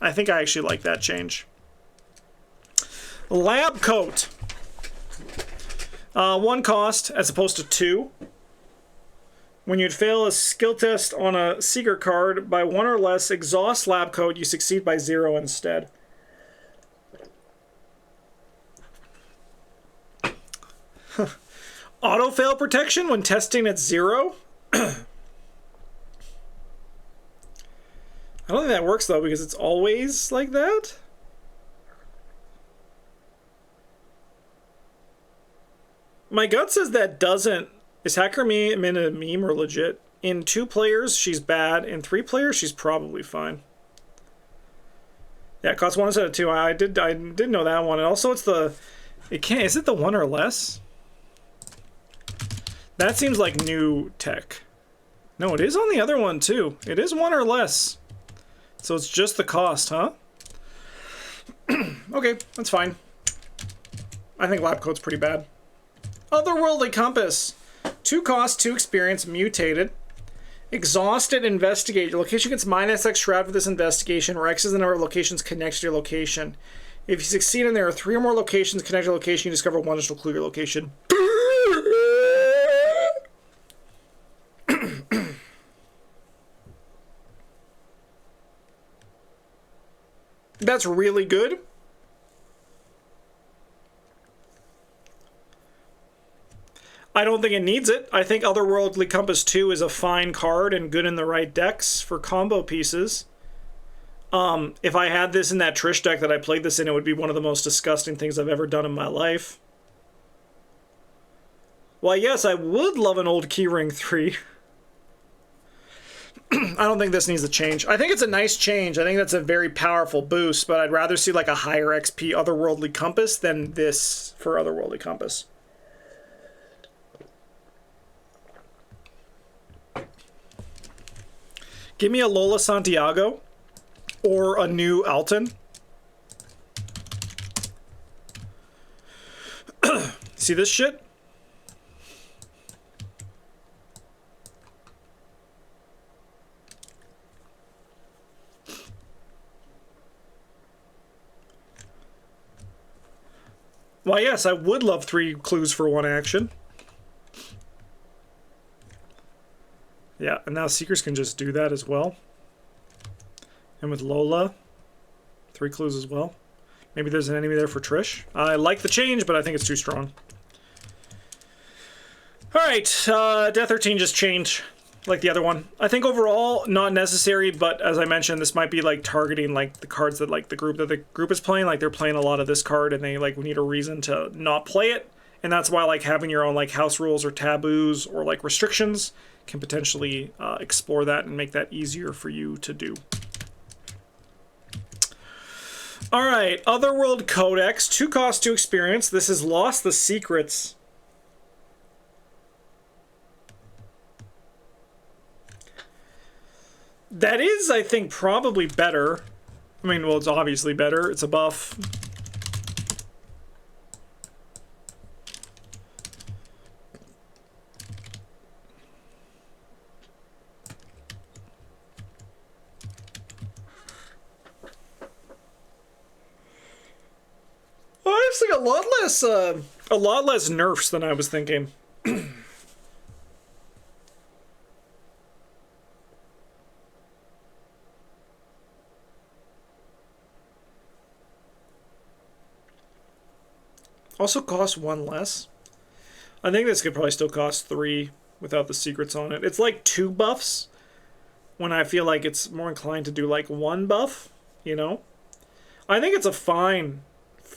I actually like that change. Lab Coat. 1 cost as opposed to 2. When you'd fail a skill test on a secret card by 1 or less exhaust Lab Coat, you succeed by 0 instead. Auto fail protection when testing at 0? I don't think that works, though, because it's always like that. My gut says that doesn't. Is Hacker Min a meme or legit? In 2 players, she's bad. In 3 players, she's probably fine. Yeah, it costs 1 instead of 2. I did know that one. And also it's the... Is it the 1 or less? That seems like new tech. No, it is on the other one too. It is 1 or less. So it's just the cost, huh? Okay, that's fine. I think lab coat's pretty bad. Otherworldly Compass. 2 cost, 2 experience, mutated. Exhausted, investigate. Your location gets -X shroud for this investigation, where X is the number of locations connected to your location. If you succeed and there are 3 or more locations connected to your location, you discover 1 additional clue of your location. That's really good. I don't think it needs it. I think Otherworldly Compass 2 is a fine card and good in the right decks for combo pieces. If I had this in that Trish deck that I played this in, it would be one of the most disgusting things I've ever done in my life. Well, yes, I would love an old Keyring 3. I don't think this needs a change. I think it's a nice change. I think that's a very powerful boost, but I'd rather see like a higher XP Otherworldly Compass than this for Otherworldly Compass. Give me a Lola Santiago or a new Alton. See this shit? Why, yes, I would love 3 clues for 1 action. Yeah, and now Seekers can just do that as well. And with Lola, 3 clues as well. Maybe there's an enemy there for Trish. I like the change, but I think it's too strong. Alright, Death 13 just changed, like the other one. I think overall, not necessary, but as I mentioned, this might be like targeting like the cards that like the group is playing. Like they're playing a lot of this card, and they like need a reason to not play it. And that's why like having your own like house rules or taboos or like restrictions can potentially explore that and make that easier for you to do. Alright, Otherworld Codex, 2 cost, 2 experience. This is Lost the Secrets. That is, I think, probably better. I mean, well, it's obviously better. It's a buff. Honestly, a lot less nerfs than I was thinking. Also costs 1 less. I think this could probably still cost 3 without the secrets on it. It's like 2 buffs when I feel like it's more inclined to do like 1 buff, you know? I think it's a fine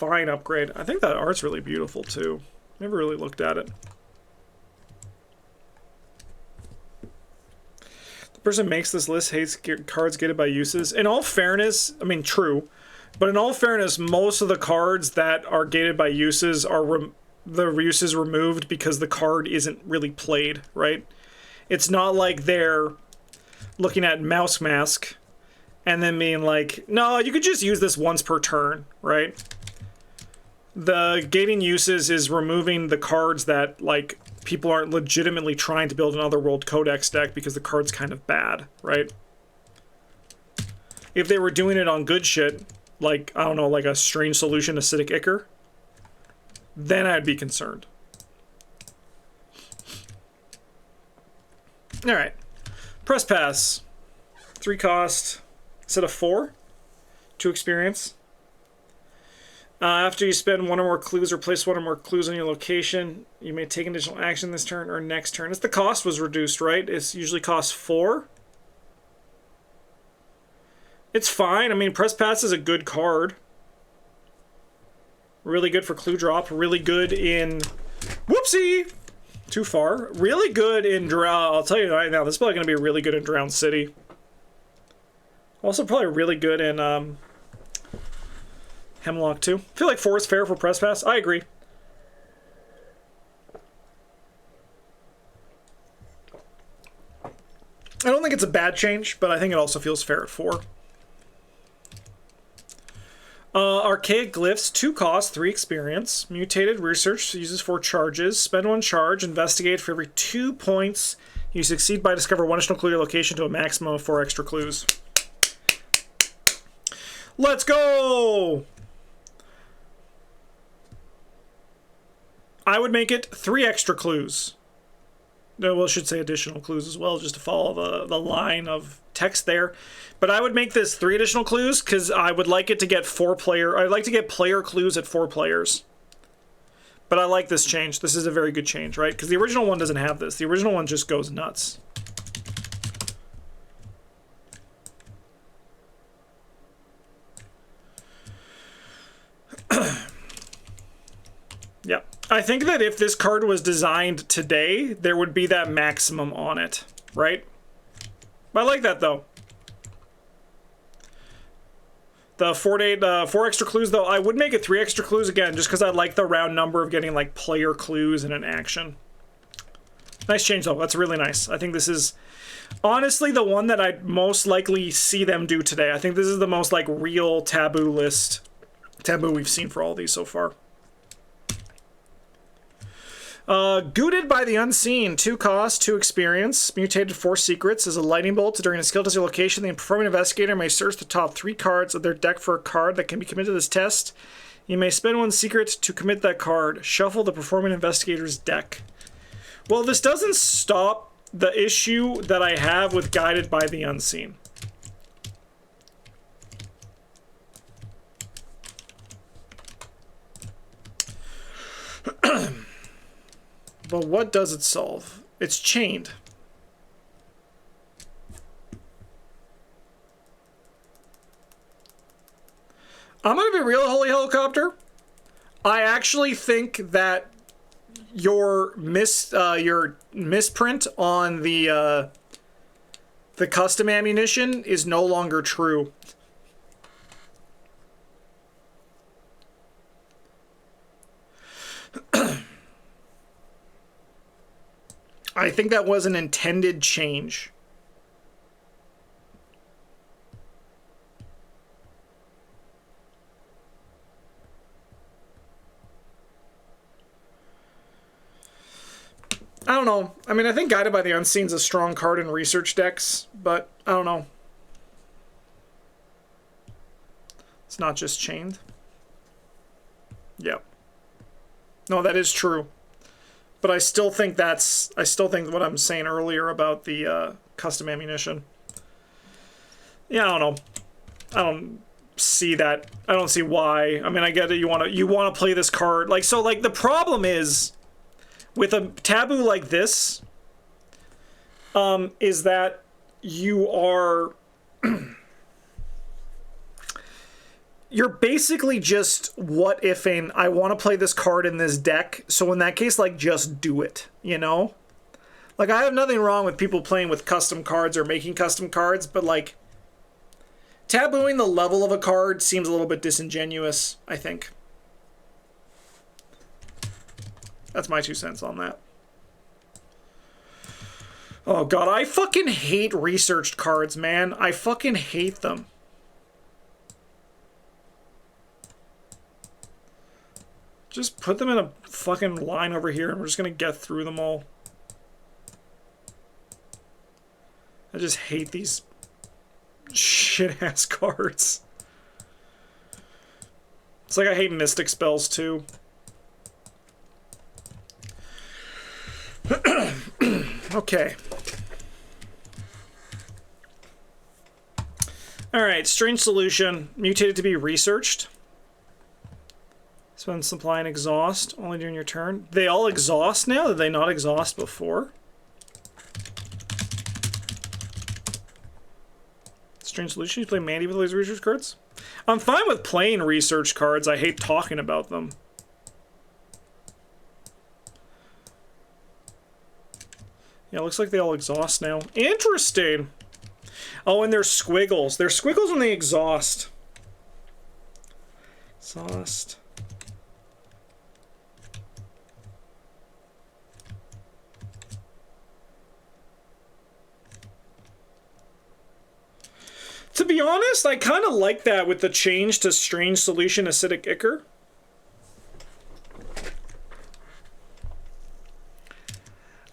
upgrade. I think that art's really beautiful too. Never really looked at it. The person makes this list hates cards gated by uses. In all fairness, I mean, true. But in all fairness, most of the cards that are gated by uses are the uses removed because the card isn't really played, right? It's not like they're looking at Mouse Mask and then being like, no, you could just use this once per turn, right? The gating uses is removing the cards that, like, people aren't legitimately trying to build an Otherworld Codex deck because the card's kind of bad, right? If they were doing it on good shit, like, I don't know, like a Strange Solution Acidic Ichor, then I'd be concerned. Alright. Press Pass. 3 cost. Instead of 4. 2 experience. After you spend 1 or more clues or place 1 or more clues on your location, you may take additional action this turn or next turn. It's the cost was reduced, right? It usually costs 4. It's fine. I mean, Press Pass is a good card. Really good for clue drop. Really good in... Whoopsie! Too far. Really good in I'll tell you right now, this is probably going to be really good in Drowned City. Also probably really good in Hemlock too. I feel like 4 is fair for press pass. I agree. I don't think it's a bad change, but I think it also feels fair at 4. Archaic Glyphs, 2 cost, 3 experience. Mutated Research uses 4 charges. Spend 1 charge. Investigate for every 2 points. You succeed by discover 1 additional clue to your location to a maximum of 4 extra clues. Let's go! I would make it 3 extra clues. No, well, I should say additional clues as well, just to follow the line of text there. But I would make this 3 additional clues because I would like it to get 4 player. I'd like to get player clues at 4 players. But I like this change. This is a very good change, right? Because the original one doesn't have this. The original one just goes nuts. Yeah. I think that if this card was designed today, there would be that maximum on it, right? I like that, though. The 4 extra clues, though, I would make it 3 extra clues again, just because I like the round number of getting, like, player clues in an action. Nice change, though. That's really nice. I think this is, honestly, the one that I'd most likely see them do today. I think this is the most, like, real taboo list. Taboo we've seen for all these so far. Gooted by the Unseen, 2 cost, 2 experience, mutated 4 secrets. As a lightning bolt during a skill test location, the performing investigator may search the top 3 cards of their deck for a card that can be committed to this test. You may spend 1 secret to commit that card. Shuffle the performing investigator's deck. Well, this doesn't stop the issue that I have with Guided by the Unseen. But what does it solve? It's chained. I'm gonna be real, Holy Helicopter. I actually think that your misprint on the custom ammunition is no longer true. I think that was an intended change. I don't know. I mean, I think Guided by the Unseen is a strong card in research decks, but I don't know. It's not just chained. Yep. No, that is true. But I still think what I'm saying earlier about the custom ammunition. Yeah, I don't know. I don't see that. I don't see why. I mean, I get it. You want to play this card. Like, so, like, the problem is with a taboo like this, is that you are you're basically just what ifing, I want to play this card in this deck, so in that case, like, just do it, you know? Like, I have nothing wrong with people playing with custom cards or making custom cards, but, like, tabooing the level of a card seems a little bit disingenuous, I think. That's my 2 cents on that. Oh, God, I fucking hate researched cards, man. I fucking hate them. Just put them in a fucking line over here and we're just gonna get through them all. I just hate these shit-ass cards. It's like I hate mystic spells too. Okay. Alright, strange solution. Mutated to be researched. Spend supply and exhaust only during your turn. They all exhaust now? Did they not exhaust before? Strange solution. You play Mandy with all these research cards? I'm fine with playing research cards. I hate talking about them. Yeah, it looks like they all exhaust now. Interesting. Oh, and there's squiggles. There's squiggles when they exhaust. Exhaust. To be honest, I kind of like that with the change to Strange Solution Acidic Ichor.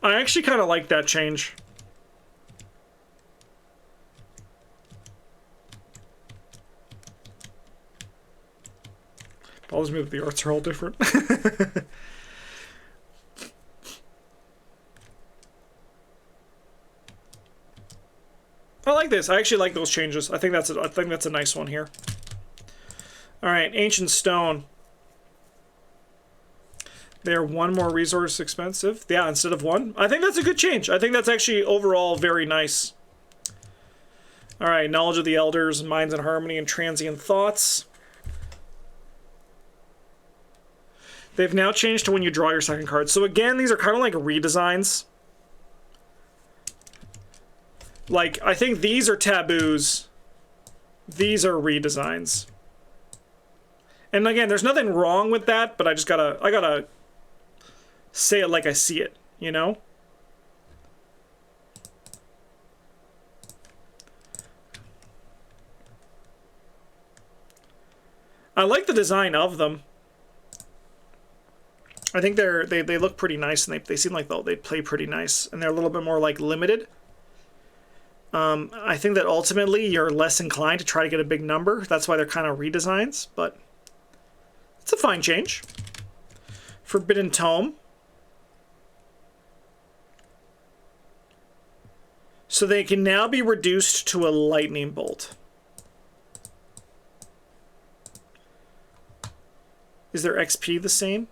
I actually kind of like that change. Bothers me that the arts are all different. I like this. I actually like those changes. I think that's a nice one here. All right, Ancient Stone. They're one more resource expensive. Yeah, instead of one. I think that's a good change. I think that's actually overall very nice. All right, Knowledge of the Elders, Minds in Harmony, and Transient Thoughts. They've now changed to when you draw your second card. So again, these are kind of like redesigns. Like, I think these are taboos. These are redesigns. And again, there's nothing wrong with that, but I gotta say it like I see it, you know? I like the design of them. I think they look pretty nice, and they seem like they play pretty nice, and they're a little bit more like limited. I think that ultimately you're less inclined to try to get a big number. That's why they're kind of redesigns, but it's a fine change. Forbidden Tome. So they can now be reduced to a lightning bolt. Is their XP the same?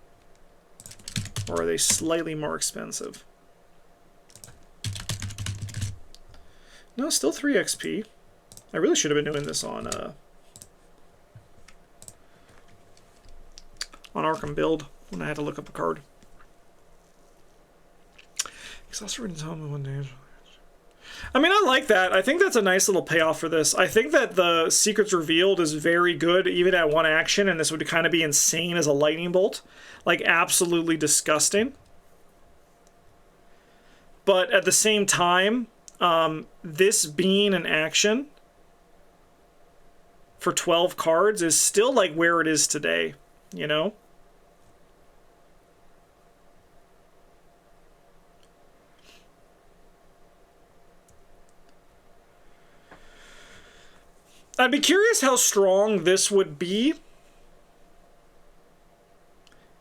Or are they slightly more expensive? No, still 3 XP. I really should have been doing this on Arkham build when I had to look up a card. Exhausted and tell me one day. I mean, I like that. I think that's a nice little payoff for this. I think that the Secrets Revealed is very good, even at one action, and this would kind of be insane as a lightning bolt. Like, absolutely disgusting. But at the same time, this being an action for 12 cards is still like where it is today, you know? I'd be curious how strong this would be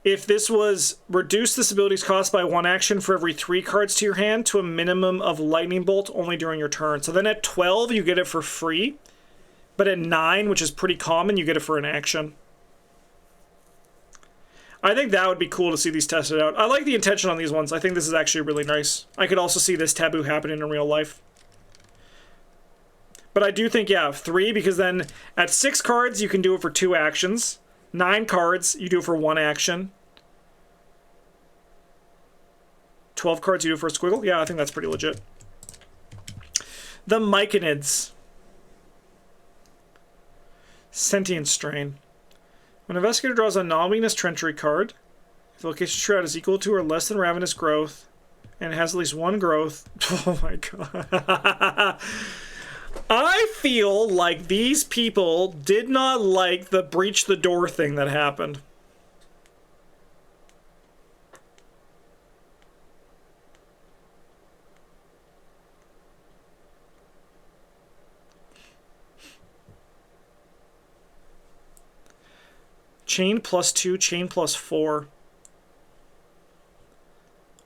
if this was reduce this ability's cost by 1 action for every 3 cards to your hand to a minimum of Lightning Bolt only during your turn. So then at 12, you get it for free. But at 9, which is pretty common, you get it for an action. I think that would be cool to see these tested out. I like the intention on these ones. I think this is actually really nice. I could also see this taboo happening in real life. But I do think, yeah, 3, because then at 6 cards, you can do it for 2 actions. 9 cards, you do it for 1 action. 12 cards, you do it for a squiggle. Yeah, I think that's pretty legit. The Myconids. Sentient Strain. When an investigator draws a non-weakness treachery card, if the location shroud is equal to or less than Ravenous Growth, and it has at least 1 growth. Oh my god. I feel like these people did not like the breach the door thing that happened. Chain +2, chain +4.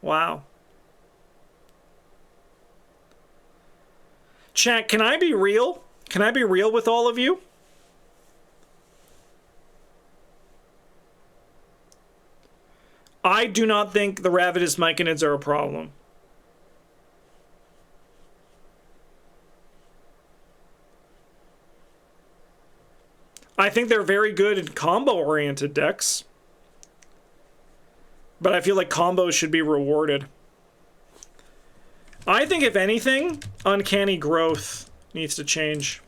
Wow. Chat, can I be real? Can I be real with all of you? I do not think the Ravenous Myconids are a problem. I think they're very good in combo-oriented decks. But I feel like combos should be rewarded. I think, if anything, Uncanny Growth needs to change.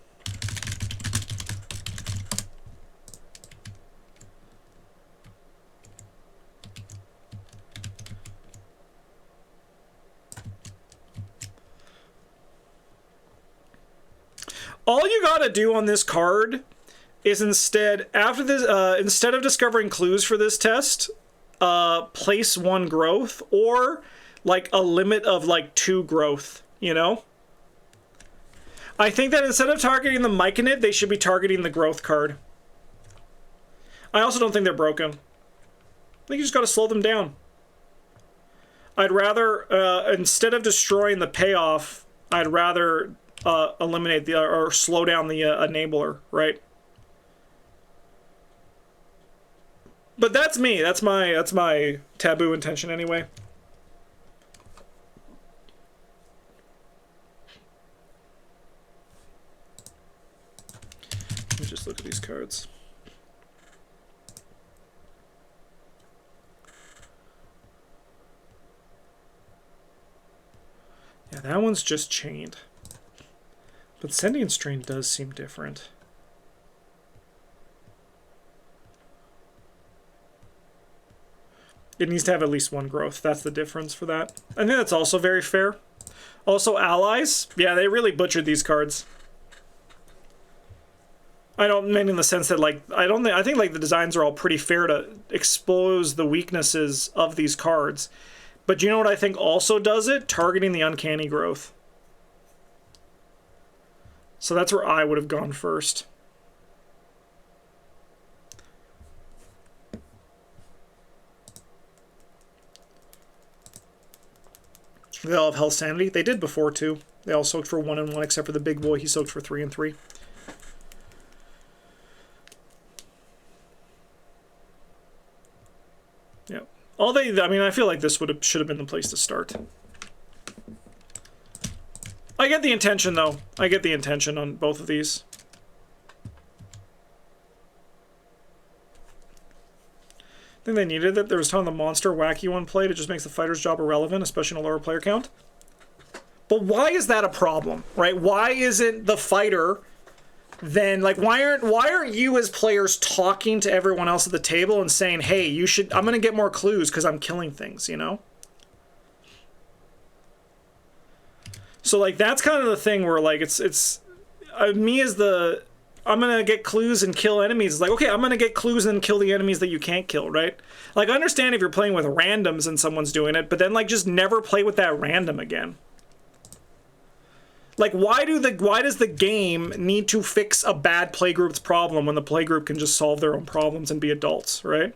All you gotta do on this card is instead, after this, instead of discovering clues for this test, place 1 growth, or like a limit of like 2 growth, you know? I think that instead of targeting the Myconid, they should be targeting the growth card. I also don't think they're broken. I think you just gotta slow them down. I'd rather, instead of destroying the payoff, I'd rather eliminate the, or slow down the enabler, right? But that's me. That's my taboo intention anyway. Let me just look at these cards. Yeah, that one's just chained. But Sending Strain does seem different. It needs to have at least 1 growth. That's the difference for that. I think that's also very fair. Also, allies. Yeah, they really butchered these cards. I don't mean in the sense that, like, I think like the designs are all pretty fair to expose the weaknesses of these cards. But you know what I think also does it? Targeting the uncanny growth. So that's where I would have gone first. They all have Health Sanity. They did before, too. They all soaked for 1 and 1, except for the big boy. He soaked for 3 and 3. Yeah. I mean, I feel like this should have been the place to start. I get the intention, though. I get the intention on both of these. I think they needed it. There was a ton of the monster wacky one played. It just makes the fighter's job irrelevant, especially in a lower player count. But why is that a problem, right? Why isn't the fighter then, like, why aren't you as players talking to everyone else at the table and saying, hey, I'm gonna get more clues because I'm killing things, you know? So, like, that's kind of the thing where, like, me as the, I'm gonna get clues and kill enemies. It's like, okay, I'm gonna get clues and kill the enemies that you can't kill, right? Like, I understand if you're playing with randoms and someone's doing it, but then, like, just never play with that random again. Like, why does the game need to fix a bad playgroup's problem when the playgroup can just solve their own problems and be adults, right?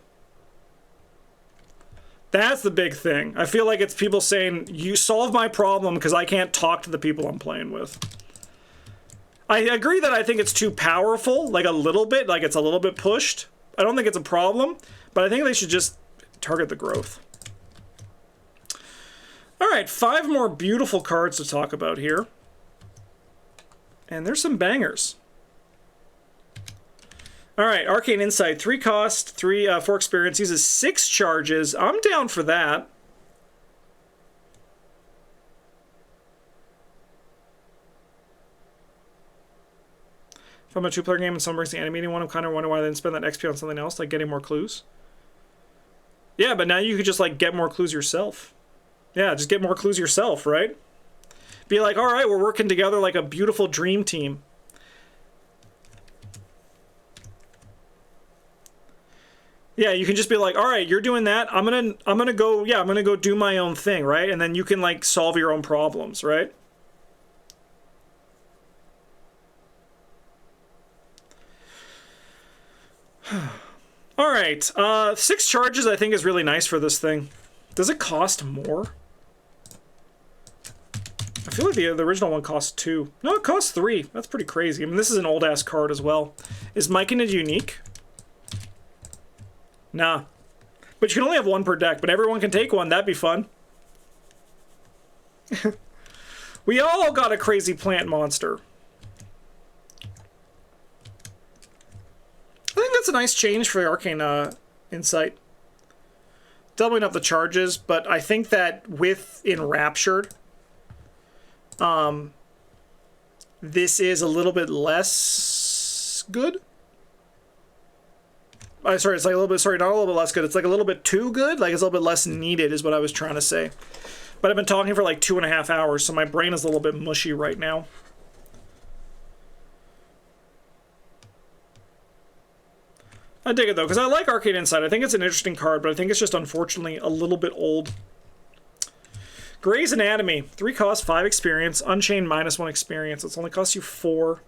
That's the big thing. I feel like it's people saying, you solve my problem because I can't talk to the people I'm playing with. I agree that I think it's too powerful, like a little bit, like it's a little bit pushed. I don't think it's a problem, but I think they should just target the growth. All right, 5 more beautiful cards to talk about here. And there's some bangers. All right, Arcane Insight, 3 cost, 4 experience, uses 6 charges. I'm down for that. If I'm a 2-player game and someone brings the animating one, I'm kind of wondering why they didn't spend that XP on something else, like getting more clues. Yeah, but now you could just, like, get more clues yourself. Yeah, just get more clues yourself, right? Be like, all right, we're working together like a beautiful dream team. Yeah, you can just be like, all right, you're doing that. I'm gonna go do my own thing, right? And then you can, like, solve your own problems, right? All right, 6 charges I think is really nice for this thing. Does it cost more? I feel like the original one cost 2. No, it costs 3. That's pretty crazy. I mean, this is an old-ass card as well. Is Myconid unique? Nah. But you can only have 1 per deck, but everyone can take 1. That'd be fun. We all got a crazy plant monster. I think that's a nice change for Arcane Insight. Doubling up the charges, but I think that with Enraptured, this is a little bit less good. Sorry, it's like a little bit, sorry, not a little bit less good. It's like a little bit too good. Like it's a little bit less needed is what I was trying to say. But I've been talking for like 2.5 hours, so my brain is a little bit mushy right now. I dig it, though, because I like Arcade Insight. I think it's an interesting card, but I think it's just, unfortunately, a little bit old. Grey's Anatomy. 3 cost, 5 experience. Unchained, -1 experience. It's only costs you 4.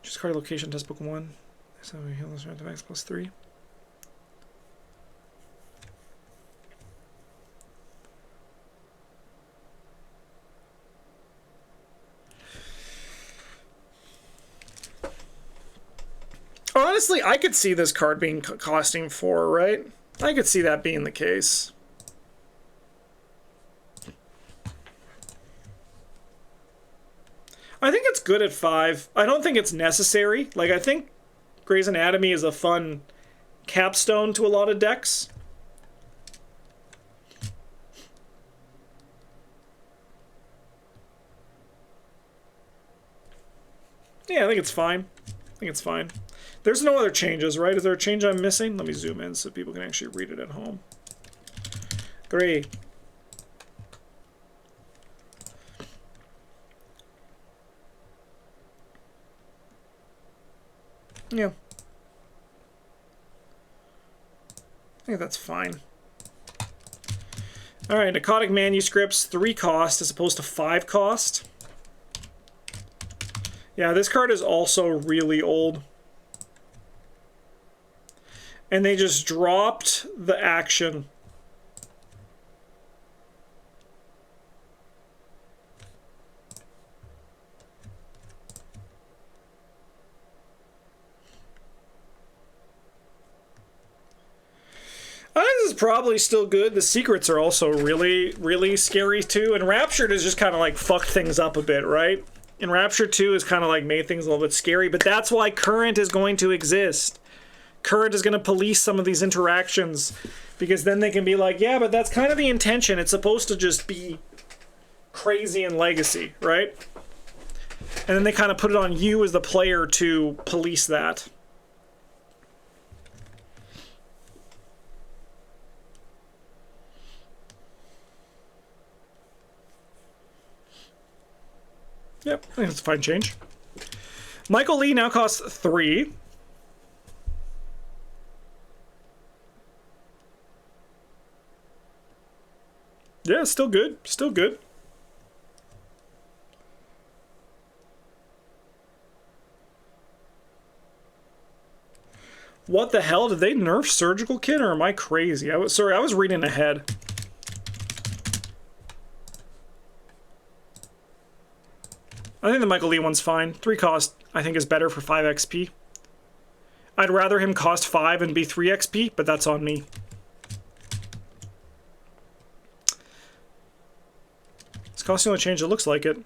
Choose card location, test book 1. So we heal this to max +3. Honestly, I could see this card being costing 4, right? I could see that being the case. I think it's good at 5. I don't think it's necessary. Like, I think Grey's Anatomy is a fun capstone to a lot of decks. Yeah, I think it's fine. I think it's fine. There's no other changes, right? Is there a change I'm missing? Let me zoom in so people can actually read it at home. Great. Yeah. I think that's fine. Alright, Narcotic Manuscripts, 3 cost as opposed to 5 cost. Yeah, this card is also really old. And they just dropped the action. This is probably still good. The secrets are also really, really scary too. And Raptured has just kind of like fucked things up a bit, right? And Rapture 2 has kind of like made things a little bit scary, but that's why Current is going to exist. Current is going to police some of these interactions, because then they can be like, yeah, but that's kind of the intention. It's supposed to just be crazy in Legacy, right? And then they kind of put it on you as the player to police that. Yep, I think it's a fine change. Michael Lee now costs 3. Yeah, still good. Still good. What the hell? Did they nerf Surgical Kit, or am I crazy? I was reading ahead. I think the Michael Lee one's fine. 3 cost, I think, is better for 5 XP. I'd rather him cost 5 and be 3 XP, but that's on me. It's costing a change, it looks like it.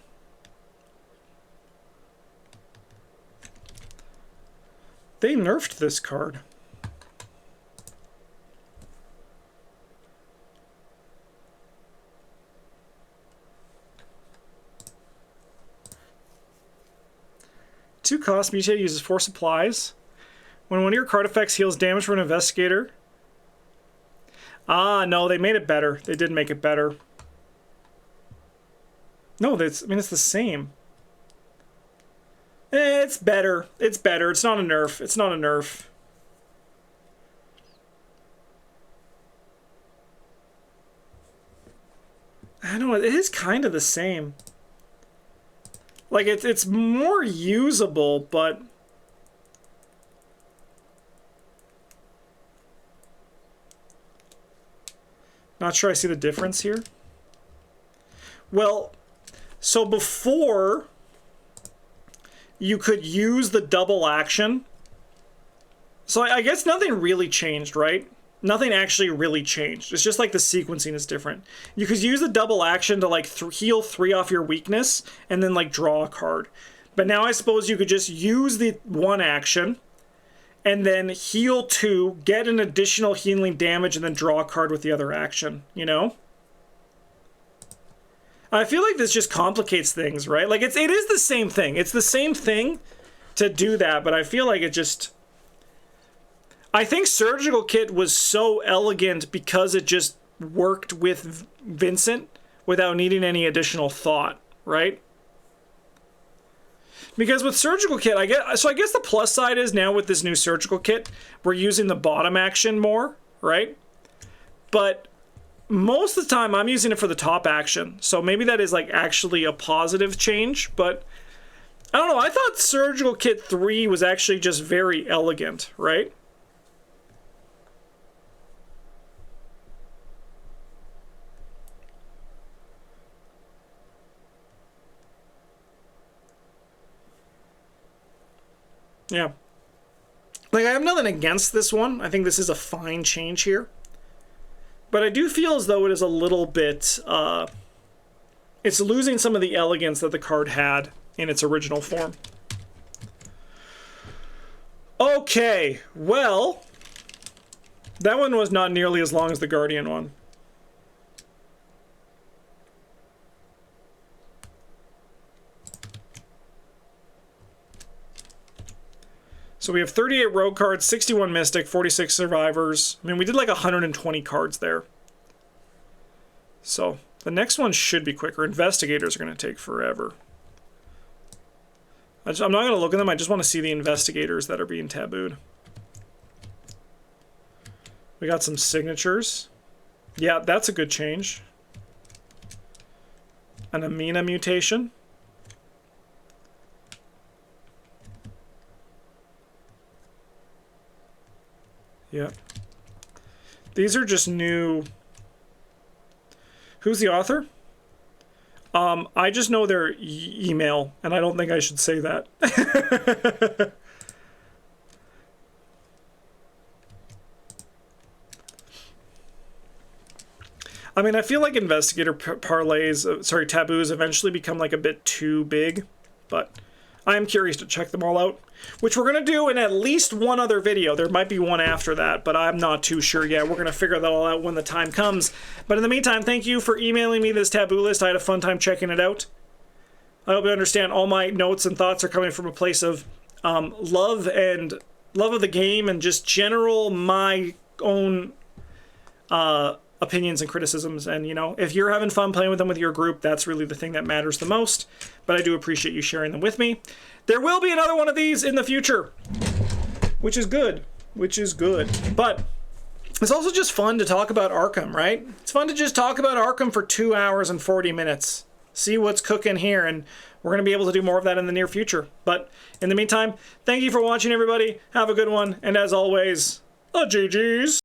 They nerfed this card. Two cost, mutate uses 4 supplies. When one of your card effects heals damage from an investigator. Ah, no, they made it better. They did make it better. No, that's, I mean, it's the same. It's better. It's better. It's not a nerf. It's not a nerf. I don't know. It is kind of the same. Like, it's more usable, but... Not sure I see the difference here. Well, so before, you could use the double action. So I guess nothing really changed, right? Nothing actually really changed. It's just like the sequencing is different. You could use the double action to like heal 3 off your weakness and then like draw a card. But now I suppose you could just use the 1 action and then heal 2, get an additional healing damage, and then draw a card with the other action, you know? I feel like this just complicates things, right? Like, it is the same thing. It's the same thing to do that, but I feel like it just... I think Surgical Kit was so elegant because it just worked with Vincent without needing any additional thought, right? Because with surgical kit, I guess the plus side is now with this new surgical kit, we're using the bottom action more, right? But most of the time I'm using it for the top action. So maybe that is like actually a positive change, but I don't know. I thought surgical kit 3 was actually just very elegant, right? Yeah. Like, I have nothing against this one. I think this is a fine change here. But I do feel as though it is a little bit, it's losing some of the elegance that the card had in its original form. Okay, well, that one was not nearly as long as the Guardian one. So we have 38 rogue cards, 61 mystic, 46 survivors. I mean, we did like 120 cards there. So the next one should be quicker. Investigators are going to take forever. I'm not going to look at them. I just want to see the investigators that are being tabooed. We got some signatures. Yeah, that's a good change. An Amina mutation. Yeah. These are just new. Who's the author? I just know their email, and I don't think I should say that. I mean, I feel like investigator parlays, taboos eventually become like a bit too big, but I am curious to check them all out, which we're going to do in at least one other video. There might be one after that, but I'm not too sure yet. We're going to figure that all out when the time comes. But in the meantime, thank you for emailing me this taboo list. I had a fun time checking it out. I hope you understand all my notes and thoughts are coming from a place of love of the game and just general my own opinions and criticisms. And, you know, if you're having fun playing with them with your group, that's really the thing that matters the most. But I do appreciate you sharing them with me. There will be another one of these in the future, which is good, But it's also just fun to talk about Arkham, right? It's fun to just talk about Arkham for 2 hours and 40 minutes. See what's cooking here, and we're going to be able to do more of that in the near future. But in the meantime, thank you for watching, everybody. Have a good one, and as always, GG's.